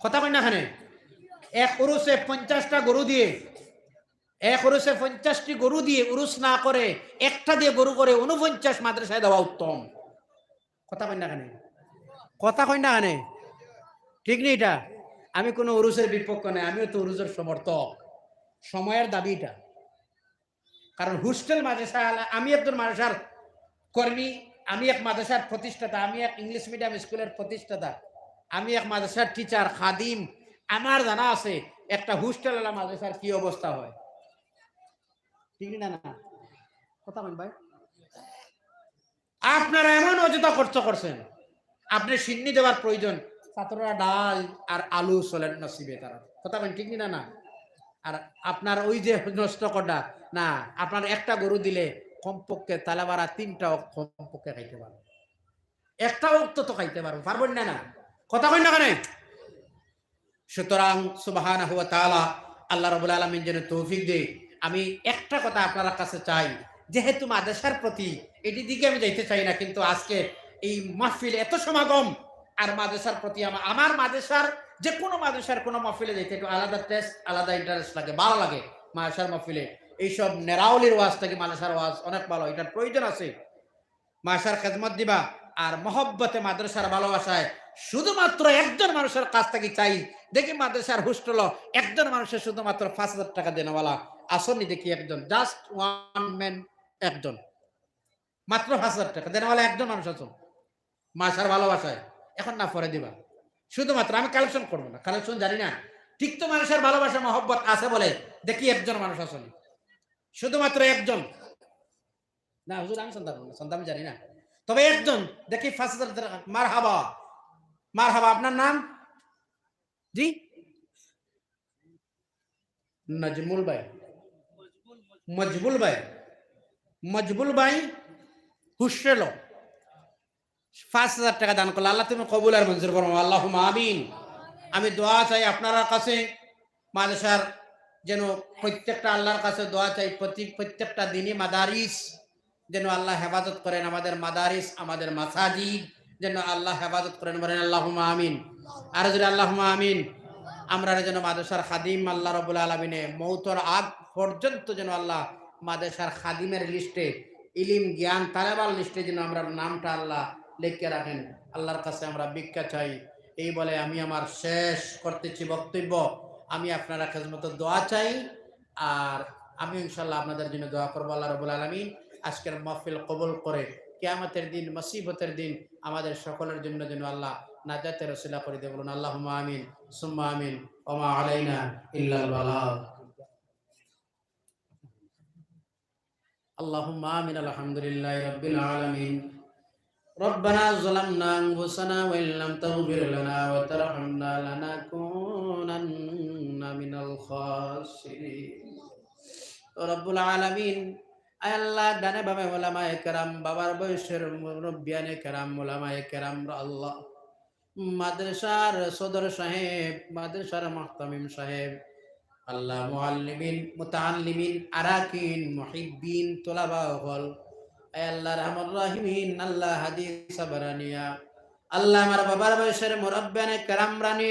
[SPEAKER 1] কথা কই না এখানে? এক উরুসে 50টা গরু দিয়ে, এক উরুসে 50টি গরু দিয়ে উরুস না করে একটা দিয়ে গরু করে 49 মাদ্রাসায় দেওয়া উত্তম। কথা কই না এখানে? কথা কই না এখানে? ঠিক নেই এটা? আমি কোনো উরুসের বিপক্ষ নাই, আমিও তো উরুসের সমর্থক। সময়ের দাবি এটা। কারণ হোস্টেল মাদ্রাসা, আমি একজন মাদ্রাসার কর্মী, আমি এক মাদ্রাসার প্রতিষ্ঠাতা, আমি এক ইংলিশ মিডিয়াম স্কুলের প্রতিষ্ঠাতা, আমি এক মাদ্রাসার টিচার, খাদিম। আমার জানা আছে একটা হোস্টেল মাদ্রাসার কি অবস্থা হয়। ঠিক না না? কথা বল ভাই। আপনারা এমন অযথা খরচ করছেন, আপনি সিন্নি দেওয়ার প্রয়োজন, ছাত্ররা ডাল আর আলু চলেন নসিবে তারা। কথা বলেন ঠিক না না? আর আপনার ওই যে নষ্ট করা না, আপনার একটা গরু দিলে কমপক্ষে তালাবারা 3টা কমপক্ষে খাইতে পারবো, একটা তো খাইতে পারবো, পারবেন না না? কথা কই না কেন? সুতরাং সুবহানাহু ওয়া তাআলা আল্লাহ রাব্বুল আলামিন যেন তৌফিক দেয়। আমি একটা কথা আপনার কাছে চাই, যেহেতু মাদ্রাসার প্রতি এটি দিকে আমি যাইতে চাই না, কিন্তু আজকে এই মাহফিলে এত সমাগম, আর মাদ্রাসার প্রতি আমার মাদ্রাসার যে কোনো মাদ্রাসার কোনো মাহফিলে যাইতে একটু আলাদা টেস্ট, আলাদা ইন্টারেস্ট লাগে, ভালো লাগে। মাদ্রাসার মাহফিলে এইসব নেরাউলির ওয়াজ থেকে মাদ্রাসার ওয়াজ অনেক ভালো, এটার প্রয়োজন আছে। মাদ্রাসার খেদমত দিবা আর মহব্বতে মাদ্রাসার ভালোবাসায় শুধুমাত্র একজন মানুষের কাছ থেকে চাই, দেখি মাদ্রাসার হোস্টেল একজন মানুষের শুধুমাত্র 5,000 টাকা দেনওয়ালা আসনি, দেখি একজন, জাস্ট ওয়ান ম্যান, একজন, মাত্র 5,000 টাকা দেনওয়ালা একজন মানুষ আছো মাদ্রাসার ভালোবাসায়, এখন না পরে দিবা। শুধুমাত্র আমি কালেকশন করবো না, কালেকশন জানি না, ঠিক তো মানুষের ভালোবাসা মহব্বত আছে বলে দেখি একজন মানুষ আসনি, শুধুমাত্র একজন। না হুজুর আমি সন্তান জানি না, তবে একজন দেখি 5,000 টাকা। মারহাবা, মারহাবা। আপনার নাম? জি, নাজমুল ভাই, মজবুল ভাই, মজবুল ভাই হুসেল 5,000 টাকা দান করলো। আল্লাহ তুমি কবুল আর মঞ্জুর করো, আল্লাহুম্মা আমিন। আমি দোয়া চাই আপনার কাছে, মাদ্রাসার যেন প্রত্যেকটা আল্লাহর কাছে দোয়া চাই, প্রত্যেকটা দিনই মাদারিস যেন আল্লাহ হেফাজত করেন, আমাদের মাদারিস, আমাদের মাসাজিদ যেন আল্লাহ হেফাজত করেন, বলেন আল্লাহুম্মা আমিন। আর যদি আল্লাহুম্মা আমিন। আমরা যেন মাদ্রাসার খাদিম আল্লাহ রাব্বুল আলামিনে মৌতর আগ পর্যন্ত যেন আল্লাহ মাদ্রাসার খাদিমের লিস্টে, ইলিম জ্ঞান তালেবাল লিস্টে যেন আমরা নামটা আল্লাহ লিখে রাখেন। আল্লাহর কাছে আমরা ভিক্ষা চাই। এই বলে আমি আমার শেষ করতেছি বক্তব্য। আমি আপনারা খেজমত দোয়া চাই, আর আমি ইনশাআল্লাহ আপনাদের জন্য দোয়া করবো। আল্লাহ রাব্বুল আলামিন আজকের মাহফিল কবুল করে কিয়ামতের দিন, মুসিবতের দিন আমাদের সকলের জন্য যেন আল্লাহ নাজাতের ওসিলা করে দেয়, বলুন আল্লাহুম্মা আমিন সুম্মা আমিন। ওয়া মা আলাইনা ইল্লাল বালাগ। আল্লাহুম্মা আমিন। আলহামদুলিল্লাহি রাব্বিল আলামিন। ربنا ظلمنا أنفسنا وإن لم تغفر لنا وترحمنا لنكونن من الخاسرين। রব্বুল আলামিন, আয় আল্লাহ, ডানে বামে ওলামায়ে কেরাম, বাবার বয়সের মুরব্বিয়ানে কেরাম, ওলামায়ে কেরাম, আল্লাহ মাদ্রাসার সদর সাহেব, মাদ্রাসার মুহতামিম সাহেব, আল্লাহ মুআল্লিমিন, মুতাআল্লিমিন, আরাকিন, মুহিব্বিন, তোলাবা হল, আয় আল্লাহ রহমান রাহিমিন, আল্লাহ হাদিস সাবরানিয়া, আল্লাহ আমার বাবার বয়সের মুরব্বিয়ানে কেরাম রানী,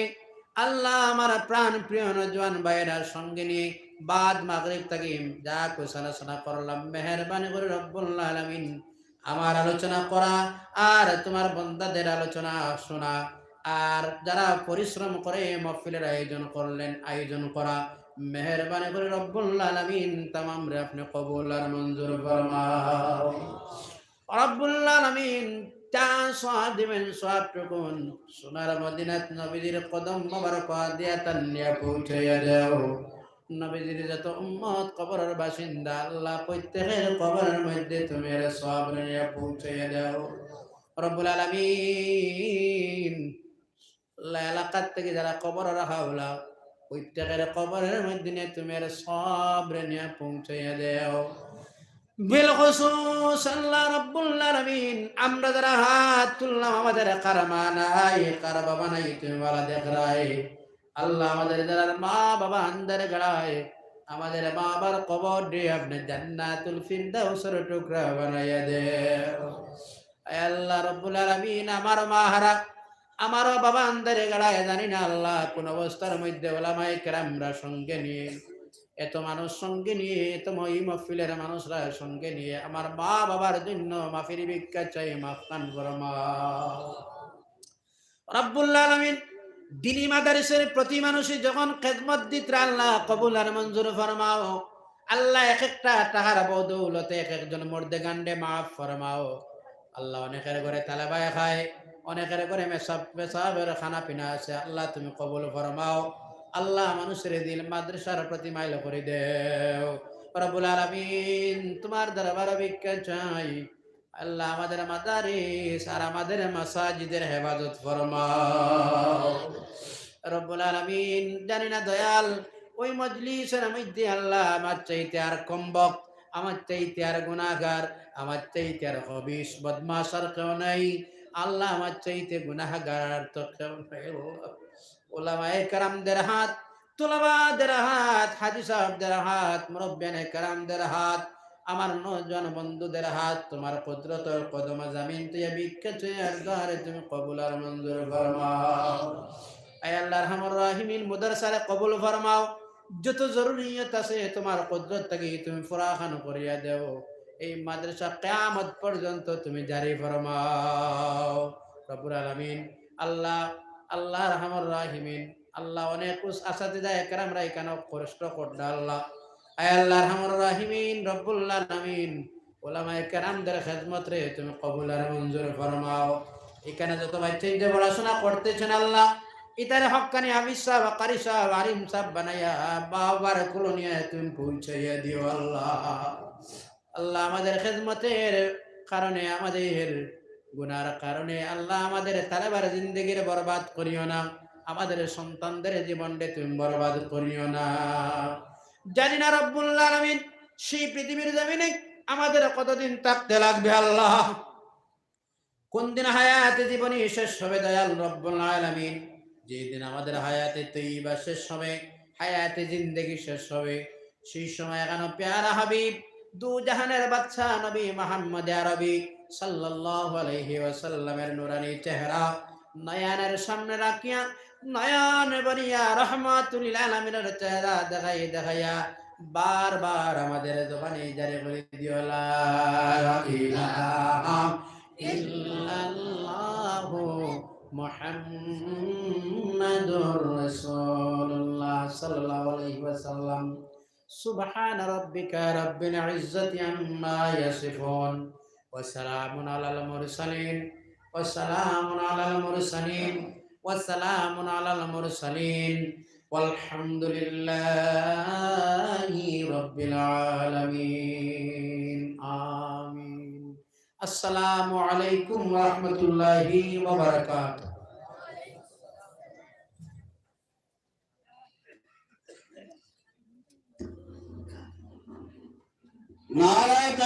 [SPEAKER 1] আল্লাহ আমার প্রাণ প্রিয় নওজোয়ান ভাইয়েরা সঙ্গে নিয়ে বাদ মাগরিব থেকে যা কুছ আলোচনা করলাম, মেহেরবানি করে রব্বুল আলামিন আমার আলোচনা করা আর তোমার বান্দাদের আলোচনা শোনা, আর যারা পরিশ্রম করে মাহফিলের আয়োজন করা, মেহেরবানি করে রব্বুল আলামিন তামাম রে আপনি কবুল আর মঞ্জুর ফরমাও। রব্বুল আলামিন তা সওয়াব দিবেন, সওয়াবটুকুন সোনার মদিনাত নবীজির কদম মোবারক দিয়া তান্নিয়া পৌঁছাইয়া দাও। নবীজির যত উম্মত কবরের বাসিন্দা, আল্লাহ প্রত্যেকের কবরের মধ্যে তুমি এর সওয়াব নিয়ে পৌঁছাইয়া দাও রব্বুল আলামিন। এলাকার থেকে যারা কবর রাখা হলো, প্রত্যেকের কবরের মধ্যে তুমি এর সওয়াব নিয়ে পৌঁছাইয়া দাও বিলখুসুস। আল্লাহ রাব্বুল আলামিন, আমরা যারা হাত তুললাম, আমাদের কারমা নাই, কার বাবা নাই, তুমি বলা দেখ রাই। আল্লাহ আমাদের যারা মা বাবা আন্দার গড়ায়, আমাদের মা বাবার কবর দিয়ে আপনি জান্নাতুল ফিরদাউসের টুকরা বানাইয়া দেও। আয় আল্লাহ রাব্বুল আলামিন, আমার মা হারা, আমার বাবা আন্দারে গড়ায়, জানি না আল্লাহ কোন অবস্থার মধ্যে ওলামায়ে কেরামরা সঙ্গে নিয়ে, এত মানুষ সঙ্গে নিয়ে, এত এই মাহফিলের মানুষরা সঙ্গে নিয়ে আমার মা বাবার জন্য মাফির ভিক্ষা চাই, মাফ কান ফরমাও রব্বুল আলামিন। দ্বীনি মাদারিসের প্রতি মানুষই যখন খেদমত দিতে, আল্লাহ কবুল আর মঞ্জুর ফরমাও। আল্লাহ এক একটা টাকার বদৌলতে এক একজন মর্দে গান্ডে মাফ ফরমাও। আল্লাহ অনেকের ঘরে তালেবায় খায়, অনেকের ঘরে মেসাবের খানা পিনা আছে, আল্লাহ তুমি কবুল ফরমাও। আল্লাহ মানুষের দিল মাদ্রাসার প্রতি মাইল করে দেও রব্বুল আলামিন। তোমার দরবার ভিক্ষা চাই আল্লাহ, আমাদের মাদারিস আর আমাদের মাসাজিদের হেফাজত ফরমাও রব্বুল আলামিন। জানি না দয়াল, ওই মজলিসের মধ্যে আল্লাহ আমার চাইতে আর কমবক, আমার চাইতে আর গুনাহগার, আমার চাইতে আর হবিস বদমাশ আর কেউ নাই। আল্লাহ আমার চাইতে গুনাহগার তো কেউ নাই। উলামায়ে কেরামদের হাত, তুলাবাদের হাত, হাজী সাহেবদের হাত, মুরব্বিয়ানে কেরামদের হাত, আমার নওজোয়ান বন্ধুদের হাত তোমার কুদরতের কদমে জামিন তুই বিখ্যাত আর দরে তুমি কবুল আর মঞ্জুর ফরমাও। আয় আল্লাহ রহমান রাহিমিন মুদারসারে কবুল ফরমাও। যত জরুরিয়ত আছে তোমার কুদরত থেকে তুমি ফুরাখান করিয়া দেও। এই মাদ্রাসা কিয়ামত পর্যন্ত তুমি জারি ফরমাও রব্বুল আলামিন। আল্লাহ আল্লাহ রহমান রাহিমিন আল্লাহ অনেক আসাতিদা একরামরা এখানে কষ্ট করল আল্লাহ। আয় আল্লাহ রহমান রাহিমিন রব্বুল আলামিন ওলামায়ে কেরামদের খেদমত রে তুমি কবুল আর মঞ্জুর ফরমাও। এখানে যত বাচ্চা যে পড়াশোনা করতেছেন আল্লাহ ইতারে হক্কানি হাফিজ সাহেব কারি সাহেব আলিম সাহেব বানাইয়া বাবার কুলনিয়া তুমি পৌঁছাইয়া দিও আল্লাহ। আল্লাহ আমাদের খেদমতের কারণে আমাদের গুনার কারণে আল্লাহ আমাদের তালেবার জিন্দগির বরবাদ করিও না। আমাদের সন্তানদের জীবনকে তুমি বরবাদ করিও না। জানি না রব্বুল আলামিন সেই পৃথিবীর জমিনে আমাদের কতদিন থাকতে লাগবে আল্লাহ, কোন দিন হায়াতে জীবনী শেষ হবে দয়াল রব্বুল আলামিন। যেদিন আমাদের হায়াতে তৈবা শেষ হবে, হায়াতে জিন্দেগি শেষ হবে, সেই সময় এখানে প্যারা হাবিব দু জাহানের বাদশা নবী মুহাম্মদ আরবি সাল্লাল্লাহু আলাইহি ওয়াসাল্লামের নুরানি চেহারা নয়নের সামনে রাখিয়া নয়ন বনিয়া রহমাতুল লিল আলামিনের চেহারা দেখাইয়া বারবার আমাদের জবানে জারি করে দিও লা ইলাহা ইল্লাল্লাহু মুহাম্মাদুর রাসূলুল্লাহ সাল্লাল্লাহু আলাইহি ওয়াসাল্লাম। সুবহান রাব্বিকা রাব্বিল ইজ্জাতি আম্মা ইয়াসিফুন ওয়া সালামুন আলাল মুরসালিন ওয়া সালামুন আলাল মুরসালিন ওয়া সালামুন আলাল মুরসালিন walhamdulillahi rabbil alamin amin. Assalamu alaikum warahmatullahi wabarakatuh.
[SPEAKER 2] Narayan